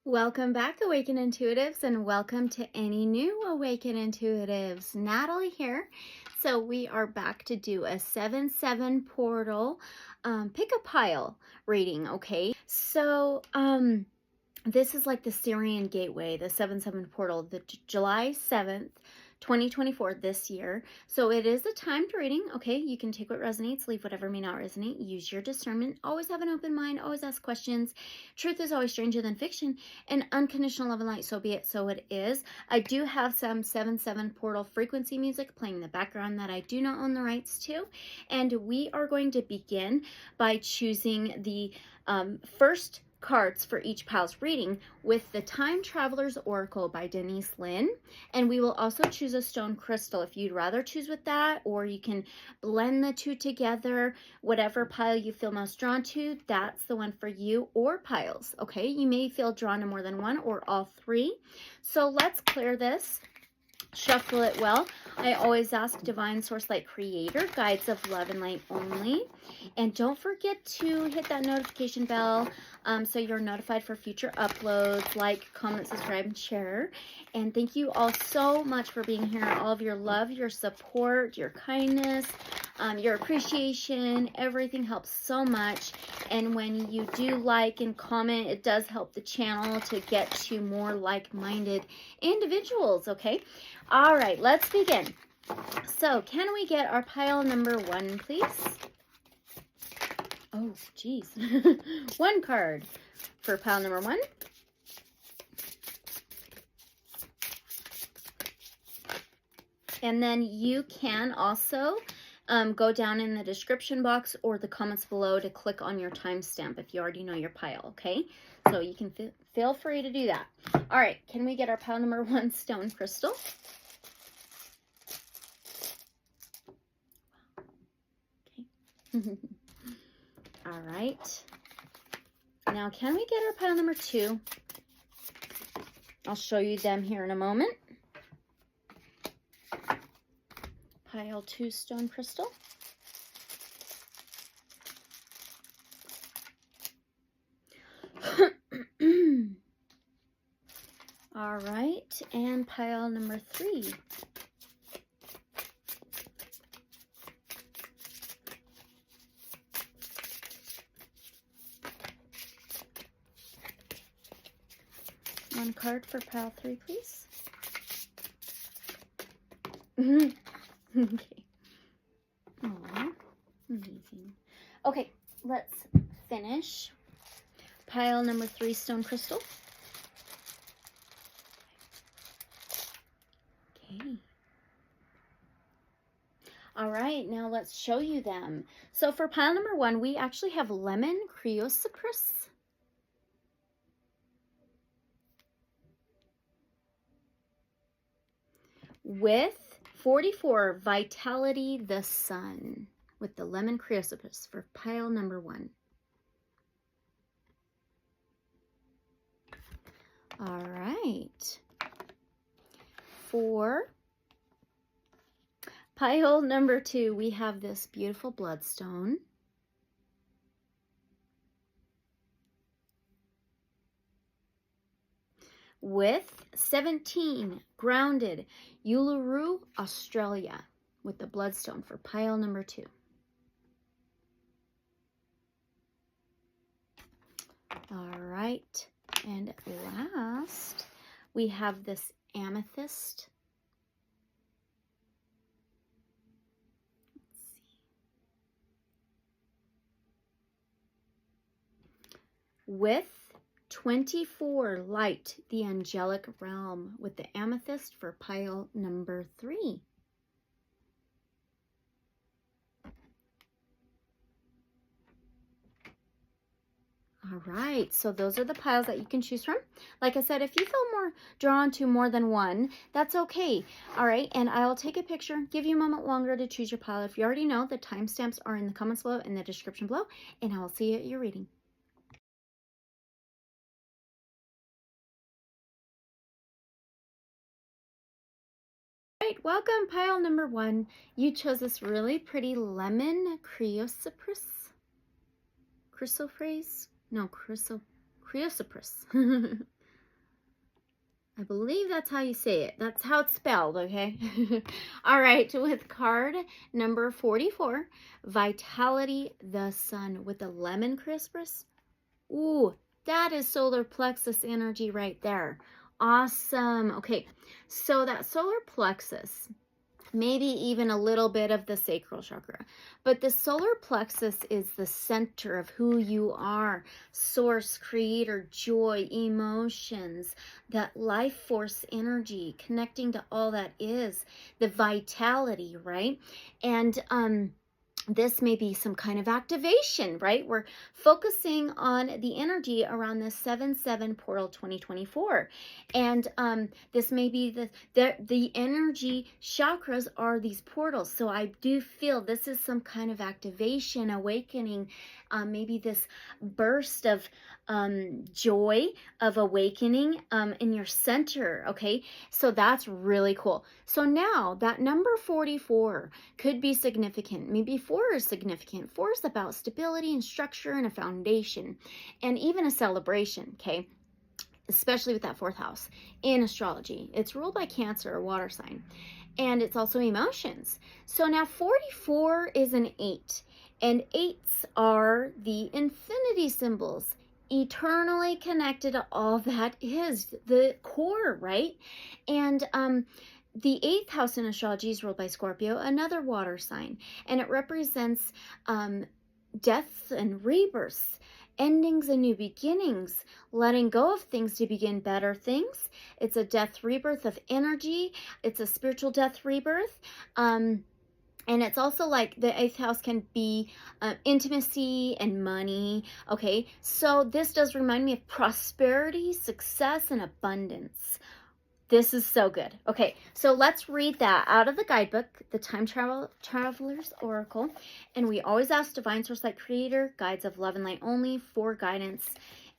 Welcome back, Awaken Intuitives, and welcome to any new Awaken Intuitives. Natalie here. So we are back to do a 7/7 portal pick a pile reading, okay? So this is like the Syrian Gateway, the 7/7 portal, the July 7th, 2024 this year. So it is a timed reading, okay? You can take what resonates, leave whatever may not resonate. Use your discernment. Always have an open mind. Always ask questions. Truth is always stranger than fiction. And unconditional love and light, so be it, so it is. I do have some 7/7 portal frequency music playing in the background that I do not own the rights to. And we are going to begin by choosing the first cards for each pile's reading with the Time Traveler's Oracle by Denise Lynn. And we will also choose a stone crystal if you'd rather choose with that, or you can blend the two together. Whatever pile you feel most drawn to, that's the one for you or piles, okay? You may feel drawn to more than one or all three. So let's clear this. Shuffle it well. I always ask Divine Source Light Creator, guides of love and light only. And don't forget to hit that notification bell so you're notified for future uploads. Like, comment, subscribe, and share. And thank you all so much for being here. All of your love, your support, your kindness, your appreciation, everything helps so much. And when you do like and comment, it does help the channel to get to more like-minded individuals, okay? All right, let's begin. So, can we get our pile number 1, please? Oh, geez. One card for pile number 1. And then you can also go down in the description box or the comments below to click on your timestamp if you already know your pile, okay? So you can feel free to do that. All right, can we get our pile number 1 stone crystal? Okay. All right. Now, can we get our pile number 2? I'll show you them here in a moment. Pile 2 stone crystal. All right, and pile number 3. One card for pile 3, please. Okay. Aww, amazing. Okay, let's finish. Pile number 3 stone crystal. Okay. All right, now let's show you them. So for pile number 1, we actually have lemon creosoprus. With 44, Vitality the Sun, with the lemon creosoprus for pile number 1. All right. For pile number 2, we have this beautiful bloodstone. With 17, Grounded, Uluru, Australia, with the bloodstone for pile number 2. All right, and last, we have this amethyst. Let's see. With 24, Light, the Angelic Realm, with the amethyst for pile number 3. All right, so those are the piles that you can choose from. Like I said, if you feel more drawn to more than one, that's okay. All right, and I'll take a picture, give you a moment longer to choose your pile. If you already know, the timestamps are in the comments below, in the description below, and I will see you at your reading. Right, welcome pile number 1. You chose this really pretty lemon creosoprus. Chrysoprase? No, Creosoprus. I believe that's how you say it. That's how it's spelled, okay? All right, with card number 44, Vitality the Sun with the lemon crispus. Ooh, that is solar plexus energy right there. Awesome. Okay, so that solar plexus, maybe even a little bit of the sacral chakra. But the solar plexus is the center of who you are, source, creator, joy, emotions, that life force energy, connecting to all that is, the vitality, right? And this may be some kind of activation, right? We're focusing on the energy around the 7/7 portal 2024. And this may be the energy chakras are these portals. So I do feel this is some kind of activation, awakening, maybe this burst of joy, of awakening in your center, okay? So that's really cool. So now that number 44 could be significant. Maybe 4 is significant. 4 is about stability and structure and a foundation and even a celebration, okay? Especially with that 4th house in astrology. It's ruled by Cancer, or water sign, and it's also emotions. So now 44 is an 8, and 8s are the infinity symbols, eternally connected to all that is the core, right? And the 8th house in astrology is ruled by Scorpio, another water sign, and it represents deaths and rebirths, endings and new beginnings, letting go of things to begin better things. It's a death rebirth of energy. It's a spiritual death rebirth. And it's also like the 8th house can be intimacy and money. Okay, so this does remind me of prosperity, success, and abundance. This is so good. Okay, so let's read that out of the guidebook, the Time Traveler's Oracle. And we always ask Divine Source Light Creator, guides of love and light only, for guidance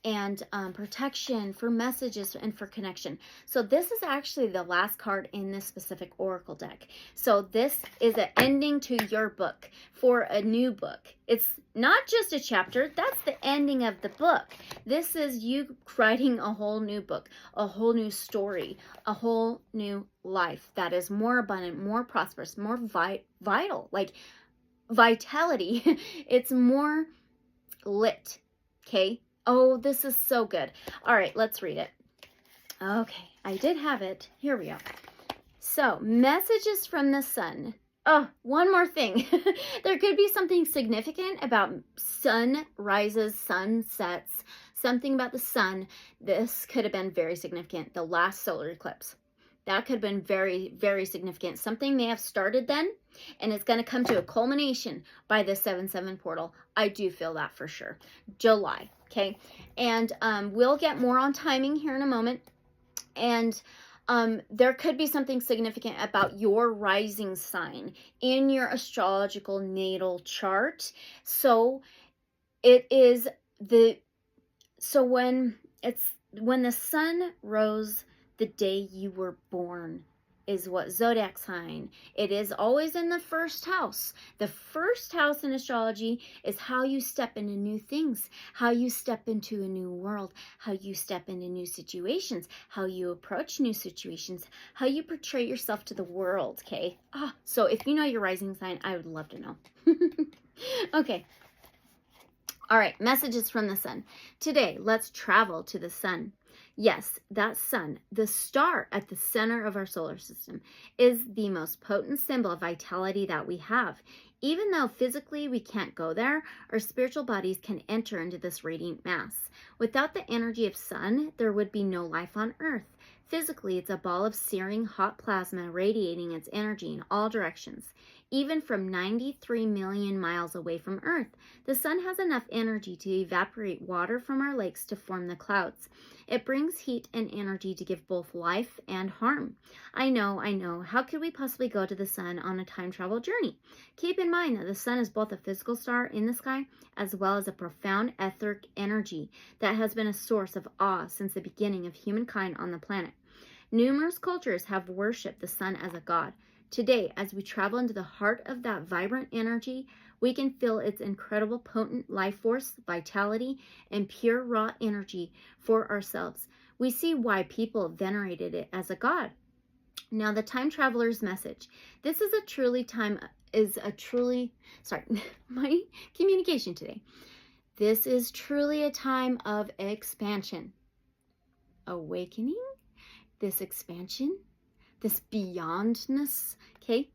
and protection, for messages, and for connection. So this is actually the last card in this specific oracle deck. So this is an ending to your book for a new book. It's not just a chapter, that's the ending of the book. This is you writing a whole new book, a whole new story, a whole new life that is more abundant, more prosperous, more vital, like vitality. It's more lit, okay? Oh, this is so good. All right, let's read it. Okay, I did have it. Here we go. So, messages from the sun. Oh, one more thing. There could be something significant about sun rises, sun sets, something about the sun. This could have been very significant. The last solar eclipse. That could have been very, very significant. Something may have started then, and it's going to come to a culmination by the 7/7 portal. I do feel that for sure. July, okay? And we'll get more on timing here in a moment. And there could be something significant about your rising sign in your astrological natal chart. So it is when the sun rose the day you were born is what zodiac sign. It is always in the 1st house. The 1st house in astrology is how you step into new things, how you step into a new world, how you step into new situations, how you approach new situations, how you portray yourself to the world, okay? So if you know your rising sign, I would love to know. Okay. All right, messages from the sun. Today, let's travel to the sun. Yes, that sun, the star at the center of our solar system, is the most potent symbol of vitality that we have. Even though physically we can't go there, our spiritual bodies can enter into this radiant mass. Without the energy of sun, there would be no life on Earth. Physically, it's a ball of searing hot plasma radiating its energy in all directions. Even from 93 million miles away from Earth, the sun has enough energy to evaporate water from our lakes to form the clouds. It brings heat and energy to give both life and harm. I know. How could we possibly go to the sun on a time travel journey? Keep in mind that the sun is both a physical star in the sky as well as a profound etheric energy that has been a source of awe since the beginning of humankind on the planet. Numerous cultures have worshipped the sun as a god. Today, as we travel into the heart of that vibrant energy, we can feel its incredible potent life force, vitality, and pure raw energy for ourselves. We see why people venerated it as a god. Now, the time traveler's message. This is a truly sorry, my communication today. This is truly a time of expansion, awakening, this expansion, this beyondness, okay?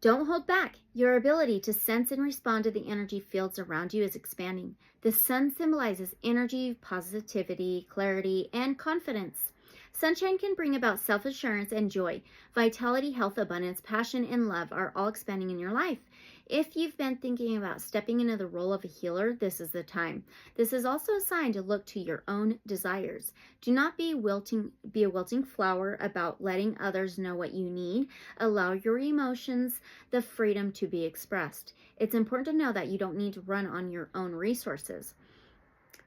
Don't hold back. Your ability to sense and respond to the energy fields around you is expanding. The sun symbolizes energy, positivity, clarity, and confidence. Sunshine can bring about self-assurance and joy. Vitality, health, abundance, passion, and love are all expanding in your life. If you've been thinking about stepping into the role of a healer, this is the time. This is also a sign to look to your own desires. Do not be a wilting flower about letting others know what you need. Allow your emotions the freedom to be expressed. It's important to know that you don't need to run on your own resources.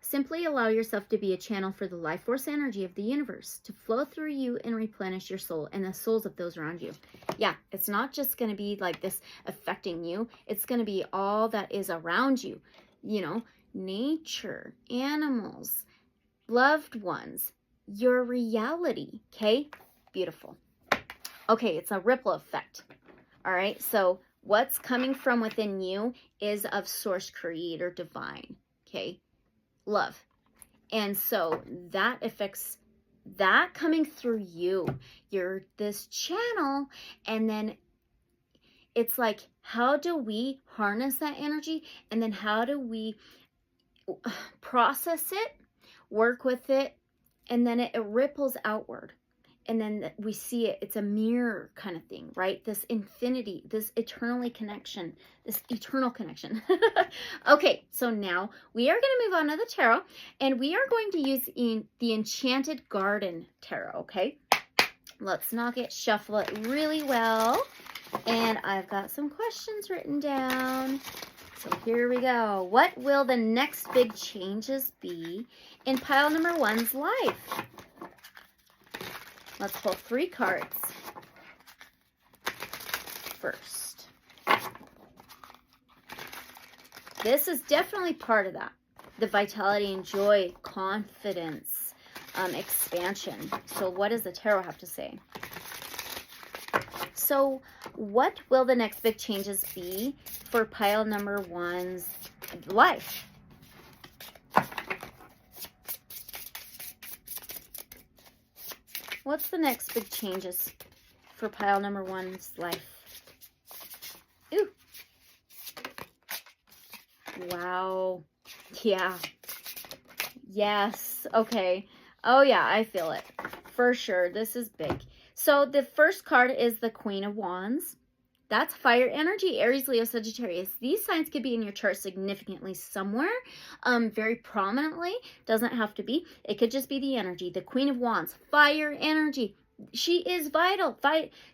Simply allow yourself to be a channel for the life force energy of the universe to flow through you and replenish your soul and the souls of those around you. Yeah, it's not just going to be like this affecting you. It's going to be all that is around you. You know, nature, animals, loved ones, your reality. Okay, beautiful. Okay, it's a ripple effect. All right, so what's coming from within you is of source, creator, divine. Okay. Love. And so that affects that coming through you. You're this channel, and then it's like, how do we harness that energy? And then how do we process it, work with it, and then it ripples outward. And then we see it, it's a mirror kind of thing, right? This infinity, this eternal connection. Okay, so now we are going to move on to the tarot, and we are going to use the Enchanted Garden Tarot, okay? Let's knock it, shuffle it really well. And I've got some questions written down. So here we go. What will the next big changes be in pile number 1's life? Let's pull 3 cards first. This is definitely part of that. The vitality and joy, confidence, expansion. So what does the tarot have to say? So what will the next big changes be for pile number 1's life? What's the next big changes for pile number 1's life? Ooh. Wow. Yeah. Yes. Okay. Oh, yeah, I feel it. For sure. This is big. So the first card is the Queen of Wands. That's fire energy, Aries, Leo, Sagittarius. These signs could be in your chart significantly somewhere, very prominently. Doesn't have to be. It could just be the energy. The Queen of Wands, fire energy. She is vital.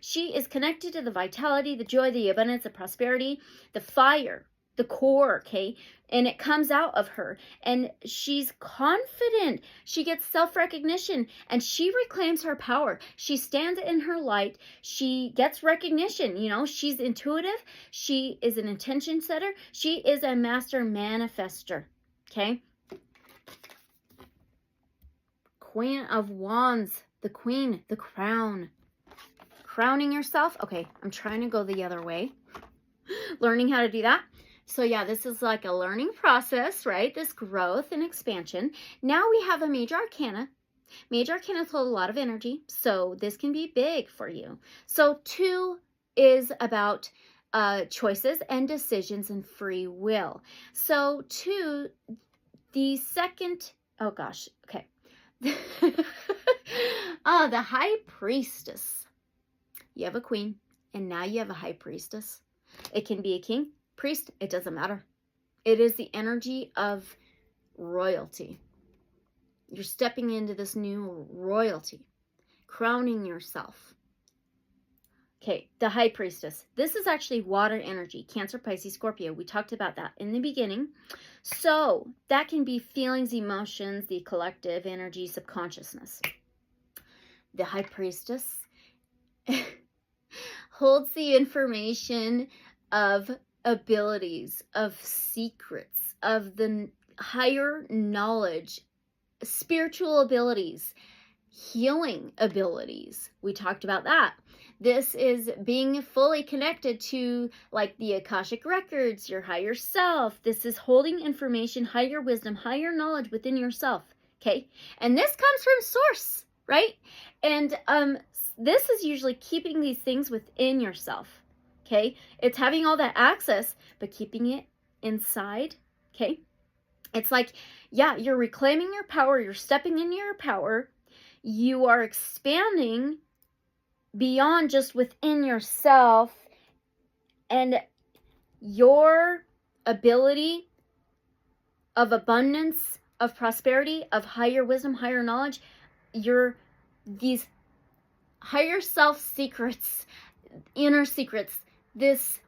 She is connected to the vitality, the joy, the abundance, the prosperity, the fire, the core, okay? And it comes out of her. And she's confident. She gets self-recognition. And she reclaims her power. She stands in her light. She gets recognition. You know, she's intuitive. She is an intention setter. She is a master manifester. Okay? Queen of Wands. The queen. The crown. Crowning yourself. Okay, I'm trying to go the other way. Learning how to do that. So yeah, this is like a learning process, right? This growth and expansion. Now we have a major arcana. Major arcana hold a lot of energy, so this can be big for you. So 2 is about choices and decisions and free will. So 2, the second, oh gosh, okay. Oh, the High Priestess. You have a queen, and now you have a High Priestess. It can be a king, priest, it doesn't matter. It is the energy of royalty. You're stepping into this new royalty, crowning yourself. Okay, the High Priestess. This is actually water energy, Cancer, Pisces, Scorpio. We talked about that in the beginning. So that can be feelings, emotions, the collective energy, subconsciousness. The High Priestess holds the information of abilities, of secrets, of the higher knowledge, spiritual abilities, healing abilities. We talked about that. This is being fully connected to like the Akashic records, your higher self. This is holding information, higher wisdom, higher knowledge within yourself. Okay. And this comes from source, right? And this is usually keeping these things within yourself. Okay. It's having all that access, but keeping it inside. Okay. It's like, yeah, you're reclaiming your power. You're stepping into your power. You are expanding beyond just within yourself, and your ability of abundance, of prosperity, of higher wisdom, higher knowledge, these higher self secrets, inner secrets, this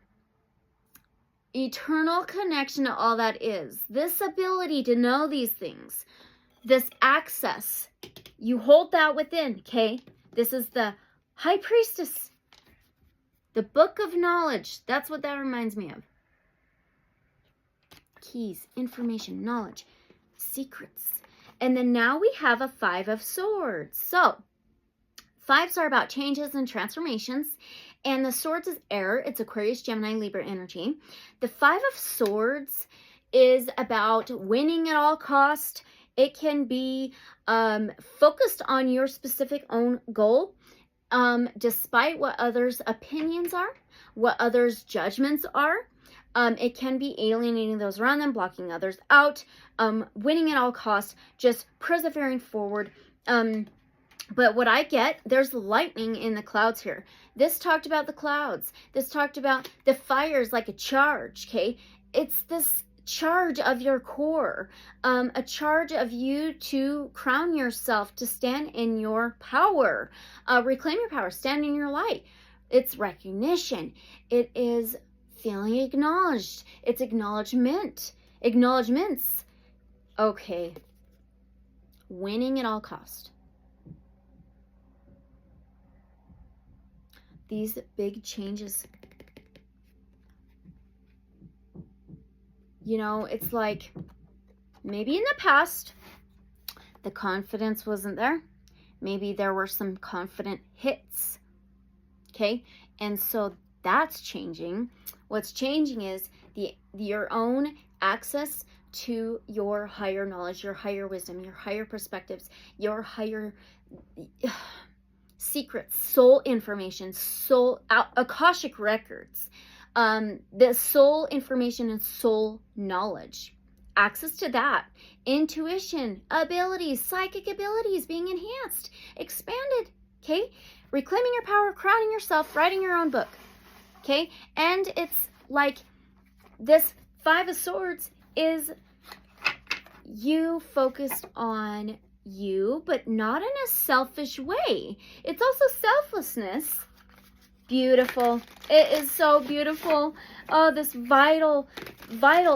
eternal connection to all that is, this ability to know these things, this access, you hold that within, okay? This is the High Priestess, the book of knowledge. That's what that reminds me of. Keys, information, knowledge, secrets. And then now we have a 5 of Swords. So, 5s are about changes and transformations. And the Swords is air. It's Aquarius, Gemini, Libra energy. The 5 of Swords is about winning at all cost. It can be focused on your specific own goal. Despite what others' opinions are, what others' judgments are. It can be alienating those around them, blocking others out, winning at all costs, just persevering forward. But what I get, there's lightning in the clouds here. This talked about the clouds. This talked about the fires like a charge, okay? It's this charge of your core, a charge of you to crown yourself, to stand in your power, reclaim your power, stand in your light. It's recognition. It is feeling acknowledged. It's acknowledgments. Okay. Winning at all cost. These big changes. You know, it's like maybe in the past, the confidence wasn't there. Maybe there were some confident hits. Okay. And so that's changing. What's changing is your own access to your higher knowledge, your higher wisdom, your higher perspectives, your higher secrets, soul information, Akashic records. The soul information and soul knowledge, access to that, intuition, abilities, psychic abilities being enhanced, expanded, okay? Reclaiming your power, crowning yourself, writing your own book, okay? And it's like this 5 of Swords is you focused on you, but not in a selfish way. It's also selflessness. Beautiful. It is so beautiful. Oh, this vital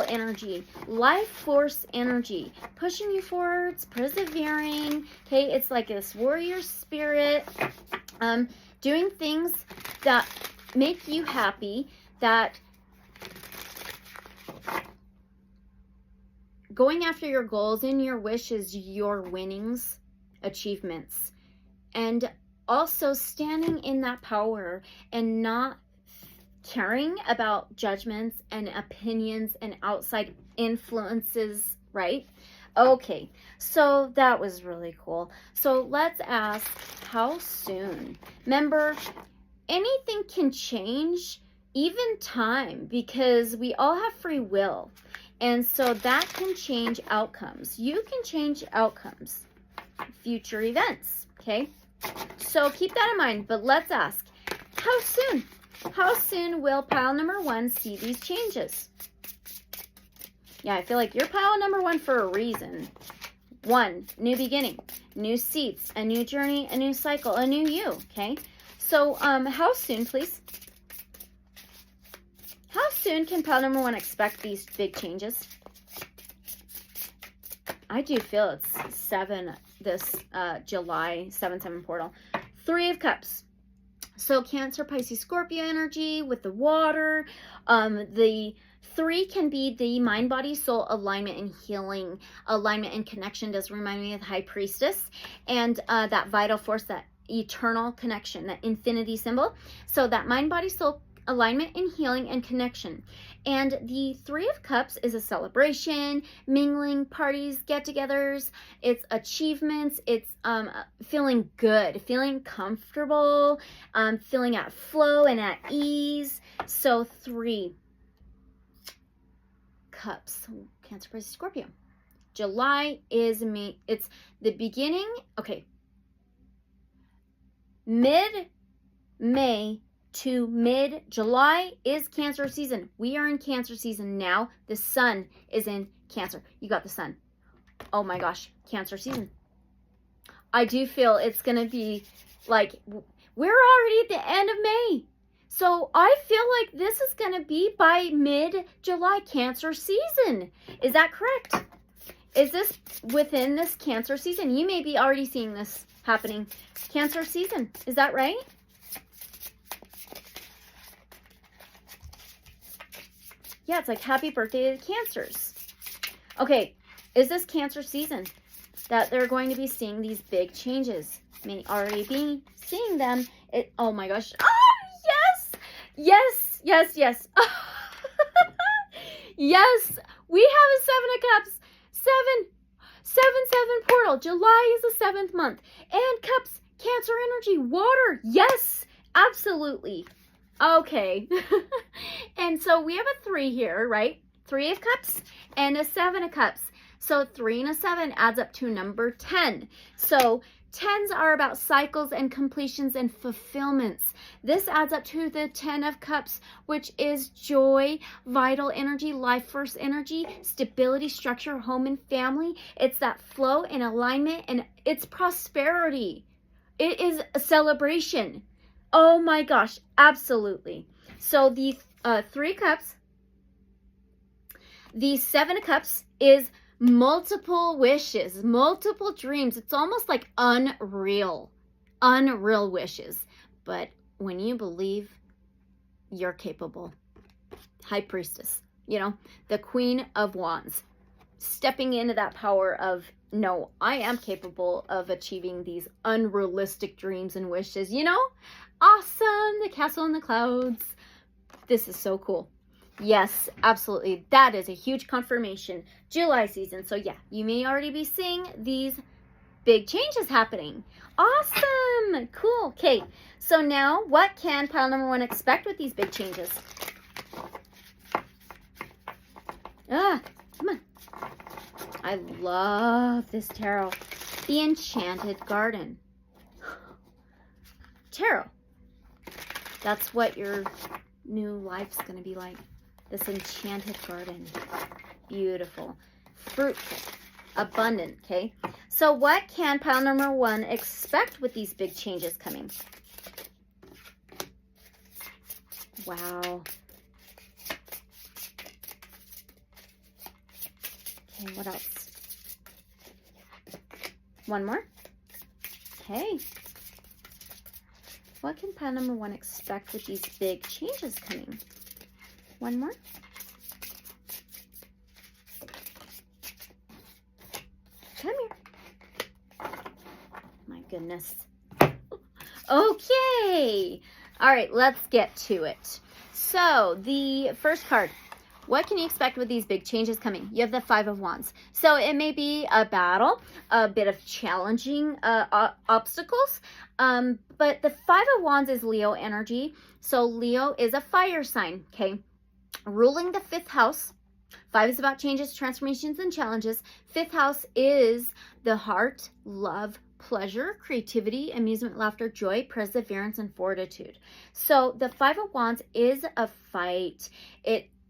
energy, life force energy, pushing you forwards, persevering. Okay, it's like this warrior spirit, doing things that make you happy, that going after your goals and your wishes, your winnings, achievements, and also standing in that power and not caring about judgments and opinions and outside influences, right? Okay, so that was really cool. So let's ask, how soon? Remember, anything can change, even time, because we all have free will. And so that can change outcomes. You can change outcomes, future events, okay? So keep that in mind, but let's ask, how soon? How soon will pile number 1 see these changes? Yeah, I feel like you're pile number 1 for a reason. 1, new beginning, new seeds, a new journey, a new cycle, a new you, okay? So how soon, please? How soon can pile number 1 expect these big changes? I do feel it's 7 this July, 7/7 portal. 3 of Cups. So Cancer, Pisces, Scorpio energy with the water, the 3 can be the mind, body, soul alignment and healing. Alignment and connection does remind me of the High Priestess and that vital force, that eternal connection, that infinity symbol. So that mind, body, soul alignment and healing and connection. And the 3 of Cups is a celebration, mingling, parties, get-togethers. It's achievements. It's feeling good, feeling comfortable, feeling at flow and at ease. So 3 Cups, Cancer, Pisces, Scorpio. July is me. It's the beginning. Okay. Mid-May to mid-July is Cancer season. We are in Cancer season now. The sun is in Cancer. You got the sun. Oh my gosh, Cancer season. I do feel it's going to be like, we're already at the end of May. So I feel like this is going to be by mid-July, Cancer season. Is that correct? Is this within this Cancer season? You may be already seeing this happening. Cancer season. Is that right? Yeah, it's like happy birthday to the Cancers. Okay, is this Cancer season that they're going to be seeing these big changes? May already be seeing them. Oh my gosh. Oh, yes! Yes, yes, yes. Yes, we have a 7 of Cups. 7 portal. July is the 7th month. And Cups, Cancer energy, water. Yes, absolutely. Okay. And so we have a 3 here, right? 3 of Cups and a 7 of Cups. So 3 and a 7 adds up to number 10. So 10s are about cycles and completions and fulfillments. This adds up to the 10 of Cups, which is joy, vital energy, life force energy, stability, structure, home and family. It's that flow and alignment, and it's prosperity. It is a celebration. Oh my gosh, absolutely. So the 3 Cups, the 7 of Cups is multiple wishes, multiple dreams. It's almost like unreal wishes. But when you believe, you're capable. High Priestess, you know, the Queen of Wands, stepping into that power of, no, I am capable of achieving these unrealistic dreams and wishes, you know? Awesome, the castle in the clouds. This is so cool. Yes, absolutely. That is a huge confirmation. July season. So yeah, you may already be seeing these big changes happening. Awesome. Cool. Okay. So now what can pile number 1 expect with these big changes? Come on. I love this tarot. The Enchanted Garden. Tarot. That's what your new life's going to be like. This enchanted garden. Beautiful. Fruitful. Abundant. Okay. So what can pile number 1 expect with these big changes coming? Wow. Okay, what else? One more. Okay. What can pile number 1 expect with these big changes coming? One more. Come here. My goodness. Okay. All right, let's get to it. So the first card. What can you expect with these big changes coming? You have the 5 of Wands. So it may be a battle, a bit of challenging obstacles. But the 5 of Wands is Leo energy. So Leo is a fire sign, okay? Ruling the 5th house. 5 is about changes, transformations, and challenges. 5th house is the heart, love, pleasure, creativity, amusement, laughter, joy, perseverance, and fortitude. So the 5 of Wands is a fight.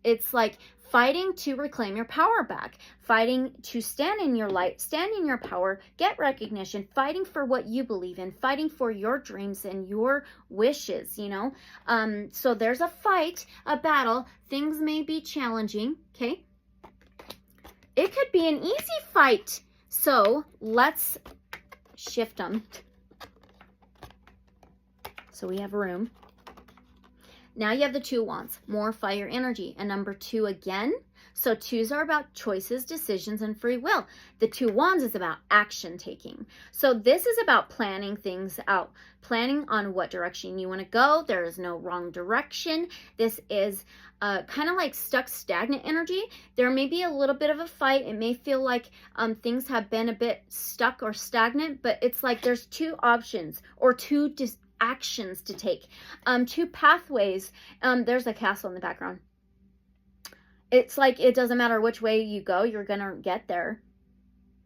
It's like fighting to reclaim your power back, fighting to stand in your light, stand in your power, get recognition, fighting for what you believe in, fighting for your dreams and your wishes, you know. So there's a fight, a battle. Things may be challenging, okay? It could be an easy fight. So let's shift them so we have room. Now you have the 2 of Wands, more fire energy. And number 2 again. So 2s are about choices, decisions, and free will. The 2 of Wands is about action taking. So this is about planning things out, planning on what direction you want to go. There is no wrong direction. This is kind of like stuck, stagnant energy. There may be a little bit of a fight. It may feel like things have been a bit stuck or stagnant, but it's like there's 2 options or 2 actions to take, 2 pathways. There's a castle in the background. It's like it doesn't matter which way you go, you're gonna get there,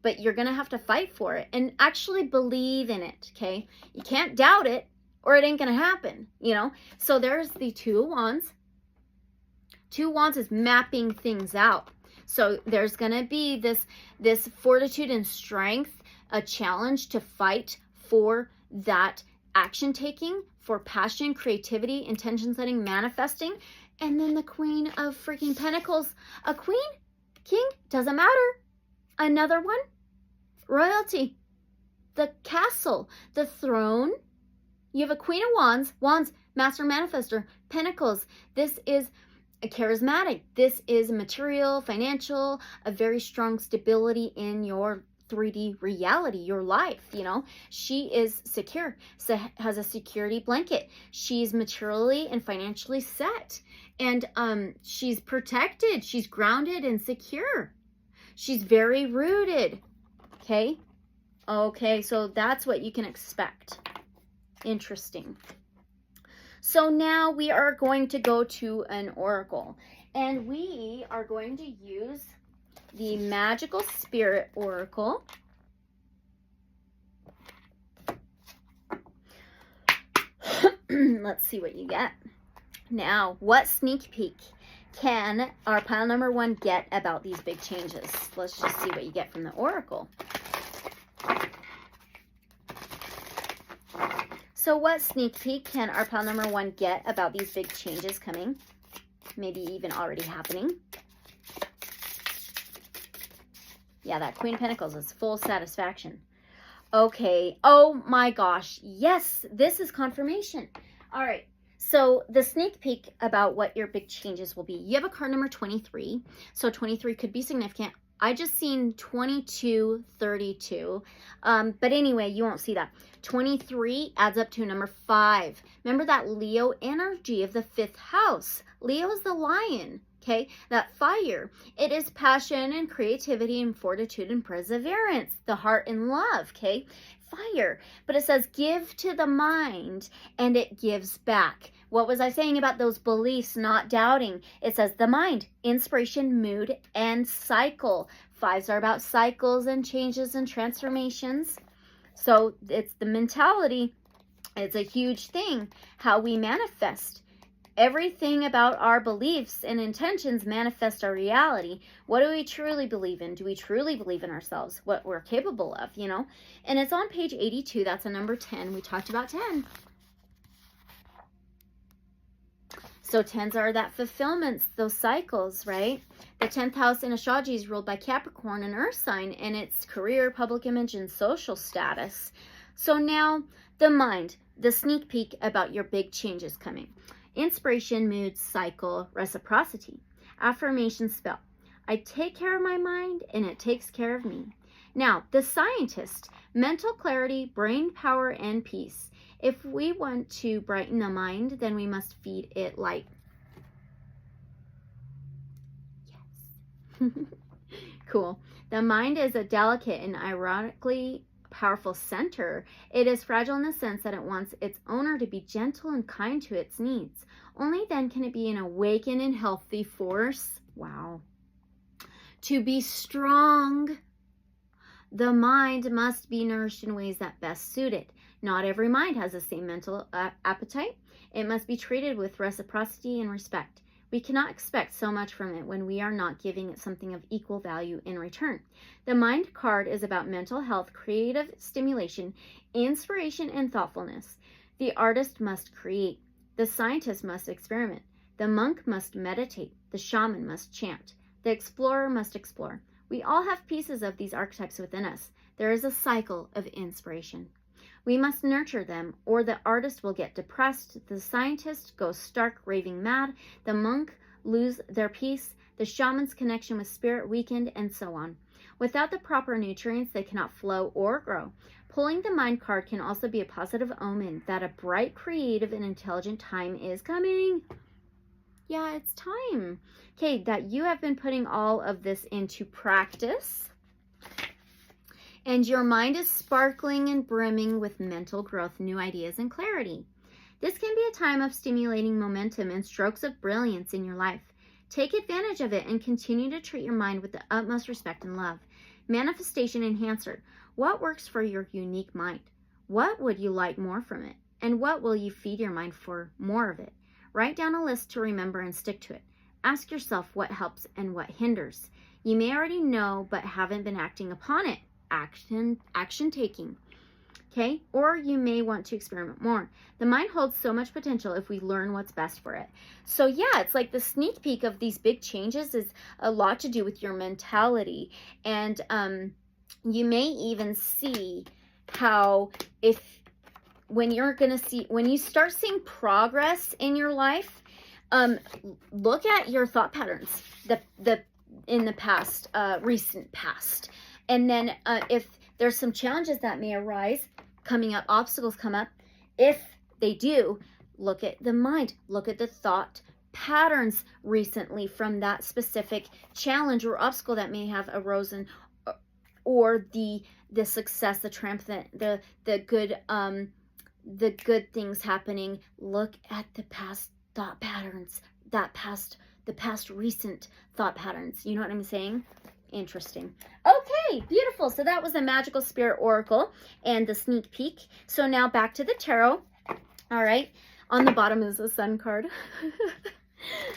but you're gonna have to fight for it and actually believe in it. Okay, you can't doubt it or it ain't gonna happen, you know. So there's the 2 of Wands. 2 of Wands is mapping things out. So there's gonna be this fortitude and strength, a challenge to fight for that action taking, for passion, creativity, intention setting, manifesting. And then the Queen of freaking Pentacles, a queen, king, doesn't matter. Another one, royalty, the castle, the throne. You have a Queen of Wands, Wands, master manifester, Pentacles. This is a charismatic. This is material, financial, a very strong stability in your 3D reality, your life, you know. She is secure, so has a security blanket. She's materially and financially set, and she's protected, she's grounded and secure. She's very rooted. Okay, so that's what you can expect. Interesting. So now we are going to go to an oracle, and we are going to use the Magical Spirit Oracle. Let's see what you get. Now, what sneak peek can our pile number 1 get about these big changes? Let's just see what you get from the Oracle. So what sneak peek can our pile number 1 get about these big changes coming? Maybe even already happening. Yeah, that Queen of Pentacles is full satisfaction. Okay. Oh my gosh. Yes, this is confirmation. All right. So the sneak peek about what your big changes will be. You have a card number 23. So 23 could be significant. I just seen 22, 32. But anyway, you won't see that. 23 adds up to number 5. Remember that Leo energy of the 5th house. Leo is the lion. Okay, that fire, it is passion and creativity and fortitude and perseverance, the heart and love. Okay, fire. But it says give to the mind and it gives back. What was I saying about those beliefs, not doubting? It says the mind, inspiration, mood, and cycle. 5s are about cycles and changes and transformations. So it's the mentality. It's a huge thing, how we manifest. Everything about our beliefs and intentions manifest our reality. What do we truly believe in? Do we truly believe in ourselves? What we're capable of, you know? And it's on page 82. That's a number 10. We talked about 10. So 10s are that fulfillments, those cycles, right? The 10th house in astrology is ruled by Capricorn, an earth sign, and it's career, public image, and social status. So now the mind, the sneak peek about your big changes coming. Inspiration, mood, cycle, reciprocity. Affirmation spell. I take care of my mind and it takes care of me. Now, the scientist, mental clarity, brain power, and peace. If we want to brighten the mind, then we must feed it light. Yes. Cool. The mind is a delicate and ironically powerful center. It is fragile in the sense that it wants its owner to be gentle and kind to its needs. Only then can it be an awakened and healthy force. Wow. To be strong, the mind must be nourished in ways that best suit it. Not every mind has the same mental appetite. It must be treated with reciprocity and respect. We cannot expect so much from it when we are not giving it something of equal value in return. The mind card is about mental health, creative stimulation, inspiration, and thoughtfulness. The artist must create. The scientist must experiment. The monk must meditate. The shaman must chant. The explorer must explore. We all have pieces of these archetypes within us. There is a cycle of inspiration. We must nurture them, or the artist will get depressed, the scientist goes stark raving mad, the monk lose their peace, the shaman's connection with spirit weakened, and so on. Without the proper nutrients, they cannot flow or grow. Pulling the mind card can also be a positive omen that a bright, creative, and intelligent time is coming. Yeah, it's time. Okay, that you have been putting all of this into practice. And your mind is sparkling and brimming with mental growth, new ideas, and clarity. This can be a time of stimulating momentum and strokes of brilliance in your life. Take advantage of it and continue to treat your mind with the utmost respect and love. Manifestation Enhancer. What works for your unique mind? What would you like more from it? And what will you feed your mind for more of it? Write down a list to remember and stick to it. Ask yourself what helps and what hinders. You may already know but haven't been acting upon it. Action taking. Okay? Or you may want to experiment more. The mind holds so much potential if we learn what's best for it. So yeah, it's like the sneak peek of these big changes is a lot to do with your mentality. And you may even see how when you start seeing progress in your life, look at your thought patterns in the past, recent past. And then if there's some challenges that may arise, coming up, obstacles come up, if they do, look at the mind, look at the thought patterns recently from that specific challenge or obstacle that may have arisen, or the success, the triumph, the good things happening. Look at the past thought patterns, the past recent thought patterns. You know what I'm saying? Interesting. Okay, beautiful. So that was a Magical Spirit Oracle and the sneak peek. So now back to the tarot. All right. On the bottom is a sun card.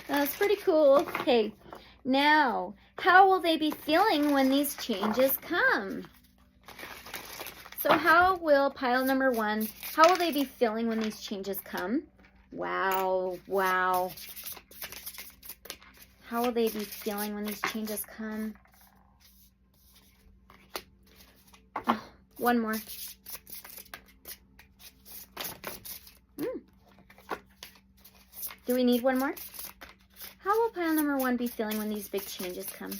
That's pretty cool. Okay. Now, how will they be feeling when these changes come? So how will pile number 1, how will they be feeling when these changes come? Wow. Wow. How will they be feeling when these changes come? Oh, one more. Do we need one more? How will pile number 1 be feeling when these big changes come?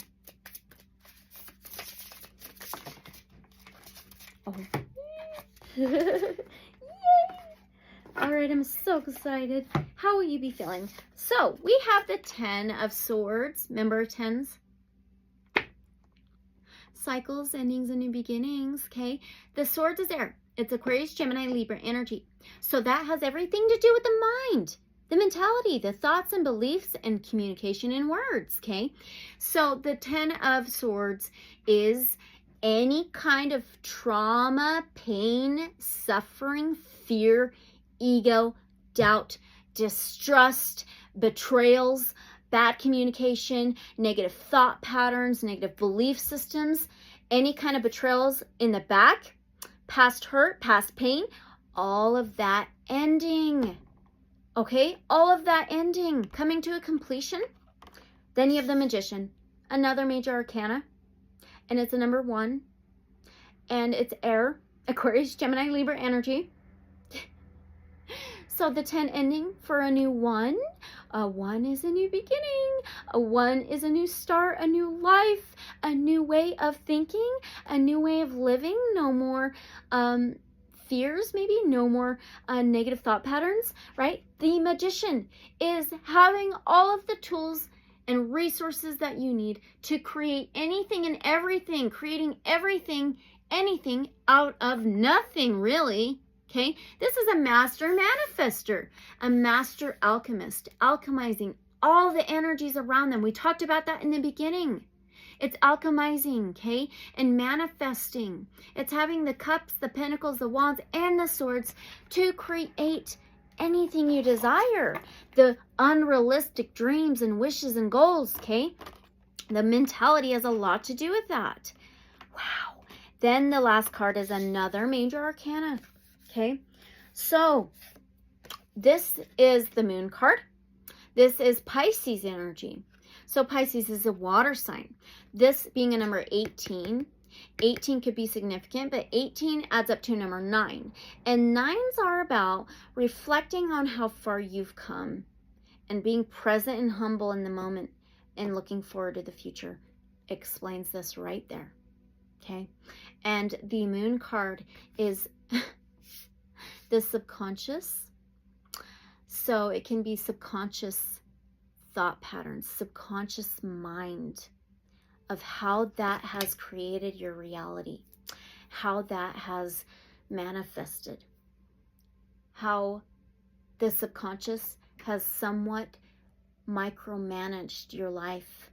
Oh. Yay! All right, I'm so excited. How will you be feeling? So we have the 10 of Swords. Remember 10s? Cycles, endings, and new beginnings, okay? The Swords is air. It's Aquarius, Gemini, Libra energy. So that has everything to do with the mind, the mentality, the thoughts and beliefs, and communication in words, okay? So the 10 of Swords is any kind of trauma, pain, suffering, fear, ego, doubt, distrust, betrayals, bad communication, negative thought patterns, negative belief systems, any kind of betrayals in the back, past hurt, past pain, all of that ending. Okay, all of that ending, coming to a completion. Then you have the Magician, another major arcana, and it's a number 1, and it's air, Aquarius, Gemini, Libra energy. So the 10 ending for a new 1. A 1 is a new beginning. A 1 is a new start, a new life, a new way of thinking, a new way of living. No more fears, maybe no more negative thought patterns, right? The Magician is having all of the tools and resources that you need to create anything and everything, creating everything, anything out of nothing, really. Okay, this is a master manifester, a master alchemist, alchemizing all the energies around them. We talked about that in the beginning. It's alchemizing, okay, and manifesting. It's having the cups, the pentacles, the wands, and the swords to create anything you desire. The unrealistic dreams and wishes and goals, okay? The mentality has a lot to do with that. Wow. Then the last card is another major arcana. Okay, so this is the Moon card. This is Pisces energy. So Pisces is a water sign. This being a number 18 18 could be significant, but 18 adds up to number 9. And 9s are about reflecting on how far you've come and being present and humble in the moment and looking forward to the future. Explains this right there. Okay? And the moon card is the subconscious. So it can be subconscious thought patterns, subconscious mind of how that has created your reality, how that has manifested, how the subconscious has somewhat micromanaged your life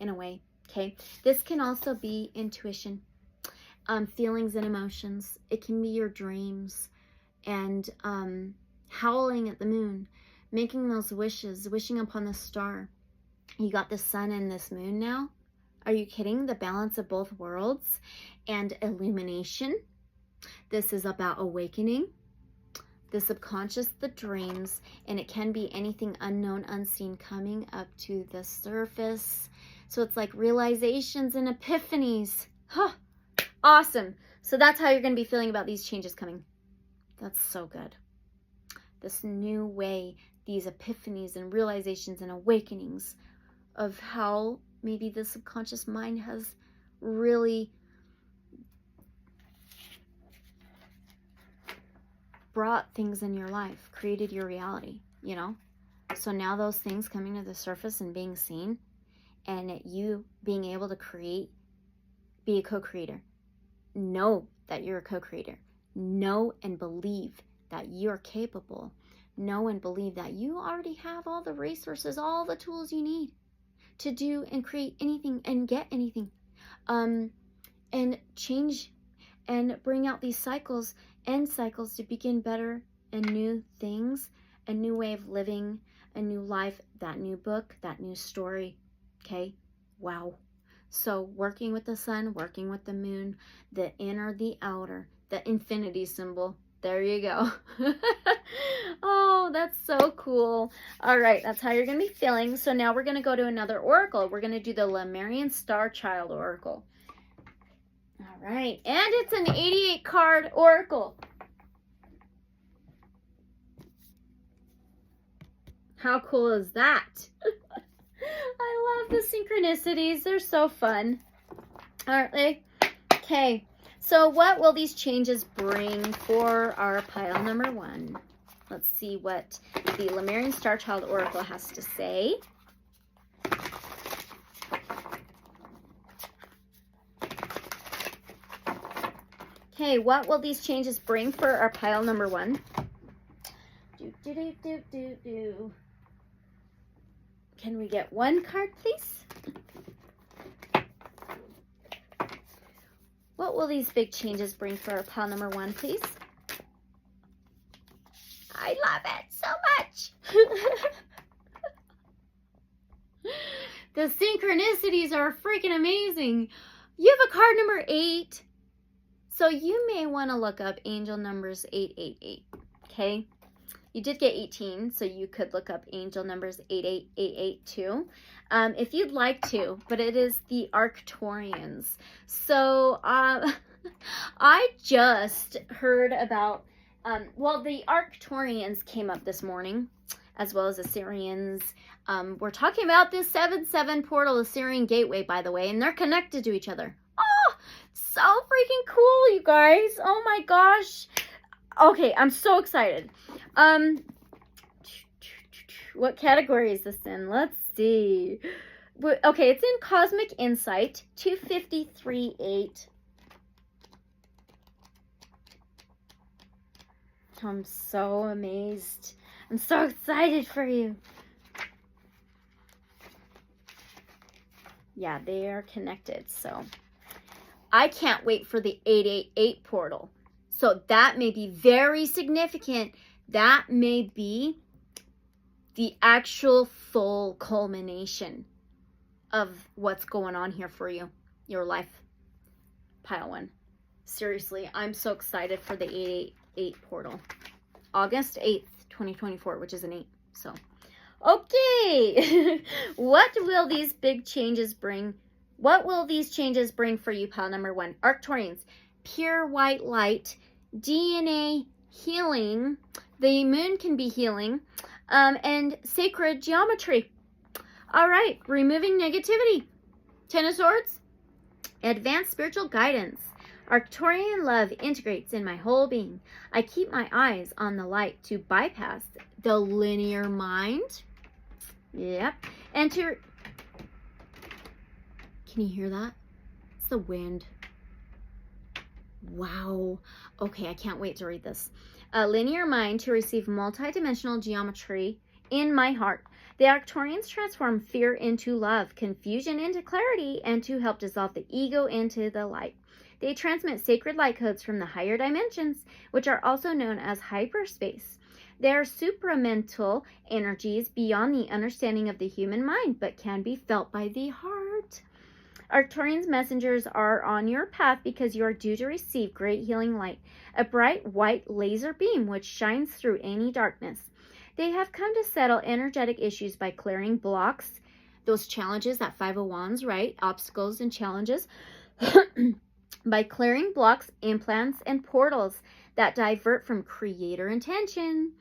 in a way. Okay, this can also be intuition, feelings and emotions. It can be your dreams and howling at the moon, making those wishes, wishing upon the star. You got the sun and this moon now. Are you kidding? The balance of both worlds and illumination. This is about awakening, the subconscious, the dreams, and it can be anything unknown, unseen coming up to the surface. So it's like realizations and epiphanies. Huh. Awesome. So that's how you're going to be feeling about these changes coming. That's so good. This new way, these epiphanies and realizations and awakenings of how maybe the subconscious mind has really brought things in your life, created your reality, you know? So now those things coming to the surface and being seen, and you being able to create, be a co-creator. Know that you're a co-creator. Know and believe that you're capable. Know and believe that you already have all the resources, all the tools you need to do and create anything and get anything. And change and bring out these cycles and cycles to begin better and new things, a new way of living, a new life, that new book, that new story. Okay? Wow. So working with the sun, working with the moon, the inner, the outer, the infinity symbol. There you go. Oh, that's so cool. All right, that's how you're going to be feeling. So now we're going to go to another oracle. We're going to do the Lemurian Starchild oracle. All right, and it's an 88 card oracle. How cool is that? I love the synchronicities. They're so fun. Aren't they? Okay. So what will these changes bring for our pile number 1? Let's see what the Lemurian Starchild oracle has to say. Okay, what will these changes bring for our pile number 1? Can we get one card, please? What will these big changes bring for our pile number 1, please? I love it so much. The synchronicities are freaking amazing. You have a card number 8. So you may want to look up angel numbers 888. Okay? You did get 18, so you could look up angel numbers 8888 too, if you'd like to, but it is the Arcturians. So I just heard about, well, the Arcturians came up this morning, as well as Assyrians. We're talking about this 7-7 portal Assyrian gateway, by the way, and they're connected to each other. Oh, so freaking cool, you guys. Oh my gosh. Okay, I'm so excited. What category is this in? Let's see. Okay, it's in Cosmic Insight, 253.8. I'm so amazed. I'm so excited for you. Yeah, they are connected, so I can't wait for the 888 portal. So that may be very significant. That may be the actual full culmination of what's going on here for you, your life. Pile 1. Seriously, I'm so excited for the 888 portal. August 8th, 2024, which is an 8. So, okay. What will these big changes bring What will these changes bring for you, pile number 1? Arcturians, pure white light, DNA healing, the moon can be healing, and sacred geometry. All right, removing negativity. 10 of Swords, advanced spiritual guidance. Arcturian love integrates in my whole being. I keep my eyes on the light to bypass the linear mind. Yep. Enter. Can you hear that? It's the wind. Wow. Okay, I can't wait to read this. A linear mind to receive multidimensional geometry in my heart. The Arcturians transform fear into love, confusion into clarity, and to help dissolve the ego into the light. They transmit sacred light codes from the higher dimensions, which are also known as hyperspace. They are supramental energies beyond the understanding of the human mind, but can be felt by the heart. Arcturians' messengers are on your path because you are due to receive great healing light, a bright white laser beam which shines through any darkness. They have come to settle energetic issues by clearing blocks, those challenges, that 5 of Wands, right? Obstacles and challenges. By clearing blocks, implants, and portals that divert from creator intention.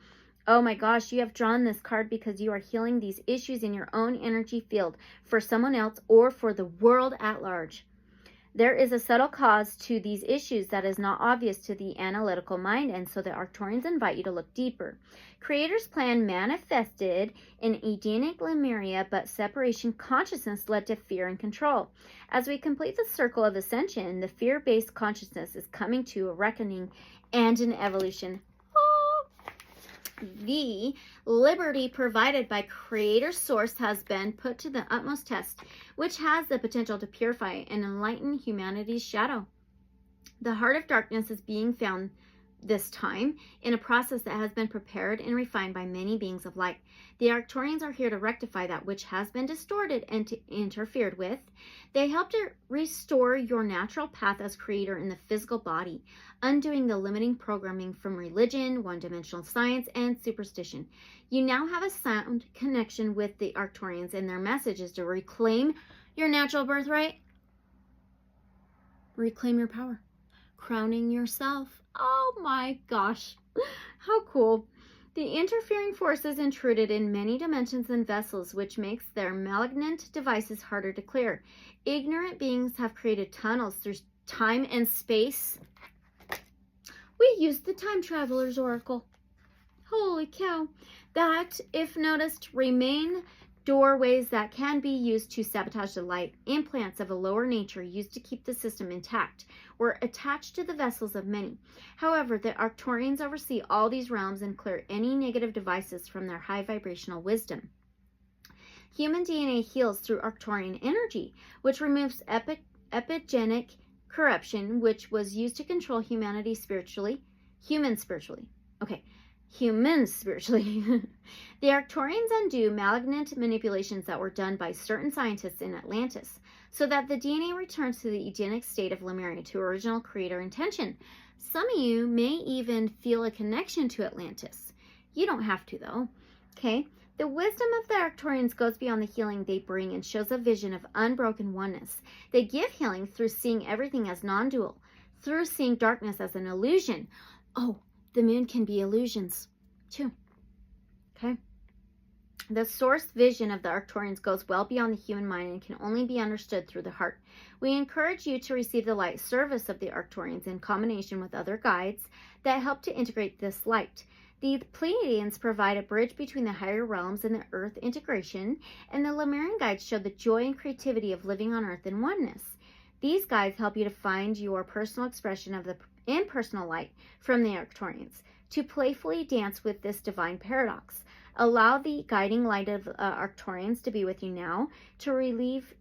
Oh my gosh, you have drawn this card because you are healing these issues in your own energy field for someone else or for the world at large. There is a subtle cause to these issues that is not obvious to the analytical mind, and so the Arcturians invite you to look deeper. Creator's plan manifested in Edenic Lemuria, but separation consciousness led to fear and control. As we complete the circle of ascension, the fear-based consciousness is coming to a reckoning and an evolution. The liberty provided by Creator Source has been put to the utmost test, which has the potential to purify and enlighten humanity's shadow. The heart of darkness is being found this time in a process that has been prepared and refined by many beings of light. The Arcturians are here to rectify that which has been distorted and to interfered with. They help to restore your natural path as creator in the physical body, undoing the limiting programming from religion, one-dimensional science, and superstition. You now have a sound connection with the Arcturians, and their message is to reclaim your natural birthright, reclaim your power, crowning yourself. Oh my gosh, how cool. The interfering forces intruded in many dimensions and vessels, which makes their malignant devices harder to clear. Ignorant beings have created tunnels through time and space. We used the Time Traveler's Oracle. Holy cow. That, if noticed, remain doorways that can be used to sabotage the light. Implants of a lower nature used to keep the system intact were attached to the vessels of many. However, the Arcturians oversee all these realms and clear any negative devices from their high vibrational wisdom. Human DNA heals through Arcturian energy, which removes epigenic corruption, which was used to control humanity spiritually. Humans spiritually. The Arcturians undo malignant manipulations that were done by certain scientists in Atlantis, so that the DNA returns to the Edenic state of Lemuria, to original creator intention. Some of you may even feel a connection to Atlantis. You don't have to, though. Okay? The wisdom of the Arcturians goes beyond the healing they bring and shows a vision of unbroken oneness. They give healing through seeing everything as non-dual, through seeing darkness as an illusion. Oh, the moon can be illusions, too. Okay? The source vision of the Arcturians goes well beyond the human mind and can only be understood through the heart. We encourage you to receive the light service of the Arcturians in combination with other guides that help to integrate this light. The Pleiadians provide a bridge between the higher realms and the earth integration, and the Lemurian guides show the joy and creativity of living on earth in oneness. These guides help you to find your personal expression of the impersonal light from the Arcturians, to playfully dance with this divine paradox. Allow the guiding light of Arcturians to be with you now, to relieve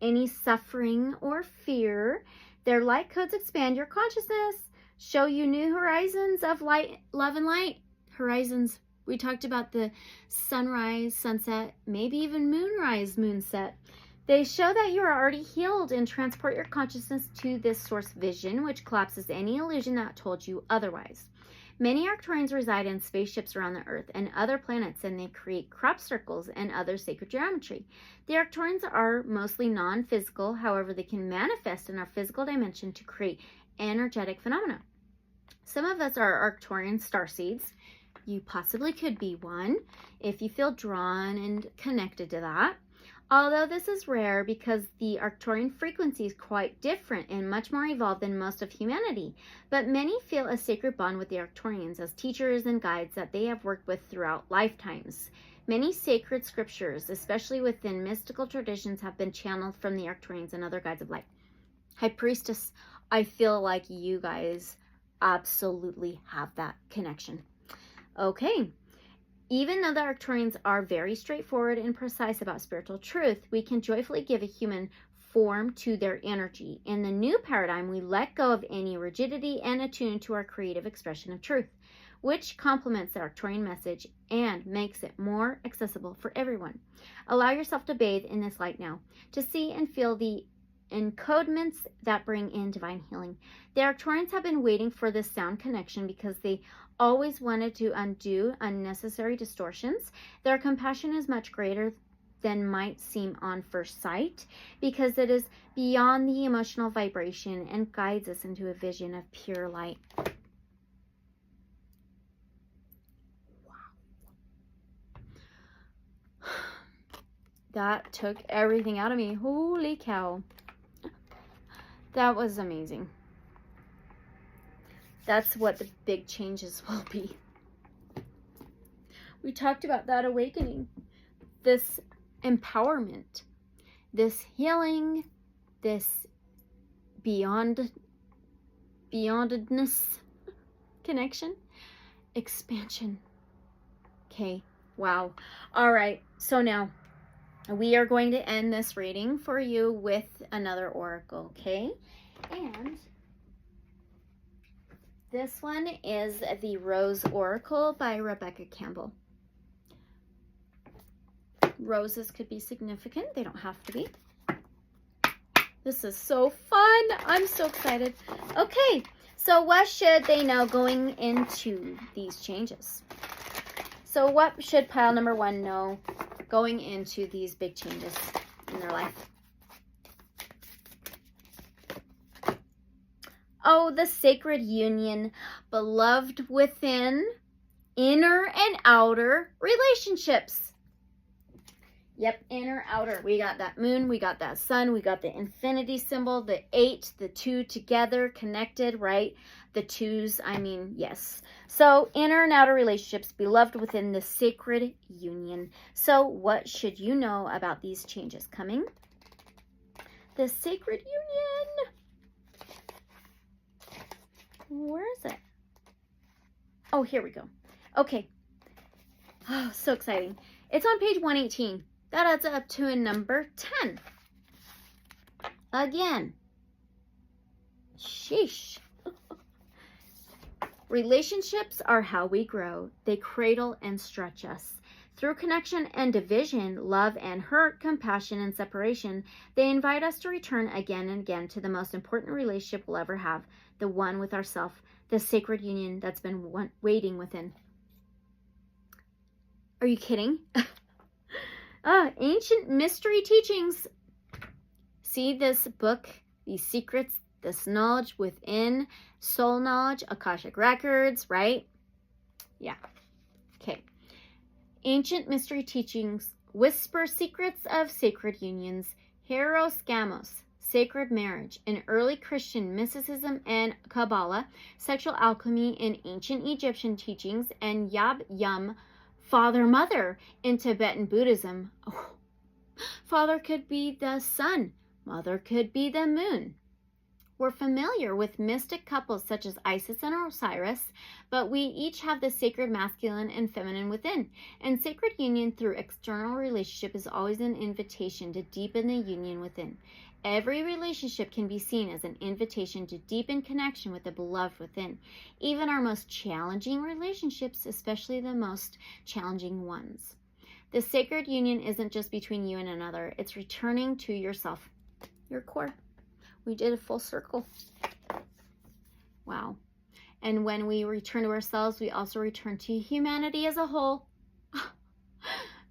any suffering or fear. Their light codes expand your consciousness, show you new horizons of light, love, and light. Horizons. We talked about the sunrise, sunset, maybe even moonrise, moonset. They show that you are already healed and transport your consciousness to this source vision, which collapses any illusion that told you otherwise. Many Arcturians reside in spaceships around the Earth and other planets, and they create crop circles and other sacred geometry. The Arcturians are mostly non-physical, however, they can manifest in our physical dimension to create energetic phenomena. Some of us are Arcturian starseeds. You possibly could be one if you feel drawn and connected to that. Although this is rare because the Arcturian frequency is quite different and much more evolved than most of humanity. But many feel a sacred bond with the Arcturians as teachers and guides that they have worked with throughout lifetimes. Many sacred scriptures, especially within mystical traditions, have been channeled from the Arcturians and other guides of light. High Priestess, I feel like you guys absolutely have that connection. Okay. Even though the Arcturians are very straightforward and precise about spiritual truth, we can joyfully give a human form to their energy. In the new paradigm, we let go of any rigidity and attune to our creative expression of truth, which complements the Arcturian message and makes it more accessible for everyone. Allow yourself to bathe in this light now, to see and feel the encodements that bring in divine healing. The Arcturians have been waiting for this sound connection because they always wanted to undo unnecessary distortions. Their compassion is much greater than might seem on first sight because it is beyond the emotional vibration and guides us into a vision of pure light. Wow. That took everything out of me. Holy cow. That was amazing. That's what the big changes will be. We talked about that awakening, this empowerment, this healing, this beyondedness connection, expansion. Okay, wow. All right, so now we are going to end this reading for you with another oracle, okay? And this one is the Rose Oracle by Rebecca Campbell. Roses could be significant. They don't have to be. This is so fun. I'm so excited. Okay, so what should they know going into these changes? So what should pile number 1 know going into these big changes in their life? Oh, the sacred union, beloved within, inner and outer relationships. Yep, inner, outer. We got that moon, we got that sun, we got the infinity symbol, the 8, the 2 together, connected, right? The 2s, I mean, yes. So, inner and outer relationships, beloved within the sacred union. So, what should you know about these changes coming? The sacred union. Where is it? Oh, here we go. Okay. Oh, so exciting. It's on page 118. That adds up to a number 10. Again. Sheesh. Relationships are how we grow. They cradle and stretch us. Through connection and division, love and hurt, compassion and separation, they invite us to return again and again to the most important relationship we'll ever have, the one with ourself, the sacred union that's been waiting within. Are you kidding? Ancient mystery teachings. See this book, these secrets, this knowledge within, soul knowledge, Akashic records, right? Yeah. Okay. Ancient mystery teachings, whisper secrets of sacred unions, Hieros Gamos, sacred marriage, in early Christian mysticism and Kabbalah, sexual alchemy in ancient Egyptian teachings, and Yab Yum, father-mother, in Tibetan Buddhism. Oh, father could be the sun, mother could be the moon. We're familiar with mystic couples such as Isis and Osiris, but we each have the sacred masculine and feminine within. And sacred union through external relationship is always an invitation to deepen the union within. Every relationship can be seen as an invitation to deepen connection with the beloved within. Even our most challenging relationships, especially the most challenging ones. The sacred union isn't just between you and another. It's returning to yourself, your core. We did a full circle. Wow. And when we return to ourselves, we also return to humanity as a whole.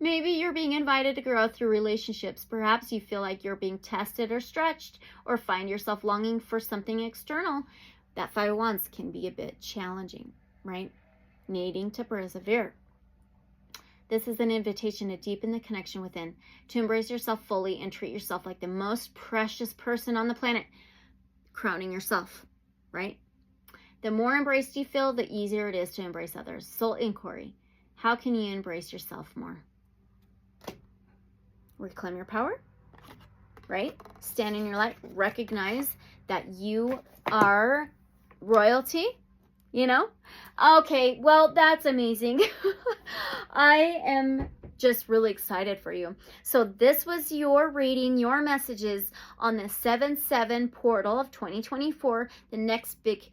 Maybe you're being invited to grow through relationships. Perhaps you feel like you're being tested or stretched, or find yourself longing for something external. That Five of Wands can be a bit challenging, right? Needing to persevere. This is an invitation to deepen the connection within, to embrace yourself fully and treat yourself like the most precious person on the planet, crowning yourself, right? The more embraced you feel, the easier it is to embrace others. Soul inquiry. How can you embrace yourself more? Reclaim your power, right? Stand in your light. Recognize that you are royalty, you know? Okay, well, that's amazing. I am just really excited for you. So this was your reading, your messages on the 7/7 portal of 2024, the next big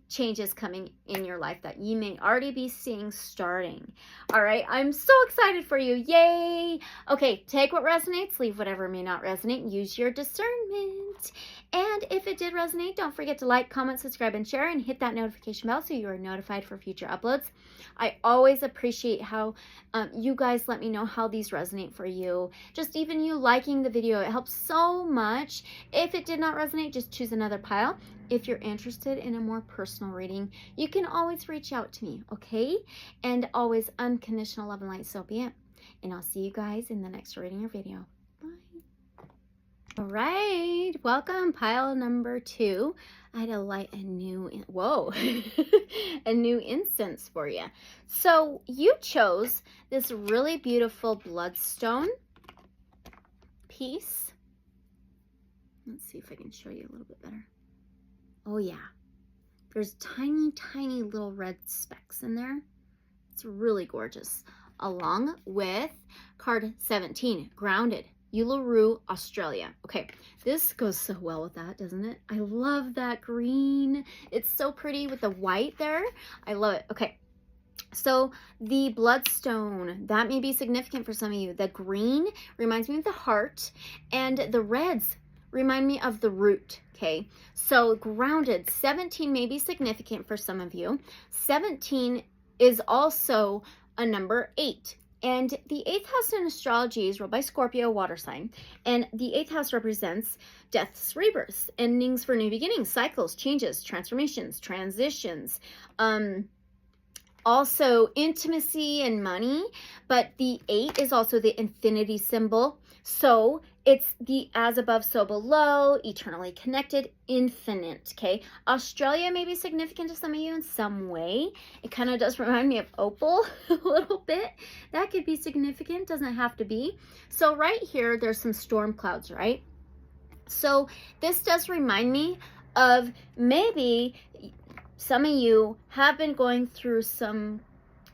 changes coming in your life that you may already be seeing starting. All right, I'm so excited for you. Yay! Okay, take what resonates, leave whatever may not resonate. Use your discernment. And if it did resonate, don't forget to like, comment, subscribe, and share, and hit that notification bell so you are notified for future uploads. I always appreciate how you guys let me know how these resonate for you. Just even you liking the video, it helps so much. If it did not resonate, just choose another pile. If you're interested in a more personal reading, you can always reach out to me, okay? And always unconditional love and light, so be it. And I'll see you guys in the next reading or video. Bye. All right, welcome, pile number 2. I had to light a new, a new incense for you. So you chose this really beautiful bloodstone piece. Let's see if I can show you a little bit better. Oh yeah, there's tiny, tiny little red specks in there. It's really gorgeous. Along with card 17, Grounded, Uluru, Australia. Okay, this goes so well with that, doesn't it? I love that green. It's so pretty with the white there. I love it. Okay, so the bloodstone, that may be significant for some of you. The green reminds me of the heart, and the reds remind me of the root. Okay, so grounded, 17 may be significant for some of you. 17 is also a number 8. And the 8th house in astrology is ruled by Scorpio, water sign. And the 8th house represents deaths, rebirths, endings for new beginnings, cycles, changes, transformations, transitions. Also intimacy and money. But the 8 is also the infinity symbol. So it's the as above, so below, eternally connected, infinite, okay? Australia may be significant to some of you in some way. It kind of does remind me of opal a little bit. That could be significant, doesn't have to be. So right here, there's some storm clouds, right? So this does remind me of maybe some of you have been going through some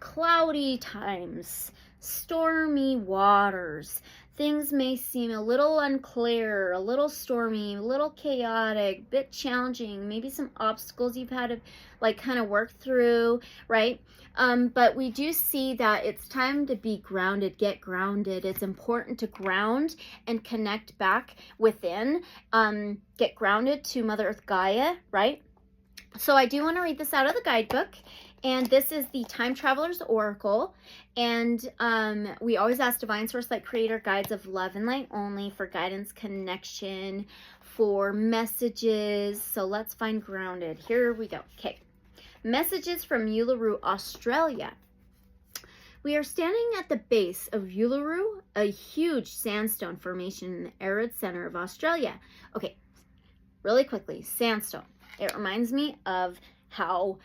cloudy times, stormy waters. Things may seem a little unclear, a little stormy, a little chaotic, a bit challenging, maybe some obstacles you've had to like kind of work through, right? But we do see that it's time to be grounded, get grounded. It's important to ground and connect back within, get grounded to Mother Earth Gaia, right? So I do want to read this out of the guidebook. And this is the Time Traveler's Oracle. And we always ask Divine Source Light Creator Guides of Love and Light only for guidance, connection, for messages. So let's find grounded. Here we go. Okay. Messages from Uluru, Australia. We are standing at the base of Uluru, a huge sandstone formation in the arid center of Australia. Okay, really quickly, sandstone. It reminds me of how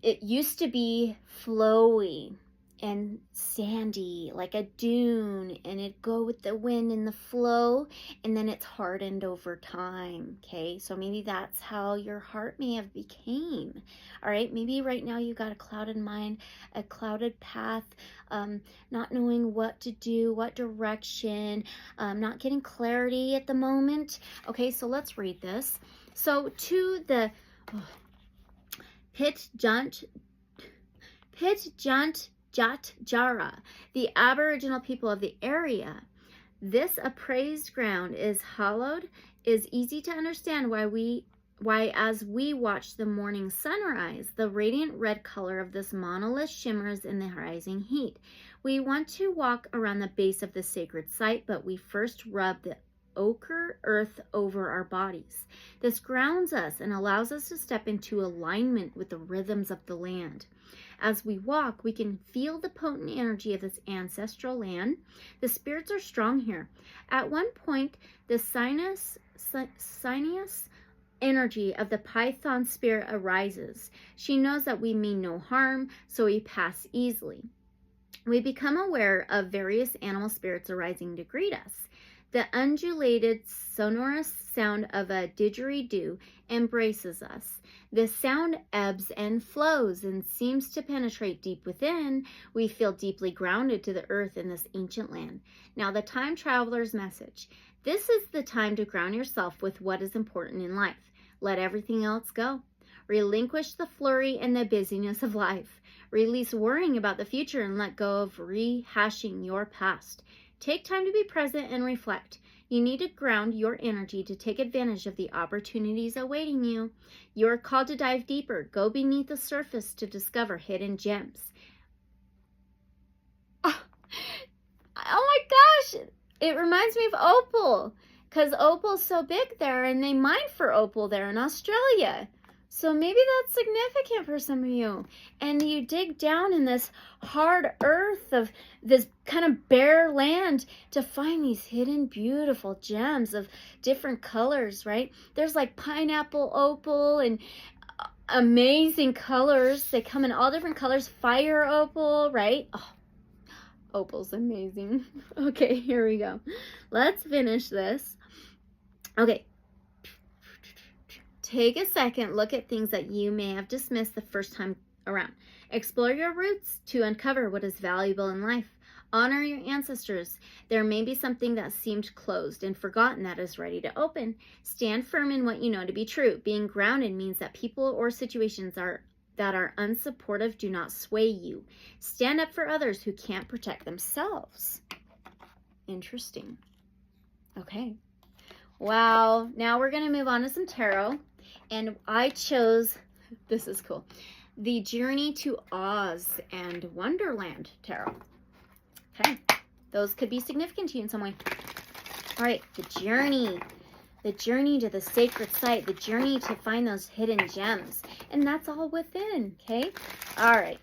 it used to be flowy and sandy, like a dune, and it'd go with the wind and the flow, and then it's hardened over time, okay? So maybe that's how your heart may have became, all right? Maybe right now you got a clouded mind, a clouded path, not knowing what to do, what direction, not getting clarity at the moment. Okay, so let's read this. So to the Pit Jant Jat Jara, the Aboriginal people of the area. This appraised ground is hallowed, is easy to understand why we why as we watch the morning sunrise, the radiant red color of this monolith shimmers in the rising heat. We want to walk around the base of the sacred site, but we first rub the ochre earth over our bodies. This grounds us and allows us to step into alignment with the rhythms of the land. As we walk, we can feel the potent energy of this ancestral land. The spirits are strong here. At one point, the sinus energy of the python spirit arises. She knows that we mean no harm, so we pass easily. We become aware of various animal spirits arising to greet us. The undulated, sonorous sound of a didgeridoo embraces us. The sound ebbs and flows and seems to penetrate deep within. We feel deeply grounded to the earth in this ancient land. Now, the time traveler's message. This is the time to ground yourself with what is important in life. Let everything else go. Relinquish the flurry and the busyness of life. Release worrying about the future and let go of rehashing your past. Take time to be present and reflect. You need to ground your energy to take advantage of the opportunities awaiting you. You are called to dive deeper. Go beneath the surface to discover hidden gems. Oh my gosh! It reminds me of opal, because opal's so big there, and they mine for opal there in Australia. So maybe that's significant for some of you. And you dig down in this hard earth of this kind of bare land to find these hidden beautiful gems of different colors, right? There's like pineapple opal and amazing colors. They come in all different colors. Fire opal, right? Oh, opal's amazing. Okay, here we go. Let's finish this. Okay. Take a second, look at things that you may have dismissed the first time around. Explore your roots to uncover what is valuable in life. Honor your ancestors. There may be something that seemed closed and forgotten that is ready to open. Stand firm in what you know to be true. Being grounded means that people or situations that are unsupportive do not sway you. Stand up for others who can't protect themselves. Interesting. Okay. Wow. Now we're going to move on to some tarot. And I chose, this is cool, the Journey to Oz and Wonderland tarot. Okay. Those could be significant to you in some way. All right. The journey to the sacred site, the journey to find those hidden gems. And that's all within. Okay. All right.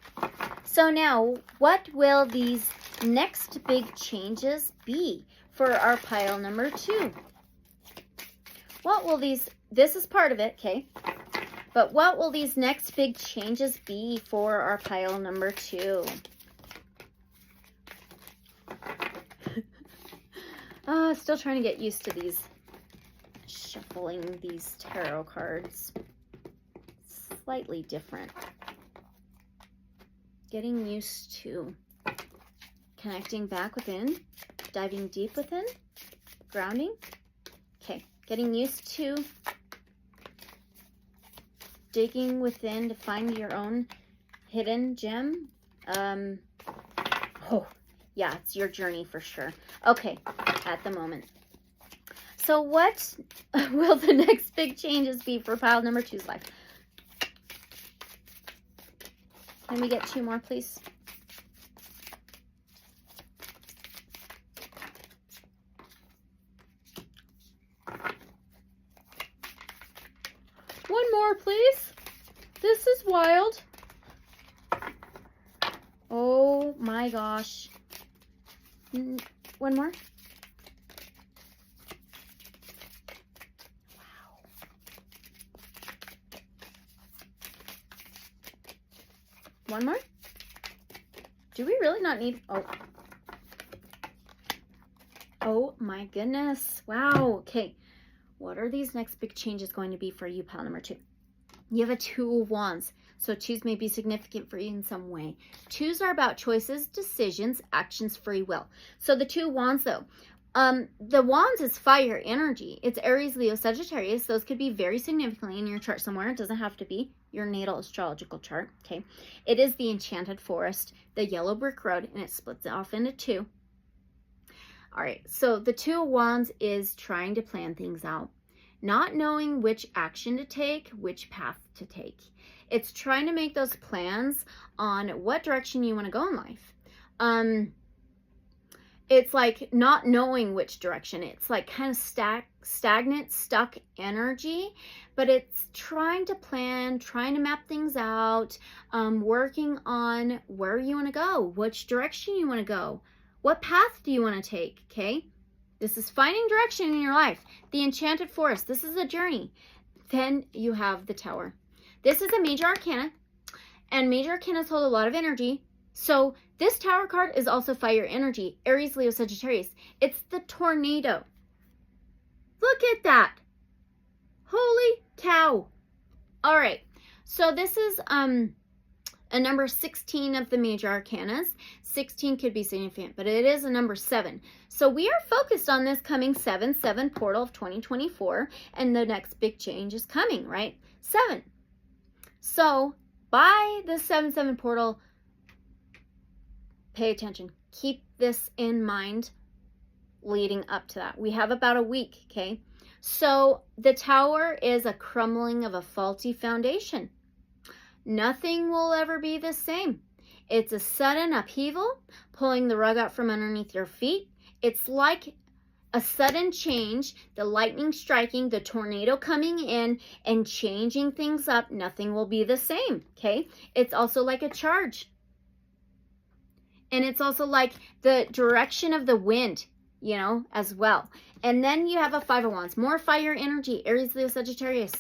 So now, what will these next big changes be for our pile number 2? What will this is part of it, okay? But what will these next big changes be for our pile number 2? Still trying to get used to these, shuffling these tarot cards. Slightly different. Getting used to connecting back within, diving deep within, grounding. Okay. Getting used to digging within to find your own hidden gem. Oh, yeah, it's your journey for sure. Okay, at the moment. So what will the next big changes be for pile number 2's life? Can we get 2 more, please? One more, please. This is wild. Oh my gosh. One more. Wow. One more? Do we really not need... Oh my goodness. Wow. Okay. What are these next big changes going to be for you, pile number 2? You have a 2 of Wands, so 2s may be significant for you in some way. 2s are about choices, decisions, actions, free will. So the 2 of Wands, though, the Wands is fire energy. It's Aries, Leo, Sagittarius. Those could be very significantly in your chart somewhere. It doesn't have to be your natal astrological chart, okay? It is the Enchanted Forest, the Yellow Brick Road, and it splits off into 2. All right, so the 2 of Wands is trying to plan things out. not knowing which action to take, which path to take. It's trying to make those plans on what direction you want to go in life. It's like not knowing which direction. It's like kind of stagnant, stuck energy, but it's trying to plan, trying to map things out, working on where you want to go, which direction you want to go, what path do you want to take, okay? This is finding direction in your life. The Enchanted Forest, this is a journey. Then you have the Tower. This is a major arcana, and major arcanas hold a lot of energy. So this Tower card is also fire energy, Aries, Leo, Sagittarius. It's the tornado. Look at that. Holy cow. All right. So this is a number 16 of the major arcanas. 16 could be significant, but it is a number 7. So we are focused on this coming 7/7 portal of 2024, and the next big change is coming, right? 7. So by the 7/7 portal, pay attention. Keep this in mind leading up to that. We have about a week, okay? So the Tower is a crumbling of a faulty foundation. Nothing will ever be the same. It's a sudden upheaval, pulling the rug out from underneath your feet. It's like a sudden change, the lightning striking, the tornado coming in and changing things up. Nothing will be the same, okay? It's also like a charge. And it's also like the direction of the wind, you know, as well. And then you have a 5 of Wands, more fire energy, Aries, Leo, Sagittarius.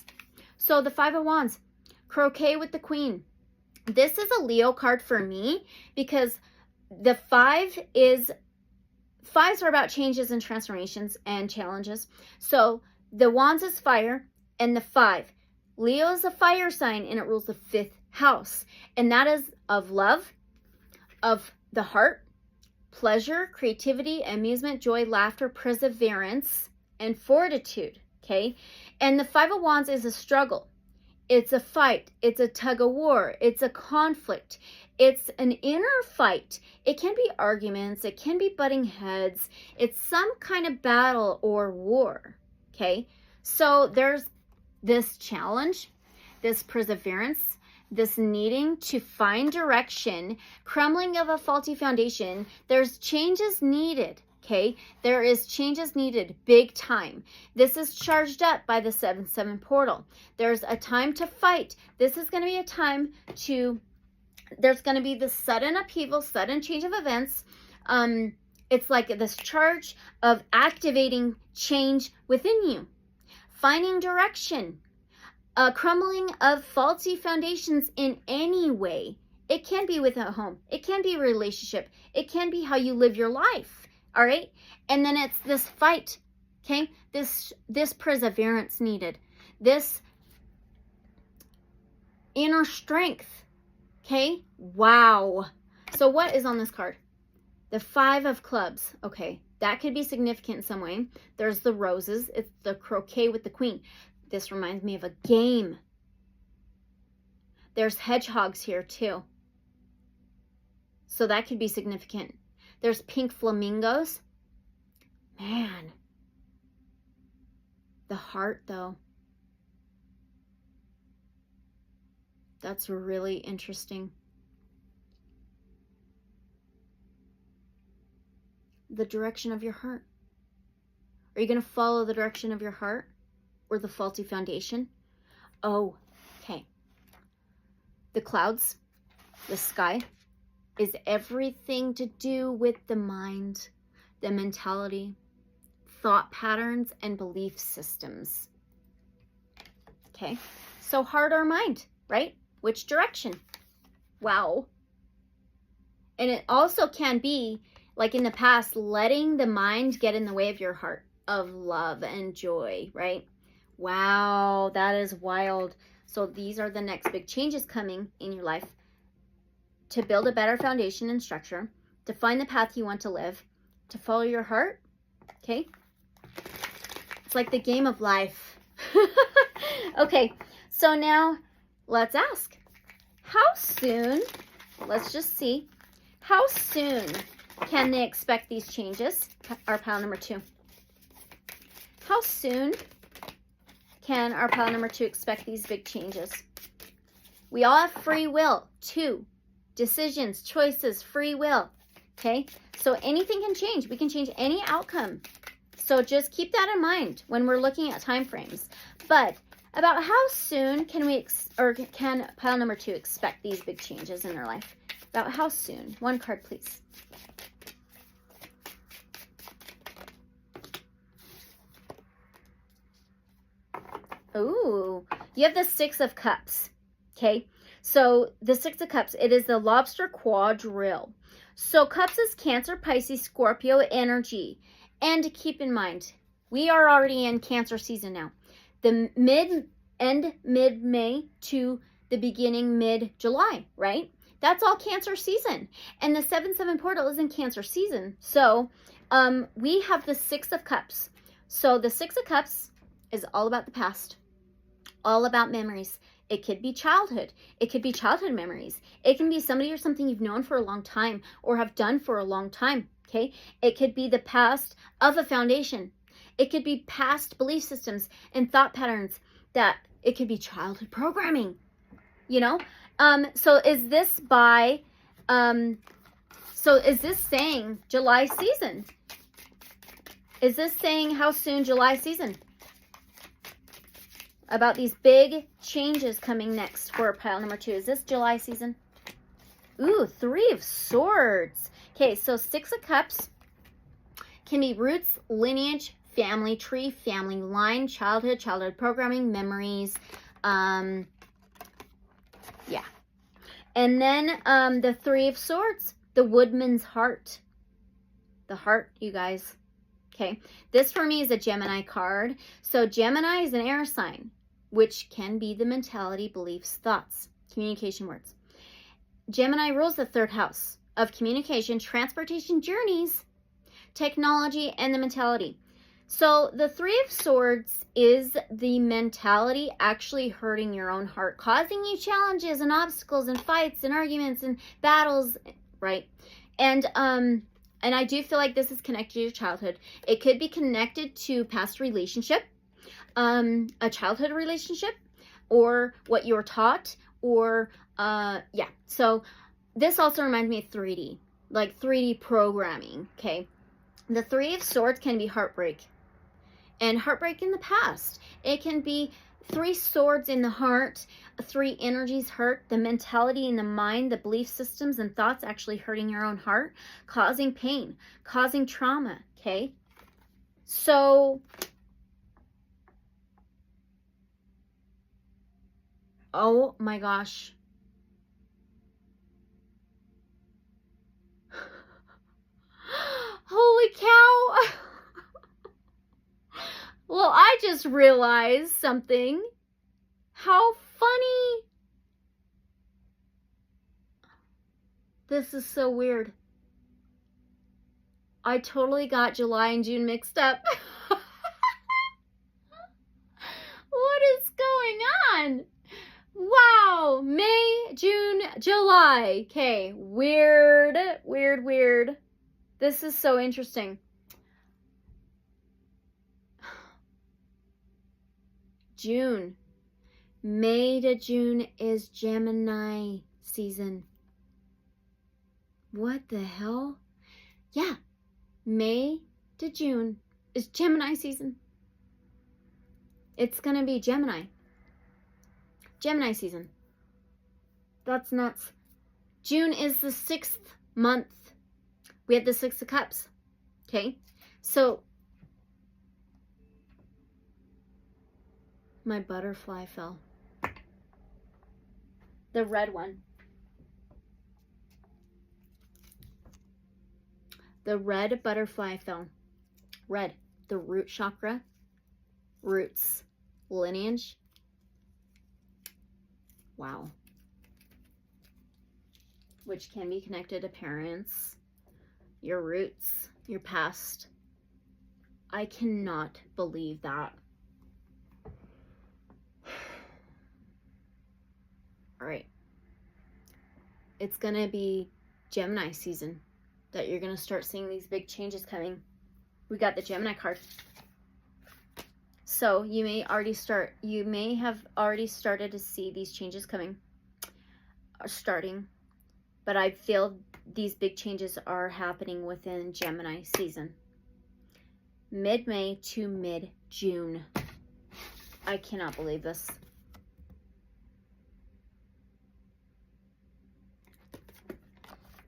So the 5 of Wands, croquet with the Queen. This is a Leo card for me because the 5s are about changes and transformations and challenges. So the Wands is fire, and the 5. Leo is a fire sign, and it rules the 5th house. And that is of love, of the heart, pleasure, creativity, amusement, joy, laughter, perseverance, and fortitude, okay? And the 5 of Wands is a struggle. It's a fight. It's a tug of war. It's a conflict. It's an inner fight. It can be arguments. It can be butting heads. It's some kind of battle or war, okay? So there's this challenge, this perseverance, this needing to find direction, crumbling of a faulty foundation. There's changes needed, okay? There is changes needed big time. This is charged up by the 7/7 portal. There's a time to fight. This is going to be a time to, there's going to be this sudden upheaval, sudden change of events. It's like this charge of activating change within you, finding direction, a crumbling of faulty foundations in any way. It can be with a home. It can be a relationship. It can be how you live your life. All right. And then it's this fight. Okay. This perseverance needed. This inner strength. Okay. Wow. So what is on this card? The 5 of clubs. Okay. That could be significant in some way. There's the roses. It's the croquet with the Queen. This reminds me of a game. There's hedgehogs here too. So that could be significant. There's pink flamingos. Man. The heart though. That's really interesting. The direction of your heart. Are you going to follow the direction of your heart? Or the faulty foundation? Oh, okay. The clouds, the sky, is everything to do with the mind, the mentality, thought patterns, and belief systems. Okay, so heart or mind, right? Which direction? Wow. And it also can be, like in the past, letting the mind get in the way of your heart, of love and joy, right? Wow, that is wild. So these are the next big changes coming in your life to build a better foundation and structure, to find the path you want to live, to follow your heart, okay? It's like the game of life. Okay, so now let's ask, how soon, let's just see, how soon can they expect these changes? Our pile number 2. How soon can our pile number 2 expect these big changes? We all have free will. 2. Decisions, choices, free will. Okay? So anything can change. We can change any outcome. So just keep that in mind when we're looking at time frames. But about how soon can can pile number 2 expect these big changes in their life? About how soon? One card, please. Ooh, you have the 6 of Cups. Okay, so the 6 of Cups, it is the lobster quadrille. So Cups is Cancer, Pisces, Scorpio energy. And keep in mind, we are already in Cancer season now. The mid-May to the beginning mid-July, right? That's all Cancer season. And the 7-7 portal is in Cancer season. So we have the 6 of Cups. So the 6 of Cups is all about the past, all about memories. It could be childhood. It could be childhood memories. It can be somebody or something you've known for a long time or have done for a long time, okay? It could be the past of a foundation. It could be past belief systems and thought patterns that it could be childhood programming, you know? So is this saying July season? Is this saying how soon July season? About these big changes coming next for pile number 2. Is this July season? Ooh, 3 of Swords. Okay, so 6 of Cups can be roots, lineage, family tree, family line, childhood programming, memories. Yeah. And then the 3 of Swords, the Woodman's Heart. The heart, you guys. Okay, this for me is a Gemini card. So Gemini is an air sign, which can be the mentality, beliefs, thoughts, communication words. Gemini rules the 3rd house of communication, transportation, journeys, technology, and the mentality. So the 3 of Swords is the mentality actually hurting your own heart, causing you challenges and obstacles and fights and arguments and battles, right? And I do feel like this is connected to your childhood. It could be connected to past relationship, a childhood relationship, or what you were taught, or, yeah. So this also reminds me of 3D, like 3D programming, okay? The 3 of Swords can be heartbreak, and heartbreak in the past. It can be 3 swords in the heart, 3 energies hurt, the mentality in the mind, the belief systems and thoughts actually hurting your own heart, causing pain, causing trauma, okay? So, oh my gosh. Holy cow. Well, I just realized something. How funny. This is so weird. I totally got July and June mixed up. What is going on? Wow. May, June, July. Okay. Weird. Weird, weird. This is so interesting. June. May to June is Gemini season. What the hell? Yeah. May to June is Gemini season. It's going to be Gemini. Gemini season. That's nuts. June is the 6th month. We had the 6 of Cups. Okay? So, my butterfly fell. The red one. The red butterfly fell. Red. The root chakra. Roots. Lineage. Wow. Which can be connected to parents, your roots, your past. I cannot believe that. All right. It's going to be Gemini season that you're going to start seeing these big changes coming. We got the Gemini card. So you may have already started to see these changes coming, or starting, but I feel these big changes are happening within Gemini season. Mid-May to mid-June. I cannot believe this.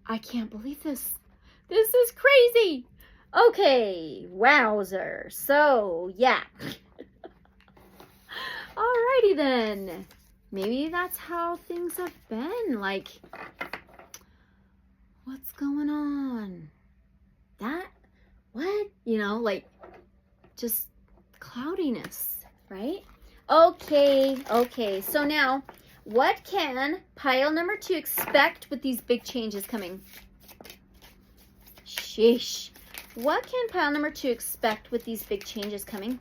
I can't believe this. This is crazy. Okay, wowzer. So, yeah. Alrighty then. Maybe that's how things have been. Like, what's going on? That? What? You know, like, just cloudiness, right? Okay. So now, what can pile number 2 expect with these big changes coming? Sheesh. What can pile number 2 expect with these big changes coming?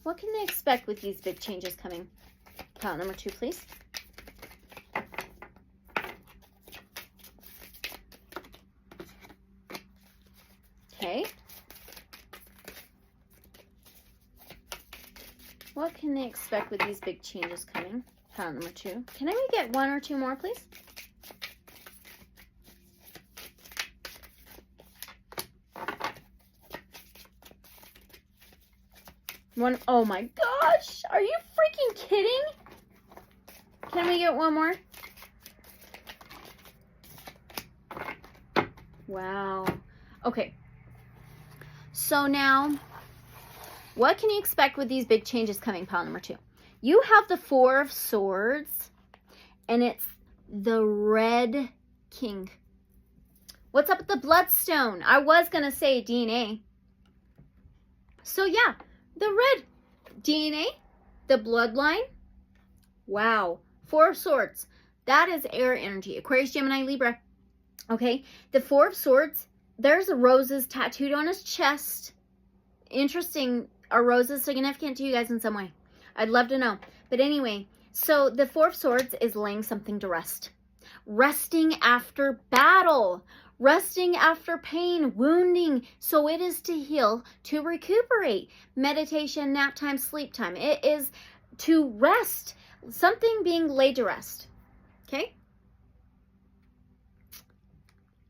What can they expect with these big changes coming? Pile number 2, please. Okay. What can they expect with these big changes coming? Pile number 2. Can I get 1 or 2 more, please? One. Oh my gosh! Are you freaking kidding? Can we get 1 more? Wow. Okay. So now, what can you expect with these big changes coming, pile number 2? You have the 4 of Swords, and it's the Red King. What's up with the Bloodstone? I was going to say DNA. So yeah, the red DNA, the bloodline. Wow. 4 of Swords. That is air energy. Aquarius, Gemini, Libra. Okay. The 4 of Swords, there's roses tattooed on his chest. Interesting. Are roses significant to you guys in some way? I'd love to know. But anyway, so the 4 of Swords is laying something to rest. Resting after battle. Resting after pain, wounding. So it is to heal, to recuperate. Meditation, nap time, sleep time. It is to rest. Something being laid to rest. Okay?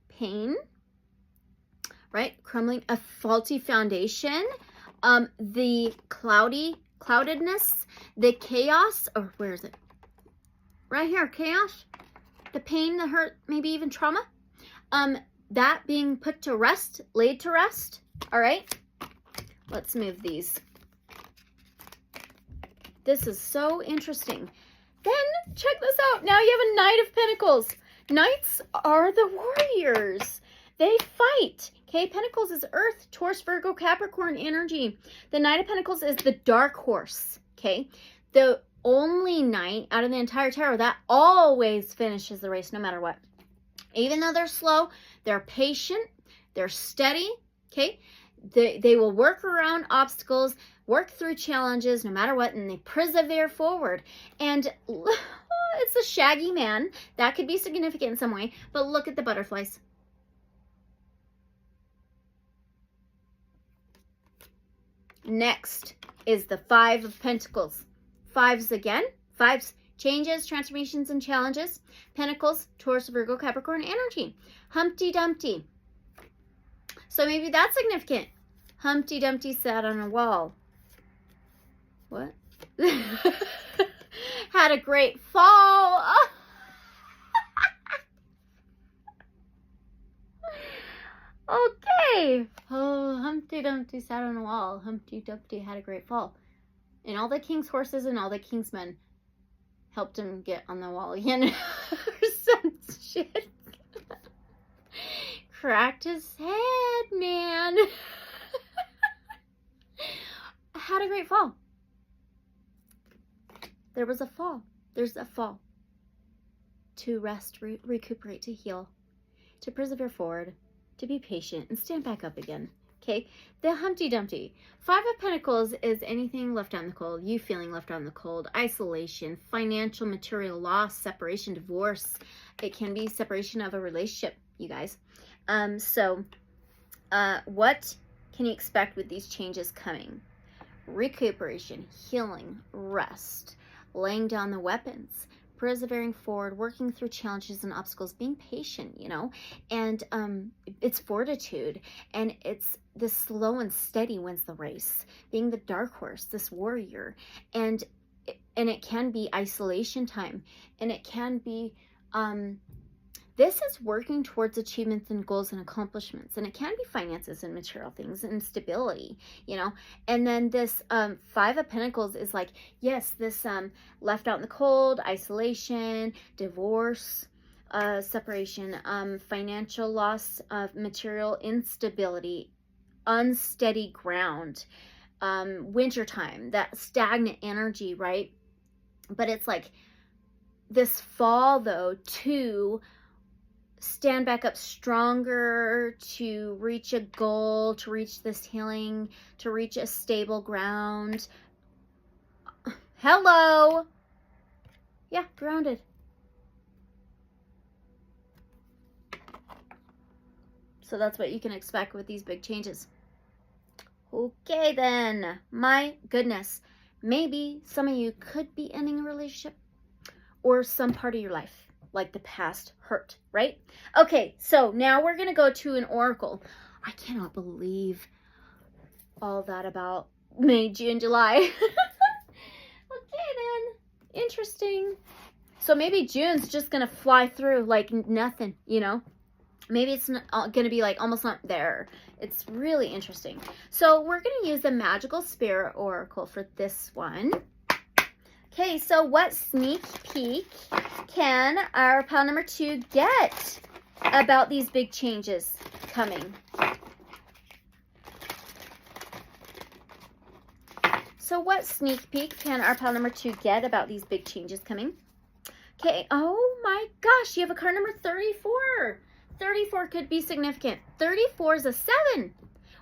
Pain. Right? Crumbling, a faulty foundation. The cloudedness, the chaos, or where is it? Right here, chaos, the pain, the hurt, maybe even trauma. That being put to rest, laid to rest. All right, let's move these. This is so interesting. Then check this out. Now you have a Knight of Pentacles. Knights are the warriors. They fight. Okay, Pentacles is Earth, Taurus, Virgo, Capricorn energy. The Knight of Pentacles is the dark horse. Okay, the only knight out of the entire tarot that always finishes the race no matter what. Even though they're slow, they're patient, they're steady. Okay, they will work around obstacles, work through challenges no matter what, and they persevere forward. And it's a shaggy man. That could be significant in some way, but look at the butterflies. Next is the 5 of Pentacles. 5s again. 5s, changes, transformations, and challenges. Pentacles, Taurus, Virgo, Capricorn energy. Humpty Dumpty. So maybe that's significant. Humpty Dumpty sat on a wall. What? Had a great fall. Okay. Oh, Humpty Dumpty sat on a wall. Humpty Dumpty had a great fall. And all the king's horses and all the king's men helped him get on the wall again. Or some shit. Cracked his head, man. Had a great fall. There was a fall. There's a fall. To rest, recuperate, to heal, to persevere forward, to be patient, and stand back up again. Okay, the Humpty Dumpty. Five of Pentacles is anything left out in the cold, you feeling left out in the cold, isolation, financial, material loss, separation, divorce. It can be separation of a relationship, you guys. What can you expect with these changes coming? Recuperation, healing, rest, laying down the weapons, persevering forward, working through challenges and obstacles, being patient, you know, and it's fortitude, and it's this slow and steady wins the race, being the dark horse, this warrior, and it can be isolation time, and it can be this is working towards achievements and goals and accomplishments, and it can be finances and material things and stability, you know. And then this Five of Pentacles is like, yes, this left out in the cold, isolation, divorce, separation, financial loss, material instability, unsteady ground, wintertime, that stagnant energy, right? But it's like this fall, though, to stand back up stronger, to reach a goal, to reach this healing, to reach a stable ground. Hello. Yeah, grounded. So that's what you can expect with these big changes. Okay, then. My goodness. Maybe some of you could be ending a relationship or some part of your life, like the past hurt, right? Okay, so now we're going to go to an oracle. I cannot believe all that about May, June, July. Okay, then. Interesting. So maybe June's just going to fly through like nothing, you know? Maybe it's going to be like almost not there. It's really interesting. So we're going to use the Magical Spirit Oracle for this one. Okay, so what sneak peek can our pile number 2 get about these big changes coming? So what sneak peek can our pile number 2 get about these big changes coming? Okay, oh my gosh, you have a card number 34. 34 could be significant. 34 is a 7.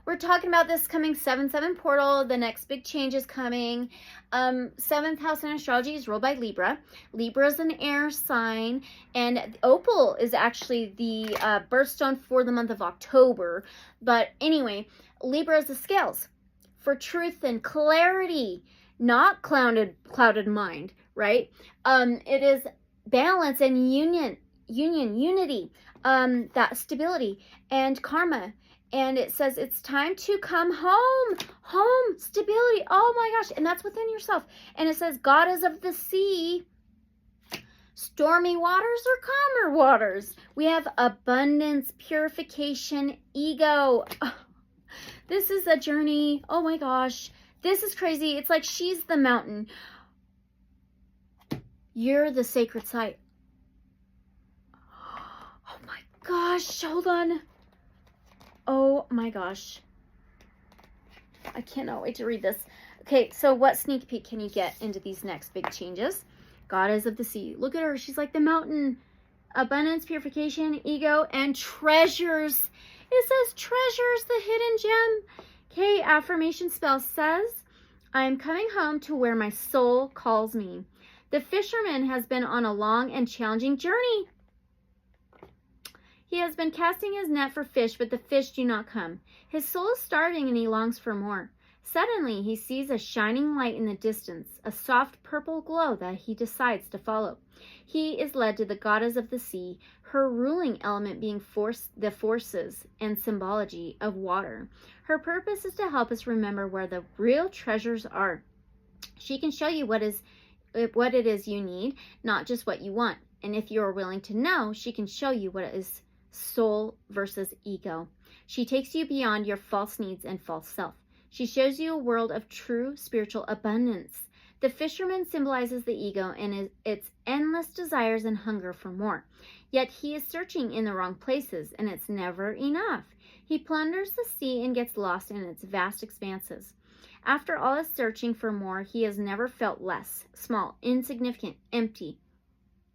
We're talking about this coming 7-7 portal. The next big change is coming. 7th house in astrology is ruled by Libra. Libra is an air sign. And Opal is actually the birthstone for the month of October. But anyway, Libra is the scales for truth and clarity, not clouded mind, right? It is balance and unity, that stability and karma. And it says it's time to come home, stability. Oh my gosh. And that's within yourself. And it says goddess of the sea, stormy waters or calmer waters. We have abundance, purification, ego. Oh, this is a journey. Oh my gosh. This is crazy. It's like she's the mountain. You're the sacred site. Oh my gosh. Hold on. Oh my gosh. I cannot wait to read this. Okay, so what sneak peek can you get into these next big changes? Goddess of the sea. Look at her. She's like the mountain. Abundance, purification, ego, and treasures. It says treasures, the hidden gem. Okay, affirmation spell says, I am coming home to where my soul calls me. The fisherman has been on a long and challenging journey. He has been casting his net for fish, but the fish do not come. His soul is starving and he longs for more. Suddenly, he sees a shining light in the distance, a soft purple glow that he decides to follow. He is led to the goddess of the sea, her ruling element being the forces and symbology of water. Her purpose is to help us remember where the real treasures are. She can show you what it is you need, not just what you want. And if you are willing to know, she can show you what is soul versus ego. She takes you beyond your false needs and false self. She shows you a world of true spiritual abundance. The fisherman symbolizes the ego and its endless desires and hunger for more. Yet he is searching in the wrong places, and it's never enough. He plunders the sea and gets lost in its vast expanses. After all his searching for more, he has never felt less, small, insignificant, empty.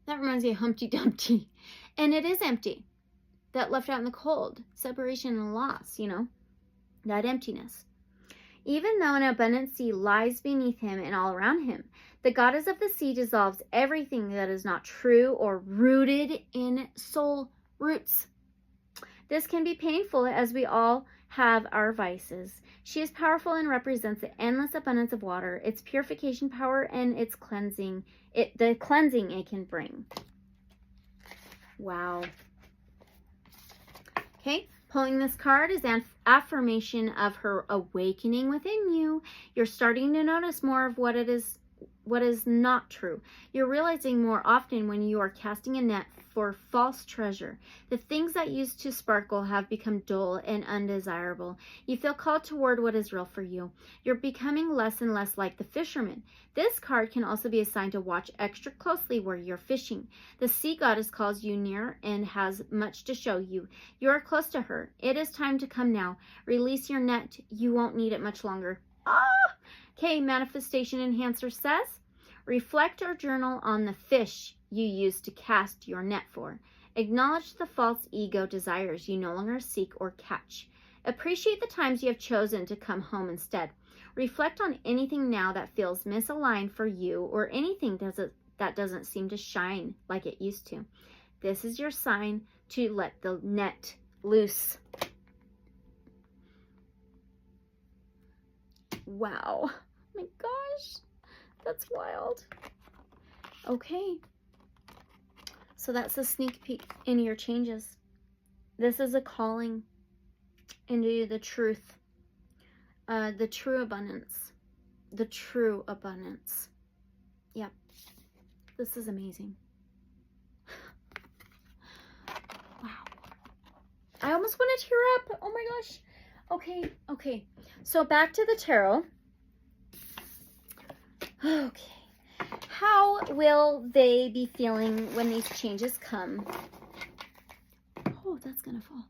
That reminds me of Humpty Dumpty. And it is empty. That left out in the cold. Separation and loss, you know. that emptiness. Even though an abundant sea lies beneath him and all around him, the goddess of the sea dissolves everything that is not true or rooted in soul roots. This can be painful, as we all have our vices. She is powerful and represents the endless abundance of water, its purification power, and its cleansing, the cleansing it can bring. Wow. Okay, pulling this card is an affirmation of her awakening within you. You're starting to notice more of what is not true. You're realizing more often when you are casting a net for false treasure. The things that used to sparkle have become dull and undesirable. You feel called toward what is real for you. You're becoming less and less like the fisherman. This card can also be a sign to watch extra closely where you're fishing. The sea goddess calls you near and has much to show you. You are close to her. It is time to come now. Release your net. You won't need it much longer. Okay, Manifestation Enhancer says, reflect or journal on the fish you used to cast your net for. Acknowledge the false ego desires you no longer seek or catch. Appreciate the times you have chosen to come home instead. Reflect on anything now that feels misaligned for you or anything that doesn't seem to shine like it used to. This is your sign to let the net loose. Wow. Oh my gosh. That's wild. Okay. So that's a sneak peek into your changes. This is a calling into the truth. The true abundance. The true abundance. Yep. This is amazing. Wow. I almost want to tear up. Oh my gosh. Okay. So back to the tarot. Okay. How will they be feeling when these changes come? Oh, that's going to fall.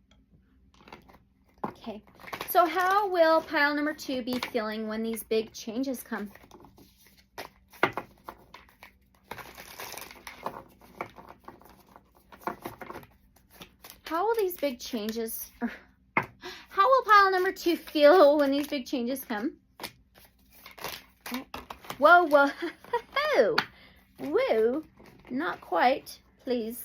Okay. So how will pile number 2 be feeling when these big changes come? How will these big changes... How will pile number 2 feel when these big changes come? Whoa. Woo. Not quite, please.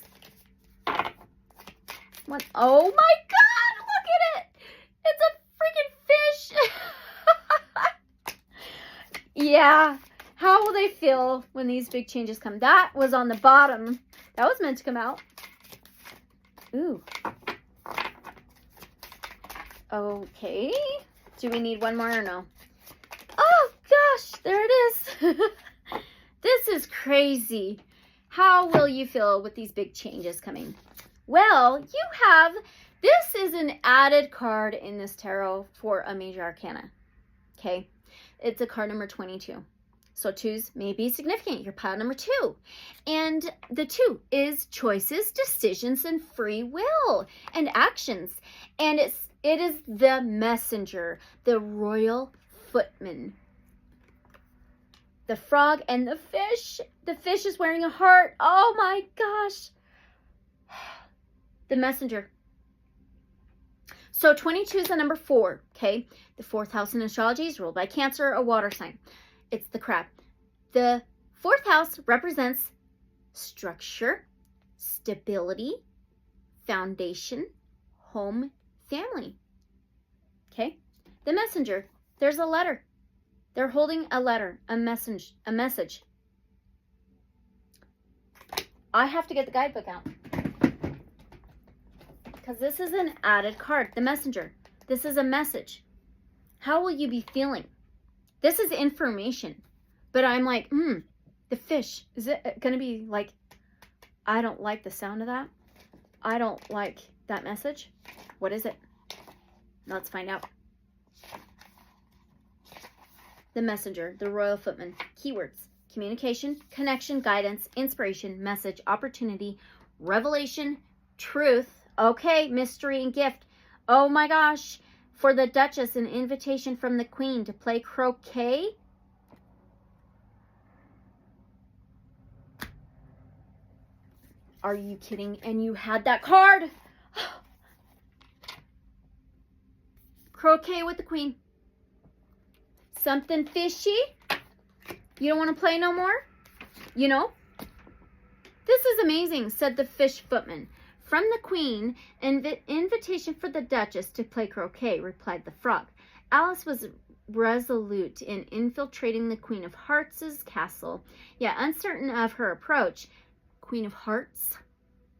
What? Oh my God, look at it. It's a freaking fish. Yeah. How will they feel when these big changes come? That was on the bottom. That was meant to come out. Ooh. Okay. Do we need one more or no? Oh gosh, there it is. This is crazy. How will you feel with these big changes coming? Well, this is an added card in this tarot for a major arcana. Okay. It's a card number 22. So 2s may be significant. Your pile number 2. And the 2 is choices, decisions, and free will and actions. And it is the messenger, the royal footman. The frog and the fish. The fish is wearing a heart. Oh my gosh. The messenger. So 22 is the number 4, okay? The 4th house in astrology is ruled by Cancer, a water sign. It's the crab. The 4th house represents structure, stability, foundation, home, family. Okay? The messenger. There's a letter. They're holding a letter, a message. I have to get the guidebook out. Because this is an added card. The messenger. This is a message. How will you be feeling? This is information. But I'm like, the fish. Is it going to be like, I don't like the sound of that. I don't like that message. What is it? Let's find out. The messenger, the royal footman. Keywords: communication, connection, guidance, inspiration, message, opportunity, revelation, truth. Okay, mystery and gift. Oh my gosh. For the Duchess, an invitation from the Queen to play croquet. Are you kidding? And you had that card. Croquet with the queen. Something fishy? You don't want to play no more? You know? This is amazing, said the fish footman. From the queen, an invitation for the duchess to play croquet, replied the frog. Alice was resolute in infiltrating the Queen of Hearts' castle, yet uncertain of her approach. Queen of Hearts?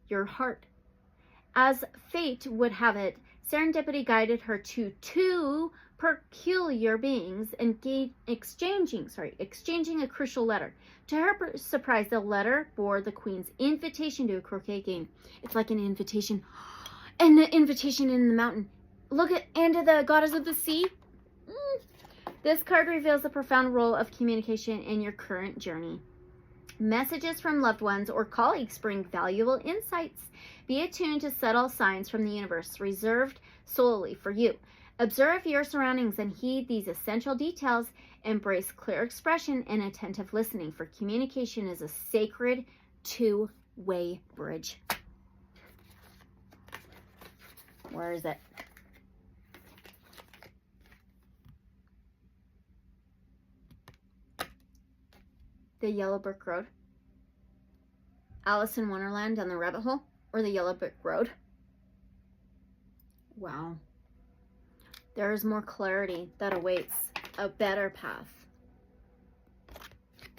Your heart. As fate would have it, serendipity guided her to two peculiar beings exchanging a crucial letter. To her surprise, the letter bore the queen's invitation to a croquet game. It's like an invitation. And the invitation in the mountain. Look at, and to the goddess of the sea. This card reveals the profound role of communication in your current journey. Messages from loved ones or colleagues bring valuable insights. Be attuned to subtle signs from the universe reserved solely for you. Observe your surroundings and heed these essential details. Embrace clear expression and attentive listening, for communication is a sacred two-way bridge. Where is it? The Yellow Brick Road. Alice in Wonderland down the rabbit hole, or the Yellow Brick Road. Wow. There is more clarity that awaits a better path.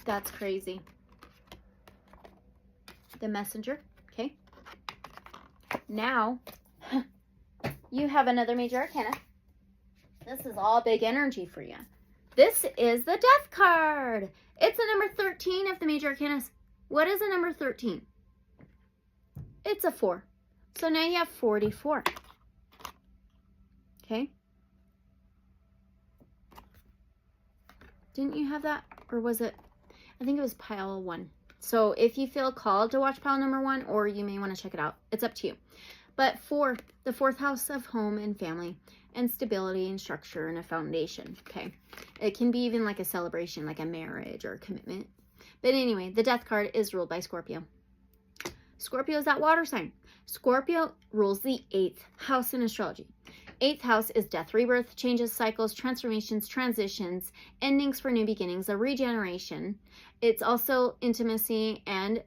That's crazy. The Messenger. Okay. Now, you have another major arcana. This is all big energy for you. This is the Death card. It's the number 13 of the major arcanas. What is the number 13? It's a 4. So now you have 44. Okay. Didn't you have that? Or was it? I think it was pile 1. So if you feel called to watch pile number 1, or you may want to check it out. It's up to you. But 4, the 4th house of home and family and stability and structure and a foundation. Okay. It can be even like a celebration, like a marriage or a commitment. But anyway, the Death card is ruled by Scorpio. Scorpio is that water sign. Scorpio rules the 8th house in astrology. 8th house is death, rebirth, changes, cycles, transformations, transitions, endings for new beginnings, a regeneration. It's also intimacy and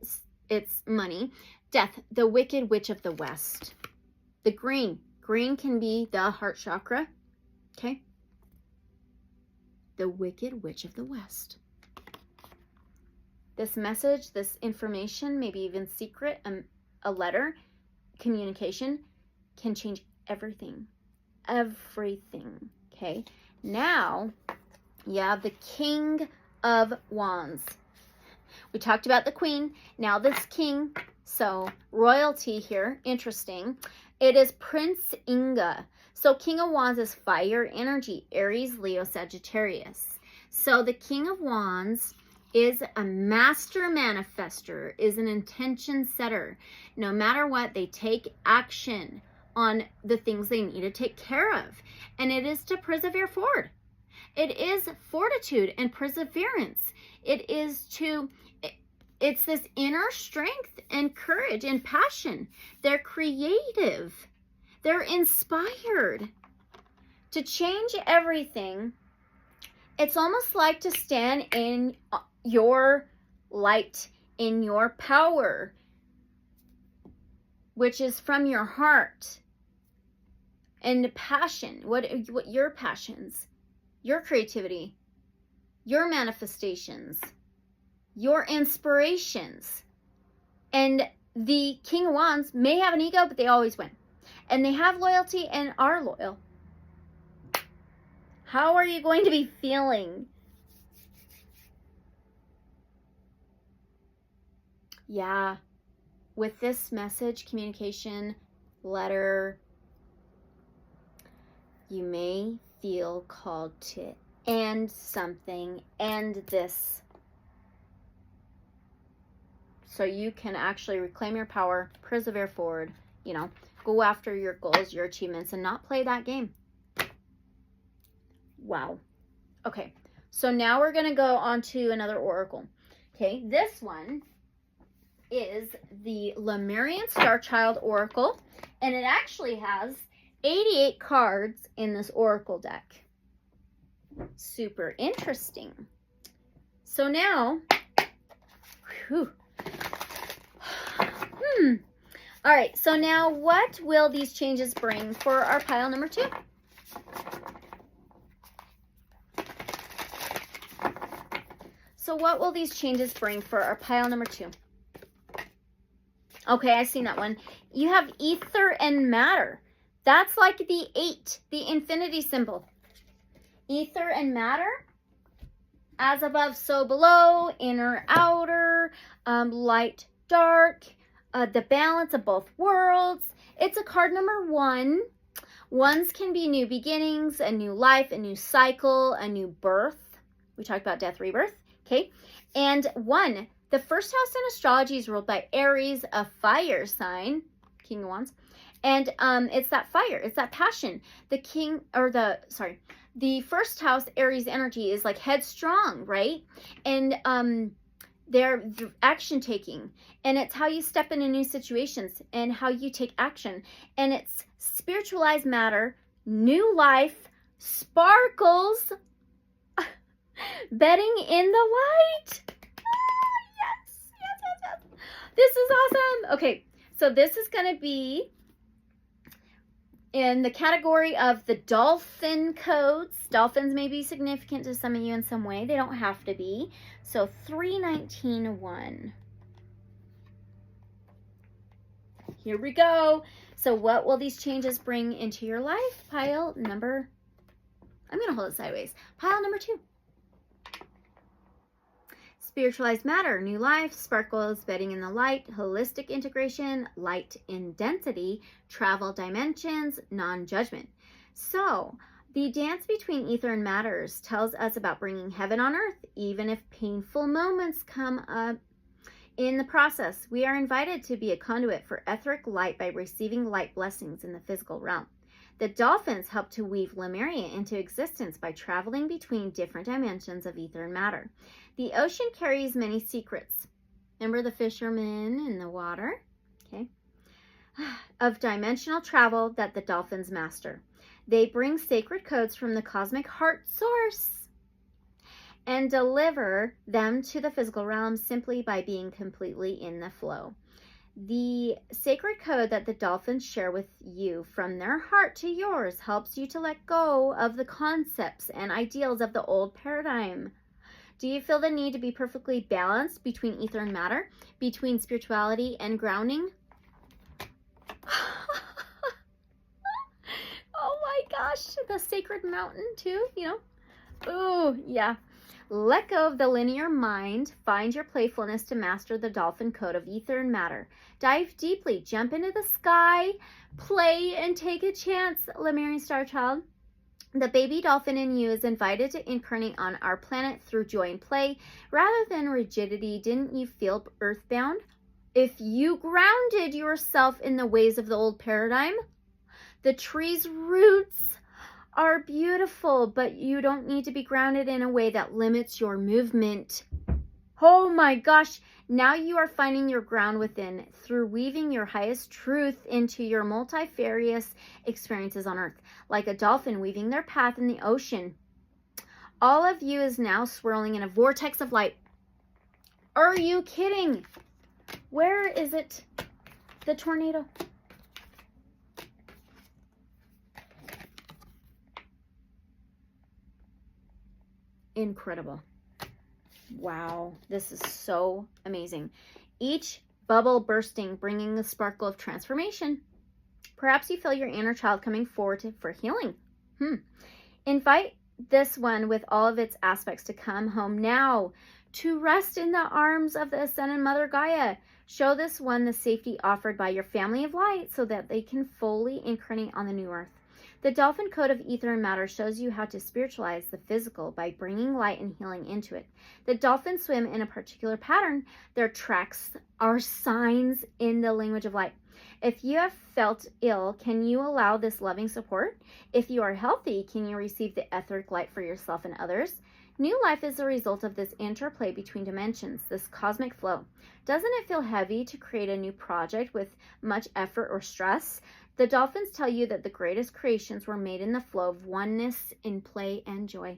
it's money. Death, the wicked witch of the west. The green. Green can be the heart chakra. Okay. The wicked witch of the west. This message, this information, maybe even secret, a letter, communication, can change everything. Everything. Okay. Now, you have the King of Wands. We talked about the Queen. Now this King. So, royalty here. Interesting. It is Prince Inga. So, King of Wands is fire energy. Aries, Leo, Sagittarius. So, the King of Wands is a master manifester, is an intention setter. No matter what, they take action on the things they need to take care of. And it is to persevere forward. It is fortitude and perseverance. It is to, it's this inner strength and courage and passion. They're creative. They're inspired to change everything. It's almost like to stand in your light, in your power, which is from your heart. And passion, what your passions, your creativity, your manifestations, your inspirations. And the King of Wands may have an ego, but they always win. And they have loyalty and are loyal. How are you going to be feeling? Yeah, with this message, communication, letter, you may feel called to end something, end this. So you can actually reclaim your power, persevere forward, you know, go after your goals, your achievements, and not play that game. Wow. Okay, so now we're going to go on to another oracle. Okay, this one is the Lemurian Starchild Oracle, and it actually has 88 cards in this oracle deck. Super interesting. So now, whew. All right, so now what will these changes bring for our pile number 2? So what will these changes bring for our pile number 2? Okay, I've seen that one. You have ether and matter. That's like the 8, the infinity symbol. Ether and matter, as above, so below, inner, outer, light, dark, the balance of both worlds. It's a card number 1. Ones can be new beginnings, a new life, a new cycle, a new birth. We talked about death, rebirth. Okay. And 1, the first house in astrology is ruled by Aries, a fire sign, King of Wands. And it's that fire, it's that passion. The first house, Aries energy, is like headstrong, right? And they're action taking, and it's how you step into new situations and how you take action. And it's spiritualized matter, new life, sparkles, bedding in the light. Yes. This is awesome. Okay, so this is going to be in the category of the dolphin codes. Dolphins may be significant to some of you in some way. They don't have to be. So 319-1. Here we go. So what will these changes bring into your life? Pile number, I'm going to hold it sideways. Pile number 2. Spiritualized matter, new life, sparkles, bedding in the light, holistic integration, light in density, travel dimensions, non-judgment. So the dance between ether and matters tells us about bringing heaven on earth, even if painful moments come up. In the process, we are invited to be a conduit for etheric light by receiving light blessings in the physical realm. The dolphins help to weave Lemurian into existence by traveling between different dimensions of ether and matter. The ocean carries many secrets. Remember the fishermen in the water? Okay. Of dimensional travel that the dolphins master. They bring sacred codes from the cosmic heart source and deliver them to the physical realm simply by being completely in the flow. The sacred code that the dolphins share with you from their heart to yours helps you to let go of the concepts and ideals of the old paradigm. Do you feel the need to be perfectly balanced between ether and matter, between spirituality and grounding? Oh my gosh, the sacred mountain too, you know? Oh, yeah. Let go of the linear mind. Find your playfulness to master the dolphin code of ether and matter. Dive deeply. Jump into the sky. Play and take a chance, Lemurian Starchild. The baby dolphin in you is invited to incarnate on our planet through joy and play rather than rigidity. Didn't you feel earthbound? If you grounded yourself in the ways of the old paradigm, the tree's roots are beautiful, but you don't need to be grounded in a way that limits your movement. Oh my gosh, now you are finding your ground within through weaving your highest truth into your multifarious experiences on earth, like a dolphin weaving their path in the ocean. All of you is now swirling in a vortex of light. Are you kidding? Where is it? The tornado. Incredible. Wow, this is so amazing. Each bubble bursting, bringing the sparkle of transformation. Perhaps you feel your inner child coming forward for healing. Invite this one with all of its aspects to come home now, to rest in the arms of the Ascended Mother Gaia. Show this one the safety offered by your family of light so that they can fully incarnate on the new earth. The dolphin code of ether and matter shows you how to spiritualize the physical by bringing light and healing into it. The dolphins swim in a particular pattern. Their tracks are signs in the language of light. If you have felt ill, can you allow this loving support? If you are healthy, can you receive the etheric light for yourself and others? New life is the result of this interplay between dimensions, this cosmic flow. Doesn't it feel heavy to create a new project with much effort or stress? The dolphins tell you that the greatest creations were made in the flow of oneness in play and joy.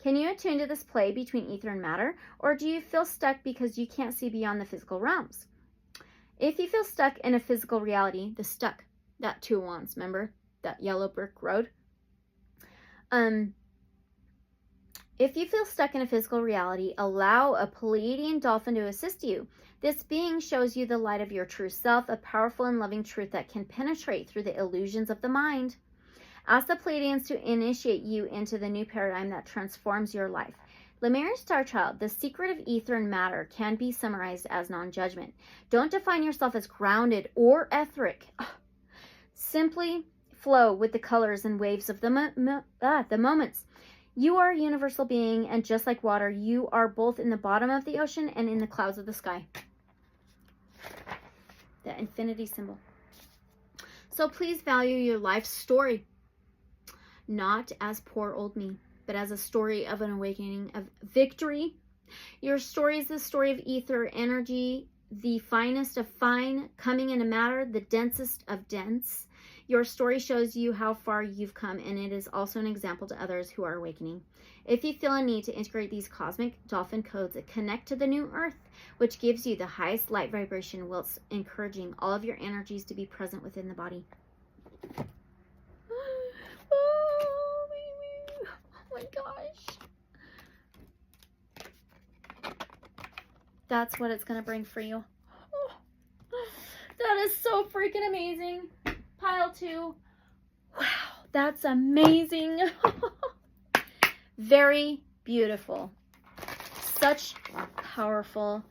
Can you attune to this play between ether and matter, or do you feel stuck because you can't see beyond the physical realms? If you feel stuck in a physical reality, that 2 of Wands, remember? That yellow brick road? If you feel stuck in a physical reality, allow a Pleiadian dolphin to assist you. This being shows you the light of your true self, a powerful and loving truth that can penetrate through the illusions of the mind. Ask the Pleiadians to initiate you into the new paradigm that transforms your life. Lemurian Starchild, the secret of ether and matter can be summarized as non-judgment. Don't define yourself as grounded or etheric. Simply flow with the colors and waves of the moments. You are a universal being, and just like water, you are both in the bottom of the ocean and in the clouds of the sky. The infinity symbol. So please value your life story, not as poor old me, but as a story of an awakening, of victory. Your story is the story of ether, energy, the finest of fine, coming into matter, the densest of dense. Your story shows you how far you've come, and it is also an example to others who are awakening. If you feel a need to integrate these cosmic dolphin codes that connect to the new earth, which gives you the highest light vibration whilst encouraging all of your energies to be present within the body. Oh my gosh. That's what it's going to bring for you. Oh, that is so freaking amazing. Pile 2. Wow, that's amazing. Very beautiful. Such powerful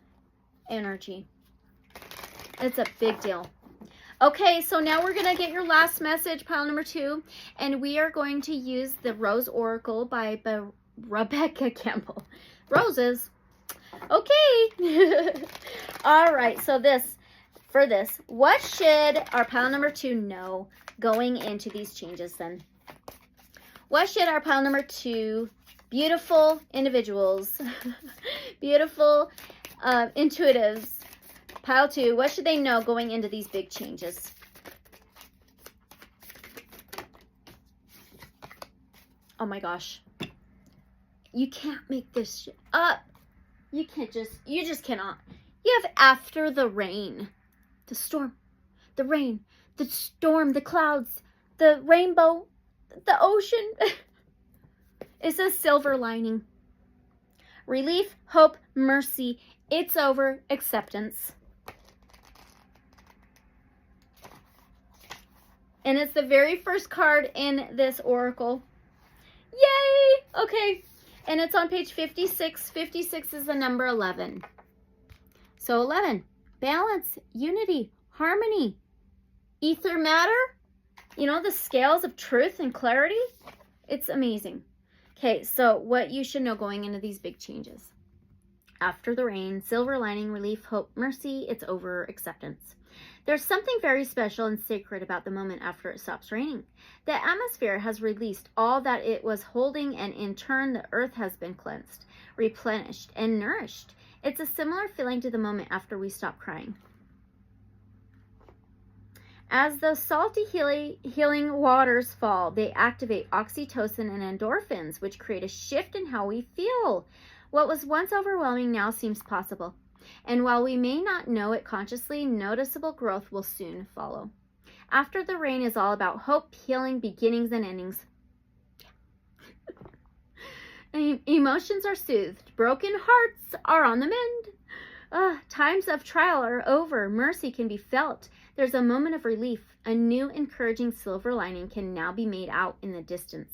energy. It's a big deal. Okay, so now we're going to get your last message, pile number 2, and we are going to use the Rose Oracle by Rebecca Campbell. Roses. Okay. All right, so what should our pile number 2 know going into these changes then? What should our pile number 2 beautiful individuals, beautiful intuitives, pile 2, what should they know going into these big changes? Oh my gosh. You can't make this shit up. You just cannot. You have after the rain. The storm, the rain, the storm, the clouds, the rainbow, the ocean. It's a silver lining. Relief, hope, mercy. It's over. Acceptance. And it's the very first card in this oracle. Yay! Okay. And it's on page 56. 56 is the number 11. So 11. Balance, unity, harmony, ether matter, you know, the scales of truth and clarity. It's amazing. Okay, so what you should know going into these big changes. After the rain, silver lining, relief, hope, mercy, it's over, acceptance. There's something very special and sacred about the moment after it stops raining. The atmosphere has released all that it was holding, and in turn, the earth has been cleansed, replenished, and nourished. It's a similar feeling to the moment after we stop crying. As those salty healing waters fall, they activate oxytocin and endorphins, which create a shift in how we feel. What was once overwhelming now seems possible. And while we may not know it consciously, noticeable growth will soon follow. After the rain is all about hope, healing, beginnings, and endings. Emotions are soothed. Broken hearts are on the mend. Times of trial are over. Mercy can be felt. There's a moment of relief. A new encouraging silver lining can now be made out in the distance.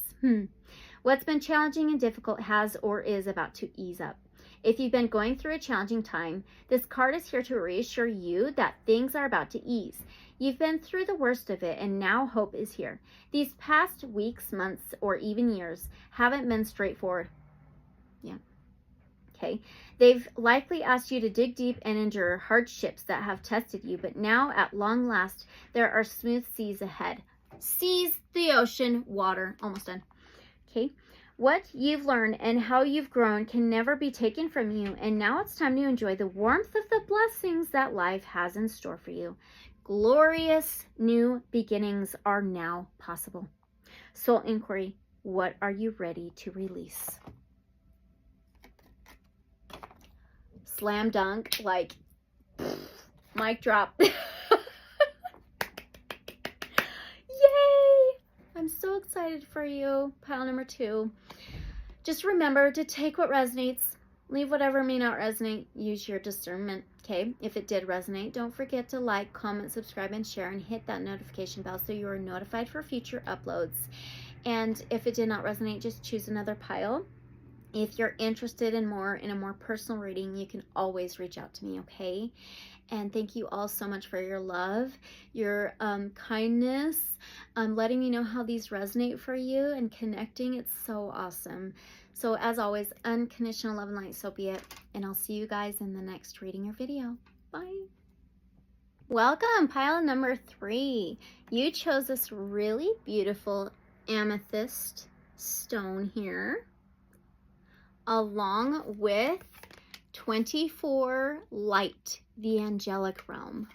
What's been challenging and difficult has or is about to ease up. If you've been going through a challenging time, this card is here to reassure you that things are about to ease. You've been through the worst of it, and now hope is here. These past weeks, months, or even years haven't been straightforward. Yeah. Okay. They've likely asked you to dig deep and endure hardships that have tested you, but now, at long last, there are smooth seas ahead. Seas, the ocean, water. Almost done. Okay. What you've learned and how you've grown can never be taken from you, and now it's time to enjoy the warmth of the blessings that life has in store for you. Glorious new beginnings are now possible. Soul inquiry, what are you ready to release? Slam dunk, like, mic drop. Yay! I'm so excited for you. Pile number 2. Just remember to take what resonates, leave whatever may not resonate, use your discernment, okay? If it did resonate, don't forget to like, comment, subscribe, and share, and hit that notification bell so you are notified for future uploads. And if it did not resonate, just choose another pile. If you're interested in a more personal reading, you can always reach out to me, okay? And thank you all so much for your love, your kindness, letting me know how these resonate for you and connecting. It's so awesome. So as always, unconditional love and light, so be it. And I'll see you guys in the next reading or video. Bye. Welcome, pile number 3. You chose this really beautiful amethyst stone here, along with 24 light, the angelic realm.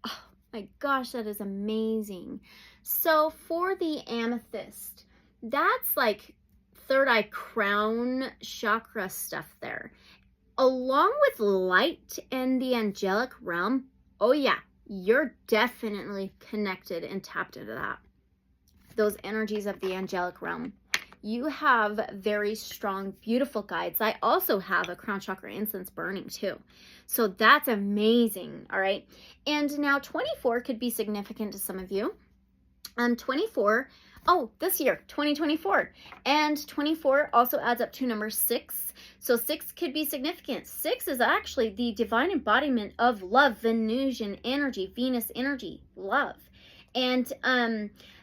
Oh my gosh, that is amazing. So for the amethyst, that's like third eye crown chakra stuff there. Along with light and the angelic realm, oh yeah, you're definitely connected and tapped into that. Those energies of the angelic realm. You have very strong, beautiful guides. I also have a crown chakra incense burning too. So that's amazing, all right? And now 24 could be significant to some of you. 24, oh, this year, 2024. And 24 also adds up to number 6. So 6 could be significant. 6 is actually the divine embodiment of love, Venusian energy, Venus energy, love. And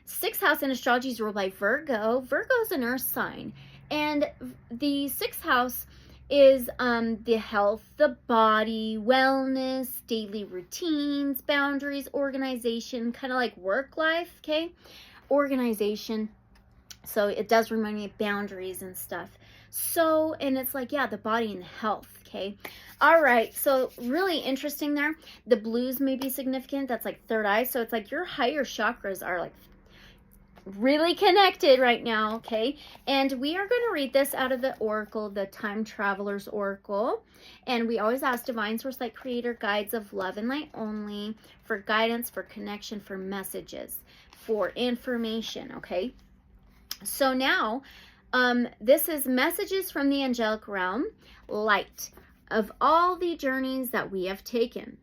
6th house in astrology is ruled by Virgo. Virgo is an earth sign. And the 6th house is the health, the body, wellness, daily routines, boundaries, organization, kind of like work life, okay? Organization. So it does remind me of boundaries and stuff. So, and it's like, yeah, the body and health, okay? All right, so really interesting there. The blues may be significant. That's like third eye. So it's like your higher chakras are like really connected right now, okay? And we are going to read this out of the oracle, the Time Traveler's Oracle. And we always ask Divine Source Light Creator guides of love and light only for guidance, for connection, for messages, for information, okay? So now, this is messages from the angelic realm, light, of all the journeys that we have taken.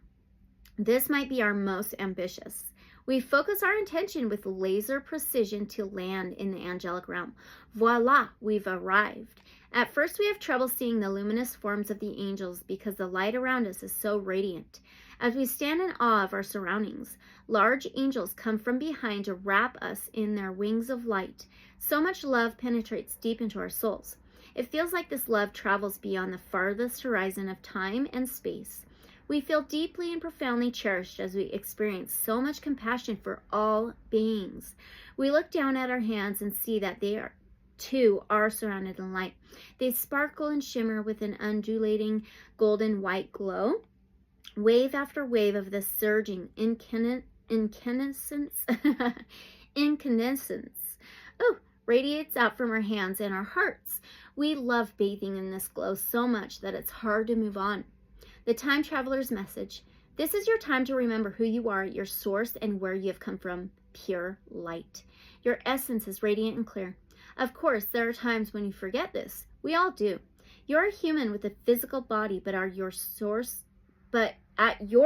This might be our most ambitious. We focus our intention with laser precision to land in the angelic realm. Voila, we've arrived. At first, we have trouble seeing the luminous forms of the angels because the light around us is so radiant. As we stand in awe of our surroundings, large angels come from behind to wrap us in their wings of light. So much love penetrates deep into our souls. It feels like this love travels beyond the farthest horizon of time and space. We feel deeply and profoundly cherished as we experience so much compassion for all beings. We look down at our hands and see that they too are surrounded in light. They sparkle and shimmer with an undulating golden white glow. Wave after wave of this surging incandescence radiates out from our hands and our hearts. We love bathing in this glow so much that it's hard to move on. The Time Traveler's message. This is your time to remember who you are, your source, and where you have come from. Pure light. Your essence is radiant and clear. Of course, there are times when you forget this. We all do. You're a human with a physical body, but at your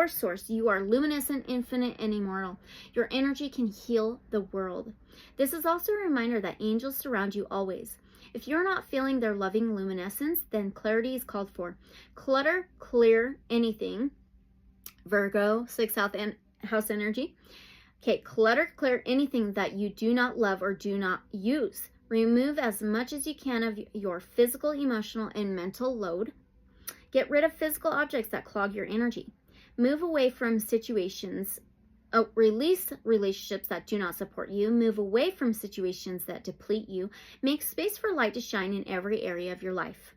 source, you are luminescent, infinite, and immortal. Your energy can heal the world. This is also a reminder that angels surround you always. If you're not feeling their loving luminescence, then clarity is called for. Clutter, clear anything. Virgo, 6th house energy. Okay, clutter, clear anything that you do not love or do not use. Remove as much as you can of your physical, emotional, and mental load. Get rid of physical objects that clog your energy. Move away from situations. Release relationships that do not support you. Move away from situations that deplete you. Make space for light to shine in every area of your life.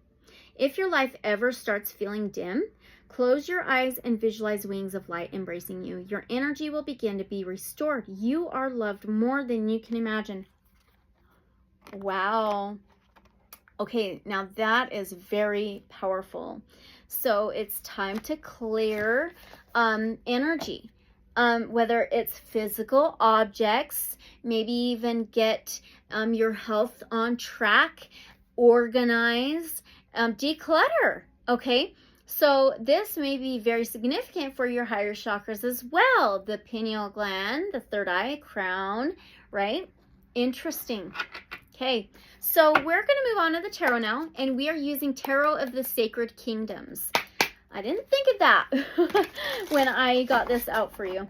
If your life ever starts feeling dim, Close your eyes and visualize wings of light embracing you. Your energy will begin to be restored. You are loved more than you can imagine. Wow. Okay, now that is very powerful. So it's time to clear energy. Whether it's physical objects, maybe even get your health on track, organize, declutter, okay? So this may be very significant for your higher chakras as well. The pineal gland, the third eye, crown, right? Interesting. Okay, so we're going to move on to the tarot now, and we are using Tarot of the Sacred Kingdoms. I didn't think of that when I got this out for you.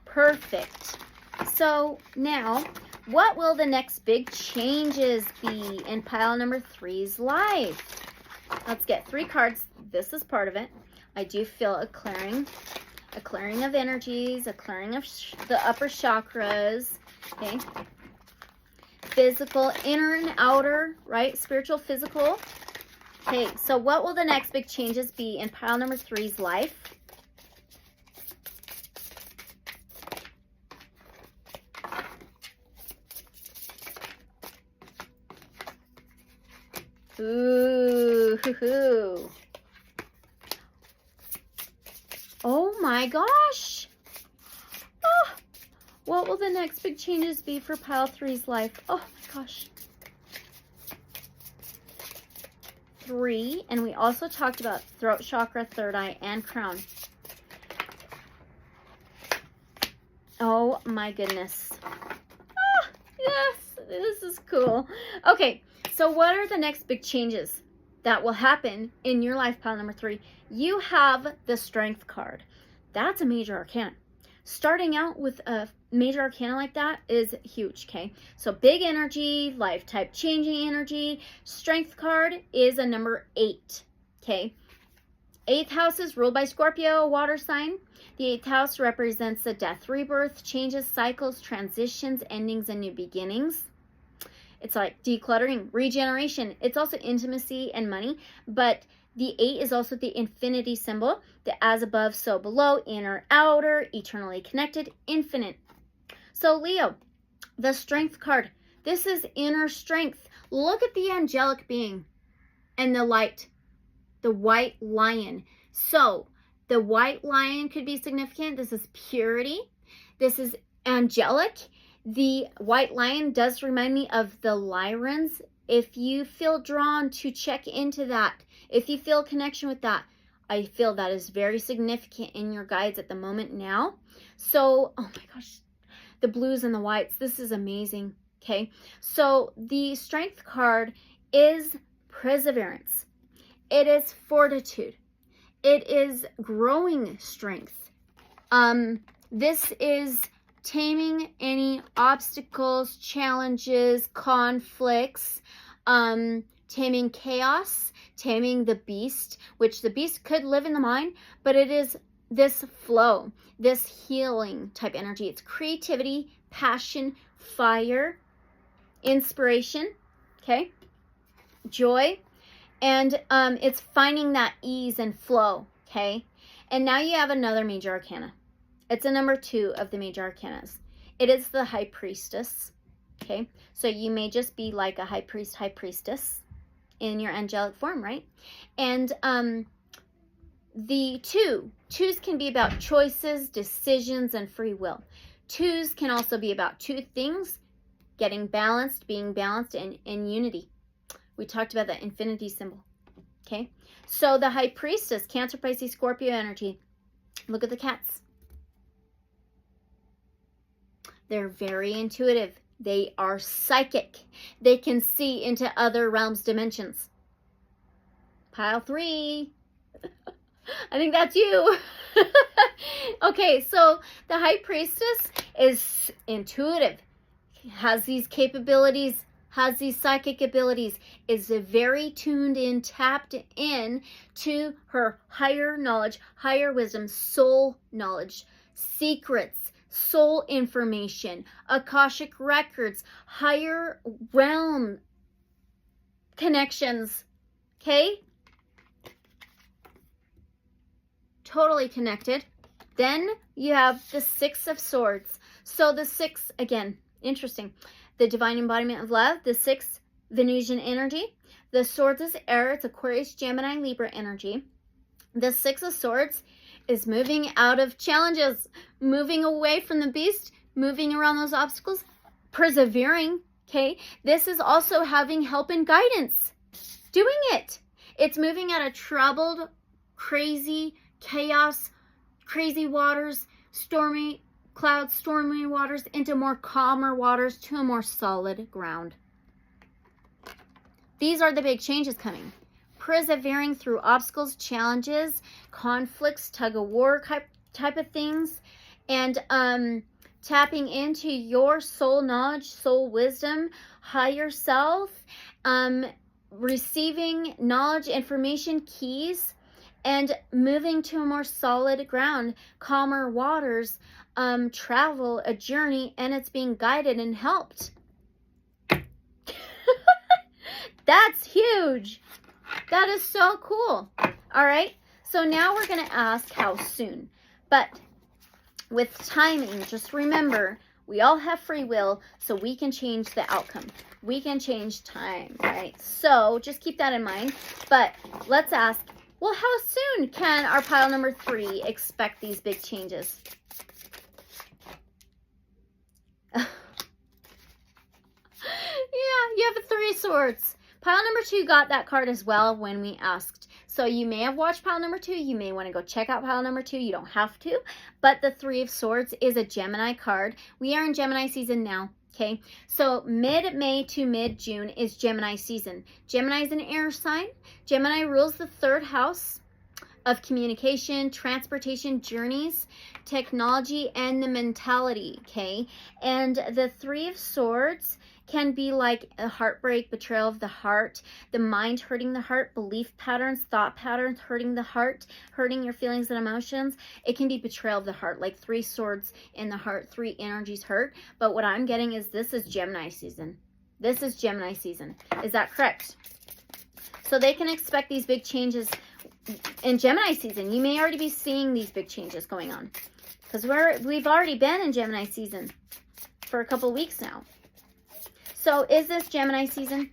Perfect. So now, what will the next big changes be in pile number 3's life? Let's get 3 cards. This is part of it. I do feel a clearing of energies, a clearing of the upper chakras, okay? Physical, inner and outer, right? Spiritual, physical. Okay, so what will the next big changes be in pile number 3's life? Ooh, hoo-hoo. Oh my gosh. Oh, what will the next big changes be for pile 3's life? Oh my gosh. 3, and we also talked about throat chakra, third eye, and crown. Oh my goodness. Ah, yes, this is cool. Okay, so what are the next big changes that will happen in your life, pile number 3? You have the Strength card. That's a major arcana. Starting out with a major arcana like that is huge, okay? So big energy, life type changing energy. Strength card is a number 8, okay? 8th house is ruled by Scorpio, a water sign. The 8th house represents the death, rebirth, changes, cycles, transitions, endings, and new beginnings. It's like decluttering, regeneration. It's also intimacy and money, but the 8 is also the infinity symbol, the as above, so below, inner, outer, eternally connected, infinite. So Leo, the Strength card, this is inner strength. Look at the angelic being and the light, the white lion. So the white lion could be significant. This is purity. This is angelic. The white lion does remind me of the Lyrans. If you feel drawn to check into that, if you feel a connection with that, I feel that is very significant in your guides at the moment now. So, oh my gosh, the blues and the whites, this is amazing, okay? So the Strength card is perseverance. It is fortitude. It is growing strength. This is taming any obstacles, challenges, conflicts, taming chaos, taming the beast, which the beast could live in the mind, but it is this flow, this healing type energy. It's creativity, passion, fire, inspiration, okay, joy, and it's finding that ease and flow, okay. And now you have another major arcana. It's a number 2 of the major arcanas. It is the High Priestess, okay? So you may just be like a high priest, high priestess in your angelic form, right? And the 2s can be about choices, decisions, and free will. 2s can also be about 2 things, getting balanced, being balanced, and in unity. We talked about that infinity symbol, okay? So the High Priestess, Cancer, Pisces, Scorpio energy. Look at the cats. They're very intuitive. They are psychic. They can see into other realms, dimensions. Pile 3. I think that's you. Okay, so the High Priestess is intuitive, has these capabilities, has these psychic abilities, is very tuned in, tapped in to her higher knowledge, higher wisdom, soul knowledge, secrets, soul information, Akashic records, higher realm connections, okay? totally connected. Then you have the Six of Swords. So the six, again, interesting. The divine embodiment of love, the six, Venusian energy. The Swords is air, it's Aquarius, Gemini, Libra energy. The Six of Swords is moving out of challenges, moving away from the beast, moving around those obstacles, persevering, okay? This is also having help and guidance, doing it. It's moving out of troubled, crazy, chaos, crazy waters, stormy clouds, stormy waters, into more calmer waters, to a more solid ground. These are the big changes coming. Persevering through obstacles, challenges, conflicts, tug of war type of things, and tapping into your soul knowledge, soul wisdom, higher self, receiving knowledge, information, keys, and moving to a more solid ground, calmer waters, travel, a journey, and it's being guided and helped. That's huge. That is so cool. All right. So now we're going to ask how soon. But with timing, just remember, we all have free will, so we can change the outcome. We can change time, right? So just keep that in mind. But let's ask, well, how soon can our pile number 3 expect these big changes? Yeah, you have a 3 of Swords. Pile number 2 got that card as well when we asked. So you may have watched pile number 2. You may want to go check out pile number 2. You don't have to. But the 3 of Swords is a Gemini card. We are in Gemini season now. Okay. So mid-May to mid-June is Gemini season. Gemini is an air sign. Gemini rules the 3rd house of communication, transportation, journeys, technology, and the mentality. Okay. And the 3 of Swords can be like a heartbreak, betrayal of the heart, the mind hurting the heart, belief patterns, thought patterns hurting the heart, hurting your feelings and emotions. It can be betrayal of the heart, like 3 swords in the heart, 3 energies hurt. But what I'm getting is this is Gemini season. This is Gemini season. Is that correct? So they can expect these big changes in Gemini season. You may already be seeing these big changes going on because we've already been in Gemini season for a couple weeks now. So is this Gemini season?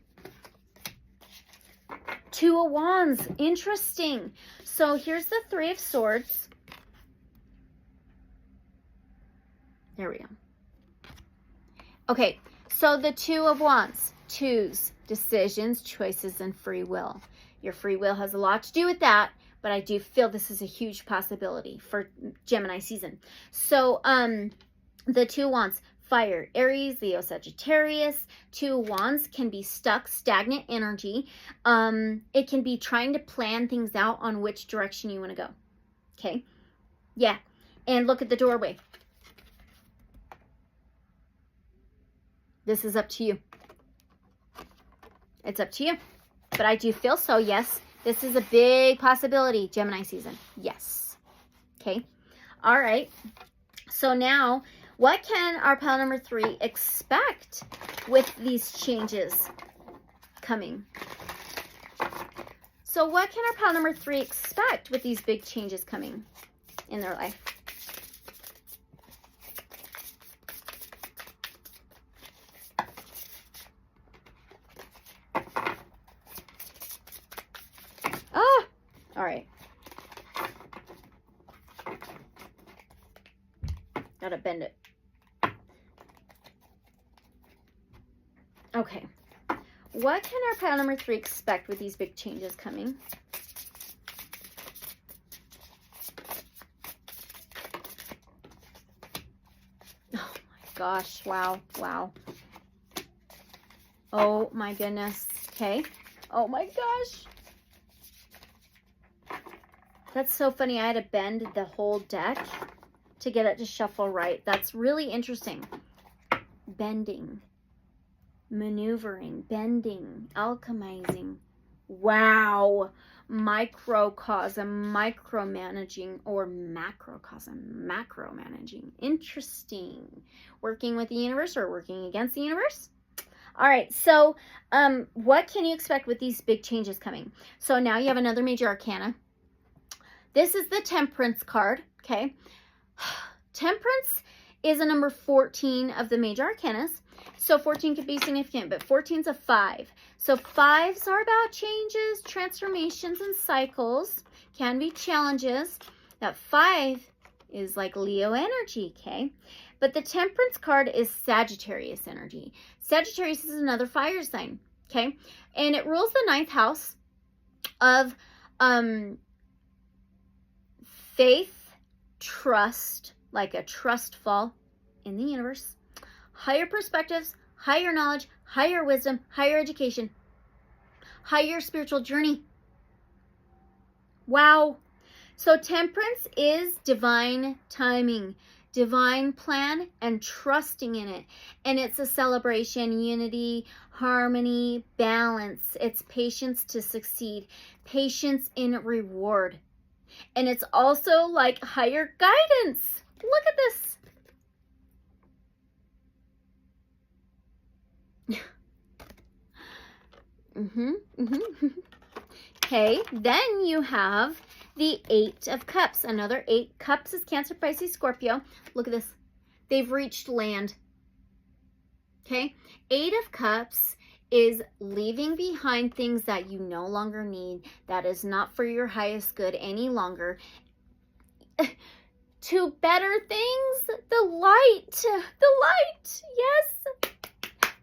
2 of Wands. Interesting. So here's the 3 of Swords. There we go. Okay, so the 2 of Wands. 2s, decisions, choices, and free will. Your free will has a lot to do with that, but I do feel this is a huge possibility for Gemini season. So the 2 of Wands. Fire, Aries, Leo, Sagittarius. 2 of Wands can be stuck, stagnant energy. It can be trying to plan things out on which direction you want to go. Okay? Yeah. And look at the doorway. This is up to you. It's up to you. But I do feel so, yes. This is a big possibility, Gemini season. Yes. Okay? All right. So now, what can our pile number 3 expect with these changes coming? So what can our pile number 3 expect with these big changes coming in their life? Ah, all right. Gotta bend it. Okay, what can our pile number 3 expect with these big changes coming? Oh my gosh, wow, wow. Oh my goodness, okay. Oh my gosh. That's so funny, I had to bend the whole deck to get it to shuffle right. That's really interesting. Bending. Maneuvering, bending, alchemizing. Wow. Microcosm, micromanaging, or macrocosm, macromanaging. Interesting. Working with the universe or working against the universe? All right, so what can you expect with these big changes coming? So now you have another major arcana. This is the Temperance card, okay? Temperance is a number 14 of the major arcanas. So 14 could be significant, but 14 is a 5. So 5s are about changes, transformations, and cycles. Can be challenges. That 5 is like Leo energy, okay? But the Temperance card is Sagittarius energy. Sagittarius is another fire sign, okay? And it rules the 9th house of faith, trust, like a trust fall in the universe, higher perspectives, higher knowledge, higher wisdom, higher education, higher spiritual journey. Wow. So Temperance is divine timing, divine plan, and trusting in it. And it's a celebration, unity, harmony, balance. It's patience to succeed, patience in reward. And it's also like higher guidance. Look at this. Okay, then you have the 8 of Cups. Another 8. Cups is Cancer, Pisces, Scorpio. Look at this. They've reached land. Okay, 8 of Cups is leaving behind things that you no longer need, that is not for your highest good any longer, to better things, the light, yes,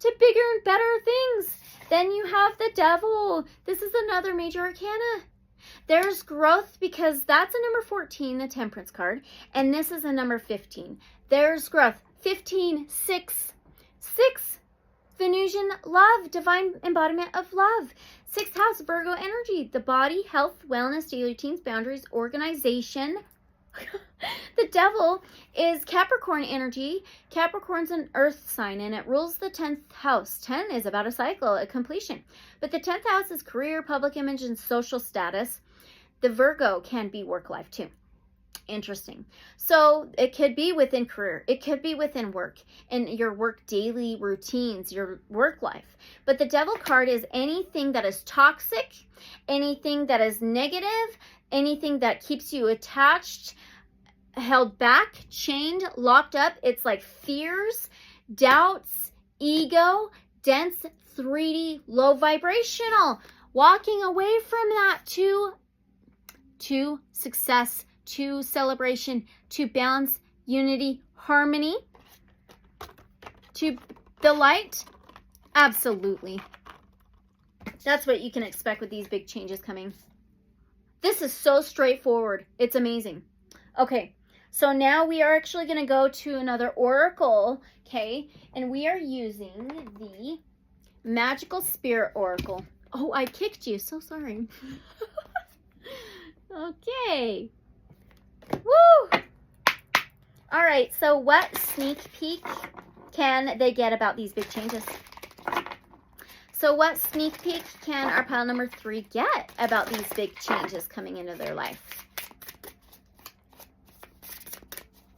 to bigger and better things. Then you have the Devil. This is another major arcana. There's growth because that's a number 14, the Temperance card, and this is a number 15. There's growth. 15, 6, Venusian love, divine embodiment of love. 6th house, Virgo energy, the body, health, wellness, daily routines, boundaries, organization. The Devil is Capricorn energy. Capricorn's an earth sign and it rules the 10th house. 10 is about a cycle, a completion. But the 10th house is career, public image, and social status. The Virgo can be work life too. Interesting. So it could be within career. It could be within work and your work daily routines, your work life. But the Devil card is anything that is toxic, anything that is negative, anything that keeps you attached, held back, chained, locked up. It's like fears, doubts, ego, dense, 3D, low vibrational. Walking away from that to success, to celebration, to balance, unity, harmony, to the light. Absolutely. That's what you can expect with these big changes coming. This is so straightforward. It's amazing. Okay, so now we are actually going to go to another oracle, okay? And we are using the Magical Spirit Oracle. Oh, I kicked you. So sorry. Okay. Woo! All right, so what sneak peek can they get about these big changes? So what sneak peek can our pile number 3 get about these big changes coming into their life?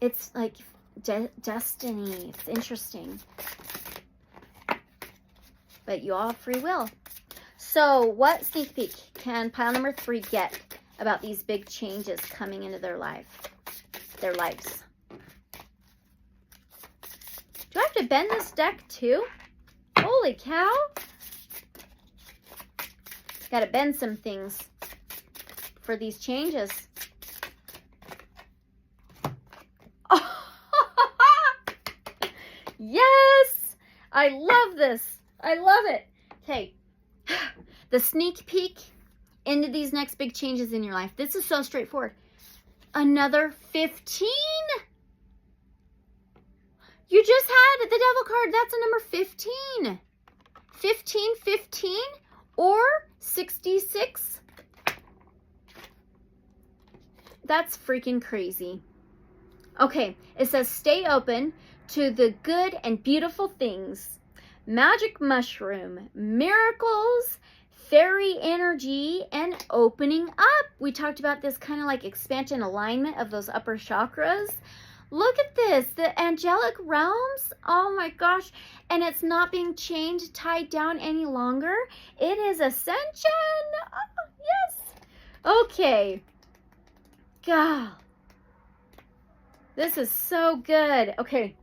It's like destiny. It's interesting. But you all have free will. So what sneak peek can pile number 3 get about these big changes coming into their lives? Do I have to bend this deck too? Holy cow. Got to bend some things for these changes. Yes! I love this. I love it. Okay. The sneak peek into these next big changes in your life. This is so straightforward. Another 15. You just had the Devil card. That's a number 15. 15, 15, or 66. That's freaking crazy. Okay, it says stay open to the good and beautiful things. Magic mushroom, miracles, fairy energy, and opening up. We talked about this kind of like expansion alignment of those upper chakras. Look at this, the angelic realms. Oh my gosh. And it's not being chained, tied down any longer. It is ascension. Oh, yes. Okay. God. This is so good. Okay.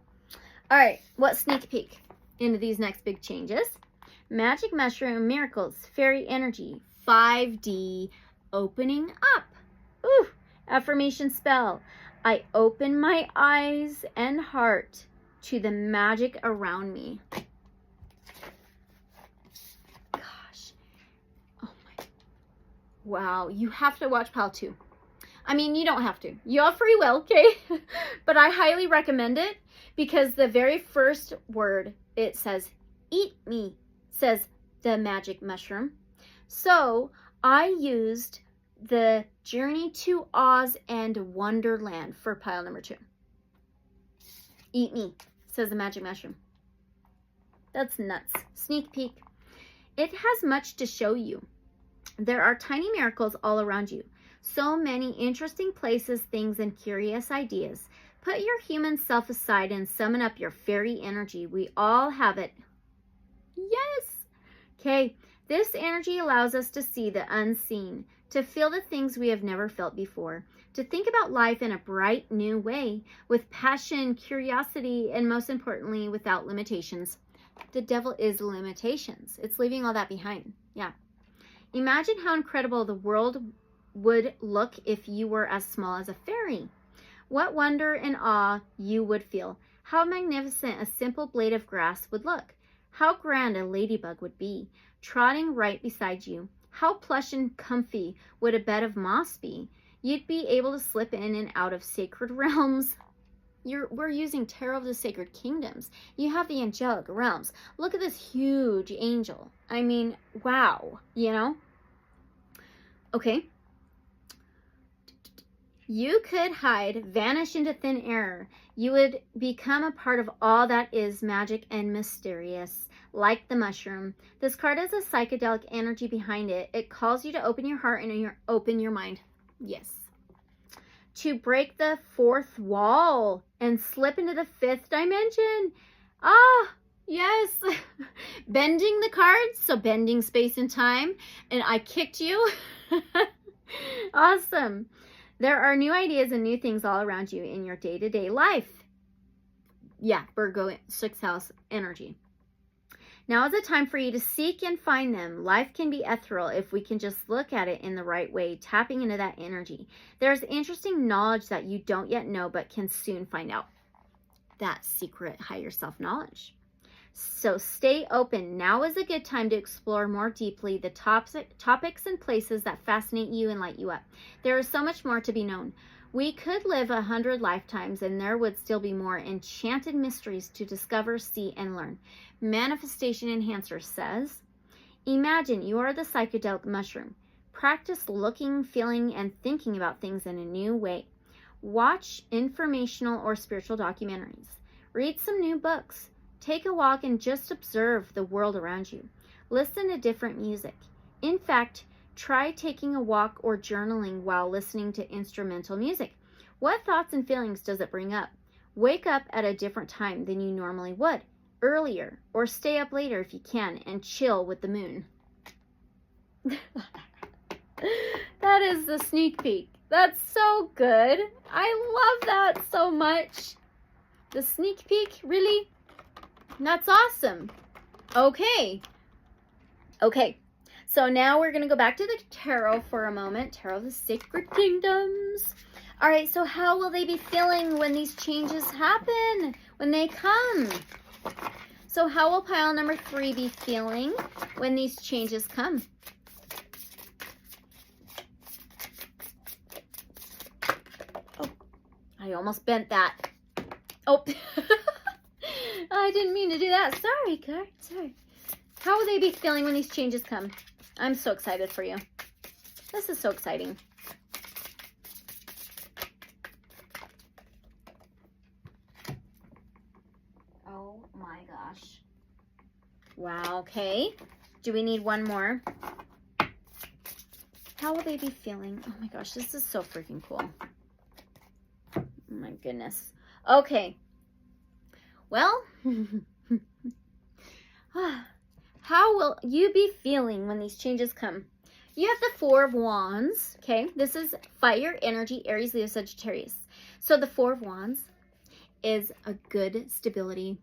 All right. What sneak peek into these next big changes? Magic mushroom, miracles, fairy energy, 5D, opening up. Ooh. Affirmation spell. I open my eyes and heart to the magic around me. Gosh. Oh my. Wow. You have to watch Pile 2. I mean, you don't have to. You have free will, okay? But I highly recommend it because the very first word, it says, eat me, says the magic mushroom. So I used the Journey to Oz and Wonderland for pile number 2. Eat me, says the magic mushroom. That's nuts. Sneak peek. It has much to show you. There are tiny miracles all around you. So many interesting places, things, and curious ideas. Put your human self aside and summon up your fairy energy. We all have it. Yes. Okay. This energy allows us to see the unseen, to feel the things we have never felt before, to think about life in a bright new way, with passion, curiosity, and most importantly, without limitations. The devil is limitations. It's leaving all that behind. Yeah. Imagine how incredible the world would look if you were as small as a fairy. What wonder and awe you would feel. How magnificent a simple blade of grass would look. How grand a ladybug would be, trotting right beside you. How plush and comfy would a bed of moss be. You'd be able to slip in and out of sacred realms. We're using Tarot of the Sacred Kingdoms. You have the angelic realms. Look at this huge angel. I mean, wow, you know? Okay. You could hide, vanish into thin air. You would become a part of all that is magic and mysterious, like the mushroom. This card has a psychedelic energy behind it. It calls you to open your heart and open your mind. Yes. To break the fourth wall and slip into the fifth dimension. Ah, yes. Bending the cards, so bending space and time. And I kicked you. Awesome. There are new ideas and new things all around you in your day-to-day life. Yeah, Virgo 6th house energy. Now is the time for you to seek and find them. Life can be ethereal if we can just look at it in the right way, tapping into that energy. There's interesting knowledge that you don't yet know but can soon find out. That secret higher self knowledge. So stay open. Now is a good time to explore more deeply the topics and places that fascinate you and light you up. There is so much more to be known. We could live 100 lifetimes and there would still be more enchanted mysteries to discover, see, and learn. Manifestation Enhancer says, imagine you are the psychedelic mushroom. Practice looking, feeling, and thinking about things in a new way. Watch informational or spiritual documentaries. Read some new books. Take a walk and just observe the world around you. Listen to different music. In fact, try taking a walk or journaling while listening to instrumental music. What thoughts and feelings does it bring up? Wake up at a different time than you normally would, earlier, or stay up later if you can and chill with the moon. That is the sneak peek. That's so good. I love that so much. The sneak peek, really? That's awesome. Okay. So now we're going to go back to the tarot for a moment. Tarot of the Sacred Kingdoms. All right, so how will they be feeling when these changes happen, when they come? So how will pile number 3 be feeling when these changes come? Oh, I almost bent that. Oh, I didn't mean to do that. Sorry, card. Sorry. How will they be feeling when these changes come? I'm so excited for you. This is so exciting. Oh my gosh. Wow, okay. Do we need one more? How will they be feeling? Oh my gosh, this is so freaking cool. Oh my goodness. Okay. Well, how will you be feeling when these changes come? You have the Four of Wands, okay? This is fire, energy, Aries, Leo, Sagittarius. So the Four of Wands is a good stability,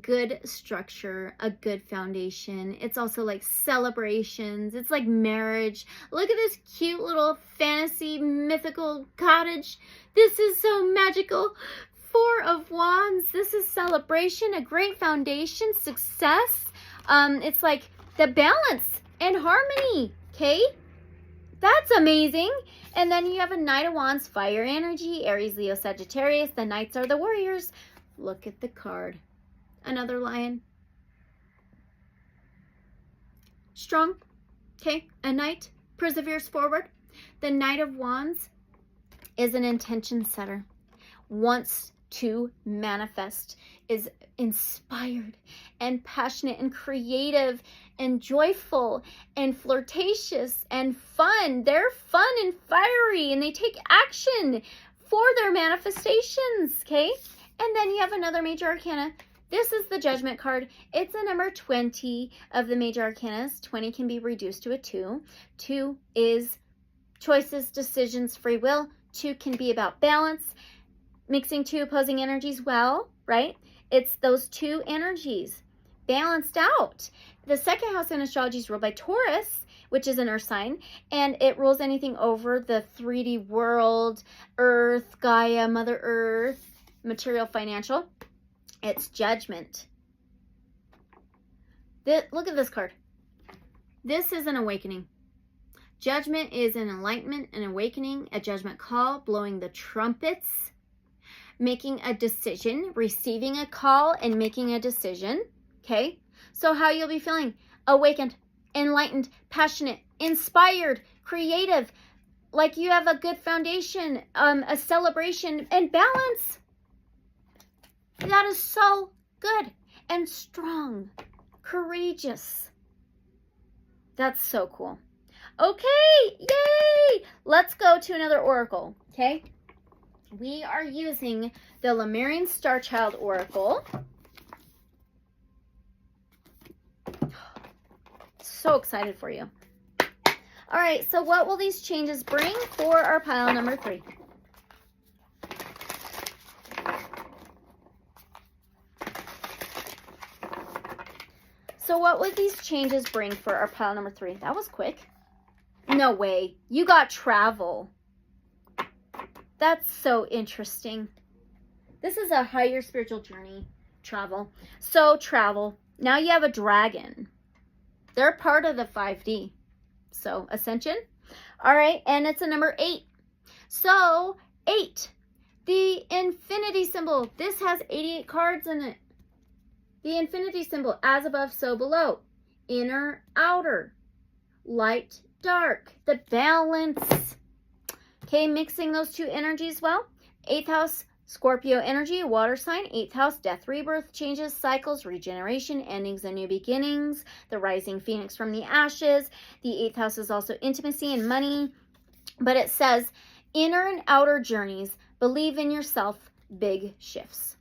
good structure, a good foundation. It's also like celebrations. It's like marriage. Look at this cute little fantasy mythical cottage. This is so magical. Four of Wands. This is celebration, a great foundation, success. It's like the balance and harmony, okay? That's amazing. And then you have a Knight of Wands, fire energy, Aries, Leo, Sagittarius. The Knights are the warriors. Look at the card. Another lion. Strong, okay? A knight perseveres forward. The Knight of Wands is an intention setter. Wants to manifest, is inspired and passionate and creative and joyful and flirtatious and fun. They're fun and fiery and they take action for their manifestations, okay? And then you have another major arcana. This is the Judgment card. It's a number 20 of the major arcanas. 20 can be reduced to a 2. 2 is choices, decisions, free will. 2 can be about balance. Mixing two opposing energies well, right? It's those two energies balanced out. The second house in astrology is ruled by Taurus, which is an earth sign, and it rules anything over the 3D world, Earth, Gaia, Mother Earth, material, financial. It's Judgment. Look at this card. This is an awakening. Judgment is an enlightenment, an awakening, a judgment call, blowing the trumpets, making a decision, receiving a call and making a decision, okay? So how you'll be feeling? Awakened, enlightened, passionate, inspired, creative, like you have a good foundation, a celebration, and balance. That is so good and strong, courageous. That's so cool. Okay, yay! Let's go to another oracle, okay? We are using the Lemurian Starchild Oracle. So excited for you. All right, so what will these changes bring for our pile number 3? So what would these changes bring for our pile number 3? That was quick. No way. You got travel. That's so interesting. This is a higher spiritual journey, travel. So travel. Now you have a dragon. They're part of the 5D. So ascension. All right. And it's a number 8. So 8. The infinity symbol. This has 88 cards in it. The infinity symbol. As above, so below. Inner, outer. Light, dark. The balance. Okay, mixing those two energies well. 8th house, Scorpio energy, water sign. 8th house, death, rebirth, changes, cycles, regeneration, endings, and new beginnings. The rising phoenix from the ashes. The 8th house is also intimacy and money. But it says, inner and outer journeys. Believe in yourself. Big shifts.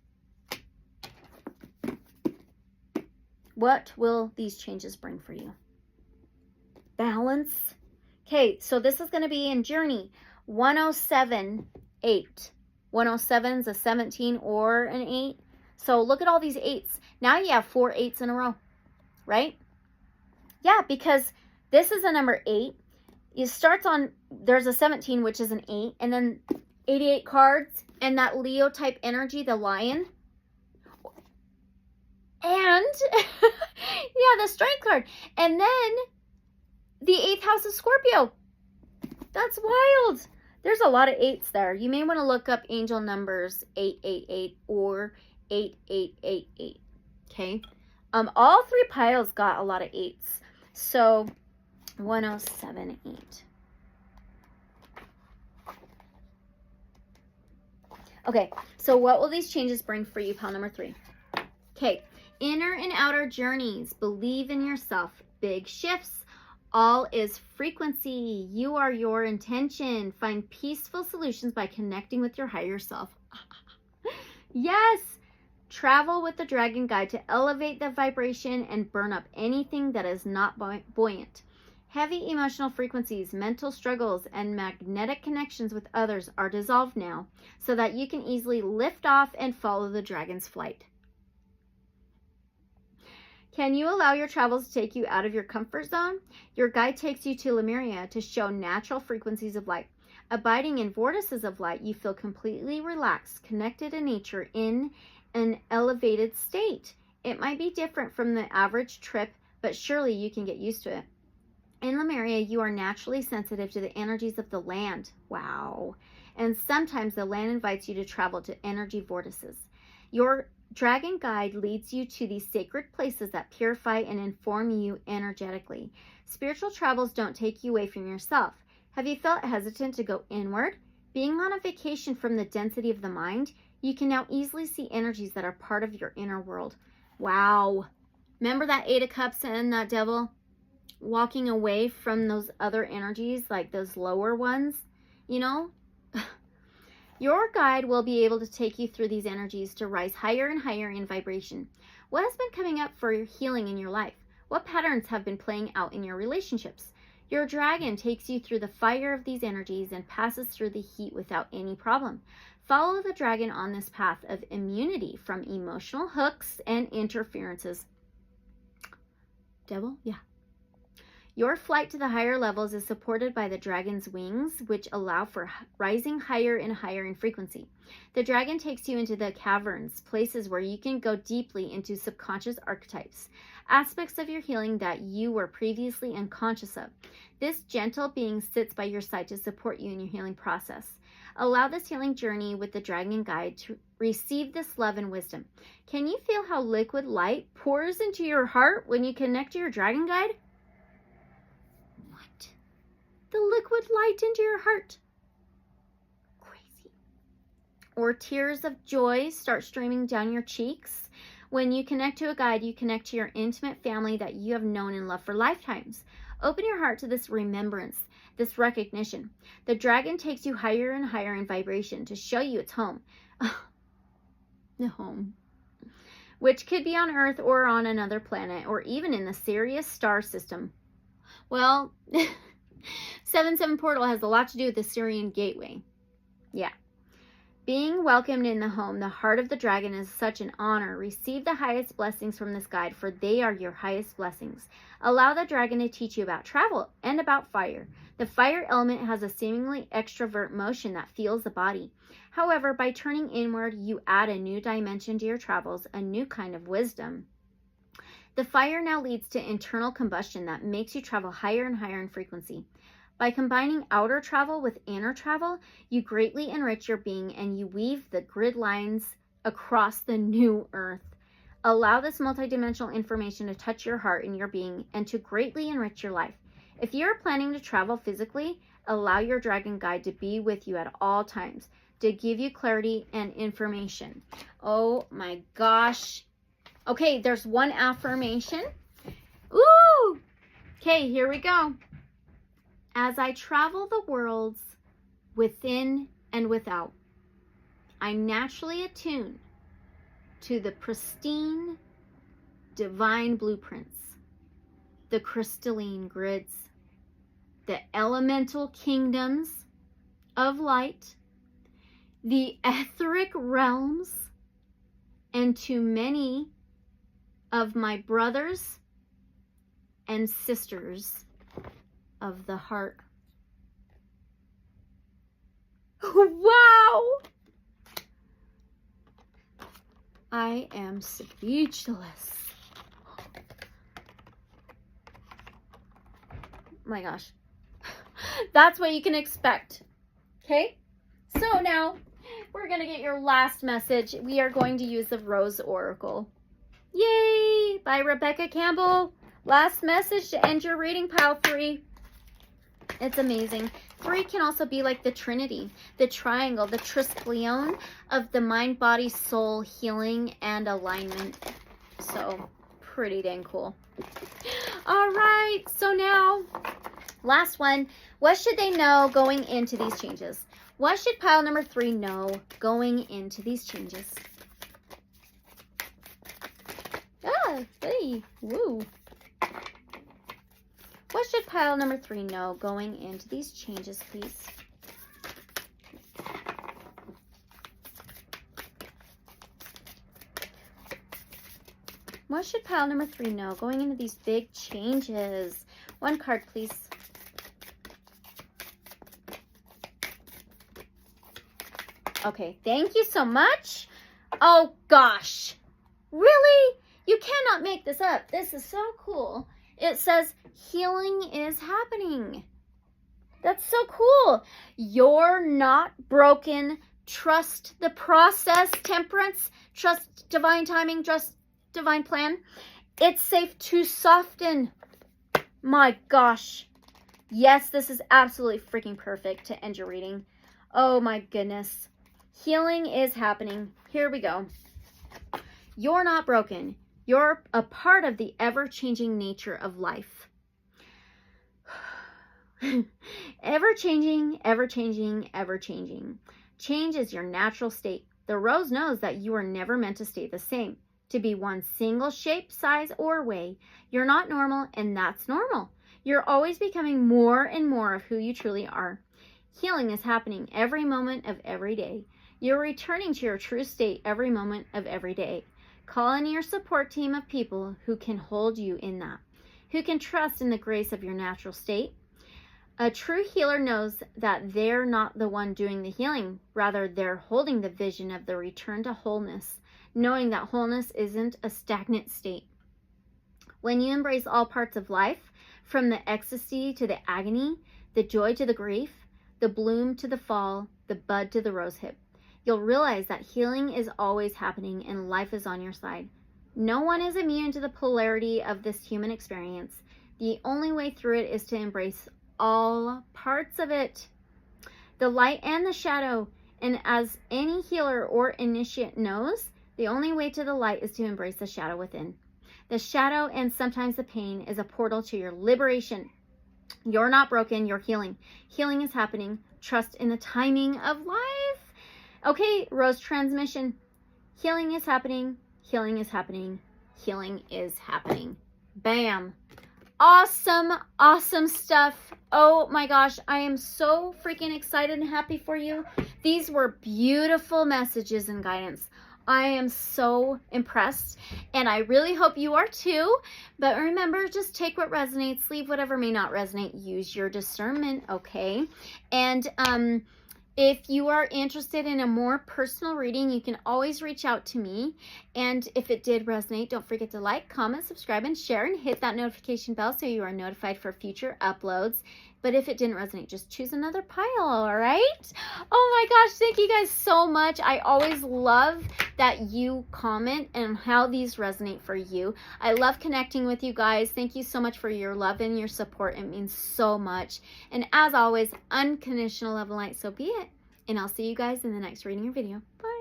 What will these changes bring for you? Balance. Okay, so this is going to be in journey 107, 8. 107 is a 17 or an 8. So look at all these 8s. Now you have 4 8s in a row, right? Yeah, because this is a number 8. It starts on, there's a 17, which is an 8, and then 88 cards, and that Leo type energy, the lion. And, yeah, the strength card. And then the 8th house of Scorpio. That's wild. There's a lot of 8s there. You may want to look up angel numbers 888 or 8888. Okay. All 3 piles got a lot of 8s. So 1078. Okay. So what will these changes bring for you, pile number 3? Okay. Inner and outer journeys. Believe in yourself. Big shifts. All is frequency. You are your intention. Find peaceful solutions by connecting with your higher self. Yes. Travel with the dragon guide to elevate the vibration and burn up anything that is not buoyant. Heavy emotional frequencies, mental struggles, and magnetic connections with others are dissolved now so that you can easily lift off and follow the dragon's flight. Can you allow your travels to take you out of your comfort zone? Your guide takes you to Lemuria to show natural frequencies of light. Abiding in vortices of light, you feel completely relaxed, connected to nature in an elevated state. It might be different from the average trip, but surely you can get used to it. In Lemuria, you are naturally sensitive to the energies of the land. Wow. And sometimes the land invites you to travel to energy vortices. Your dragon guide leads you to these sacred places that purify and inform you energetically. Spiritual travels don't take you away from yourself. Have you felt hesitant to go inward? Being on a vacation from the density of the mind, you can now easily see energies that are part of your inner world. Wow. Remember that Eight of Cups and that Devil? Walking away from those other energies, like those lower ones, you know? Your guide will be able to take you through these energies to rise higher and higher in vibration. What has been coming up for your healing in your life? What patterns have been playing out in your relationships? Your dragon takes you through the fire of these energies and passes through the heat without any problem. Follow the dragon on this path of immunity from emotional hooks and interferences. Devil? Yeah. Your flight to the higher levels is supported by the dragon's wings, which allow for rising higher and higher in frequency. The dragon takes you into the caverns, places where you can go deeply into subconscious archetypes, aspects of your healing that you were previously unconscious of. This gentle being sits by your side to support you in your healing process. Allow this healing journey with the dragon guide to receive this love and wisdom. Can you feel how liquid light pours into your heart when you connect to your dragon guide? The liquid light into your heart. Crazy. Or tears of joy start streaming down your cheeks. When you connect to a guide, you connect to your intimate family that you have known and loved for lifetimes. Open your heart to this remembrance, this recognition. The dragon takes you higher and higher in vibration to show you its home. The home. Which could be on Earth or on another planet or even in the Sirius star system. Well... 7-7 portal has a lot to do with the Syrian gateway. Yeah. Being welcomed in the home, the heart of the dragon, is such an honor. Receive the highest blessings from this guide, for they are your highest blessings. Allow the dragon to teach you about travel and about fire. The fire element has a seemingly extrovert motion that feels the body. However, by turning inward, you add a new dimension to your travels, a new kind of wisdom. The fire now leads to internal combustion that makes you travel higher and higher in frequency. By combining outer travel with inner travel, you greatly enrich your being and you weave the grid lines across the new earth. Allow this multidimensional information to touch your heart and your being and to greatly enrich your life. If you're planning to travel physically, allow your dragon guide to be with you at all times to give you clarity and information. Oh my gosh. Okay, there's one affirmation. Ooh! Okay, here we go. As I travel the worlds within and without, I naturally attune to the pristine, divine blueprints, the crystalline grids, the elemental kingdoms of light, the etheric realms, and to many of my brothers and sisters of the heart. Wow! I am speechless. My gosh. That's what you can expect. Okay? So now we're going to get your last message. We are going to use the Rose Oracle. Yay! By Rebecca Campbell. Last message to end your reading, pile 3. It's amazing. 3 can also be like the Trinity, the triangle, the triskelion of the mind, body, soul, healing, and alignment. So, pretty dang cool. All right, so now, last one. What should they know going into these changes? What should pile number 3 know going into these changes? Ah, hey, woo. What should pile number 3 know going into these changes, please? What should pile number 3 know going into these big changes? One card, please. Okay, thank you so much. Oh, gosh. Really? You cannot make this up. This is so cool. It says healing is happening. That's so cool. You're not broken. Trust the process. Temperance. Trust divine timing. Trust divine plan. It's safe to soften. My gosh. Yes, this is absolutely freaking perfect to end your reading. Oh my goodness. Healing is happening. Here we go. You're not broken. You're a part of the ever-changing nature of life. Ever-changing, ever-changing, ever-changing. Change is your natural state. The rose knows that you are never meant to stay the same, to be one single shape, size, or way. You're not normal, and that's normal. You're always becoming more and more of who you truly are. Healing is happening every moment of every day. You're returning to your true state every moment of every day. Call in your support team of people who can hold you in that, who can trust in the grace of your natural state. A true healer knows that they're not the one doing the healing. Rather, they're holding the vision of the return to wholeness, knowing that wholeness isn't a stagnant state. When you embrace all parts of life, from the ecstasy to the agony, the joy to the grief, the bloom to the fall, the bud to the rosehip, you'll realize that healing is always happening and life is on your side. No one is immune to the polarity of this human experience. The only way through it is to embrace all parts of it, the light and the shadow. And as any healer or initiate knows, the only way to the light is to embrace the shadow within. The shadow and sometimes the pain is a portal to your liberation. You're not broken, you're healing. Healing is happening. Trust in the timing of life. Okay, rose transmission. Healing is happening. Healing is happening. Healing is happening. Bam. Awesome, awesome stuff. Oh my gosh, I am so freaking excited and happy for you. These were beautiful messages and guidance. I am so impressed, and I really hope you are too. But remember, just take what resonates, leave whatever may not resonate. Use your discernment, okay? And if you are interested in a more personal reading, you can always reach out to me. And if it did resonate, don't forget to like, comment, subscribe, and share, and hit that notification bell so you are notified for future uploads. But if it didn't resonate, just choose another pile, all right? Oh my gosh, thank you guys so much. I always love that you comment and how these resonate for you. I love connecting with you guys. Thank you so much for your love and your support. It means so much. And as always, unconditional love and light, so be it. And I'll see you guys in the next reading or video. Bye.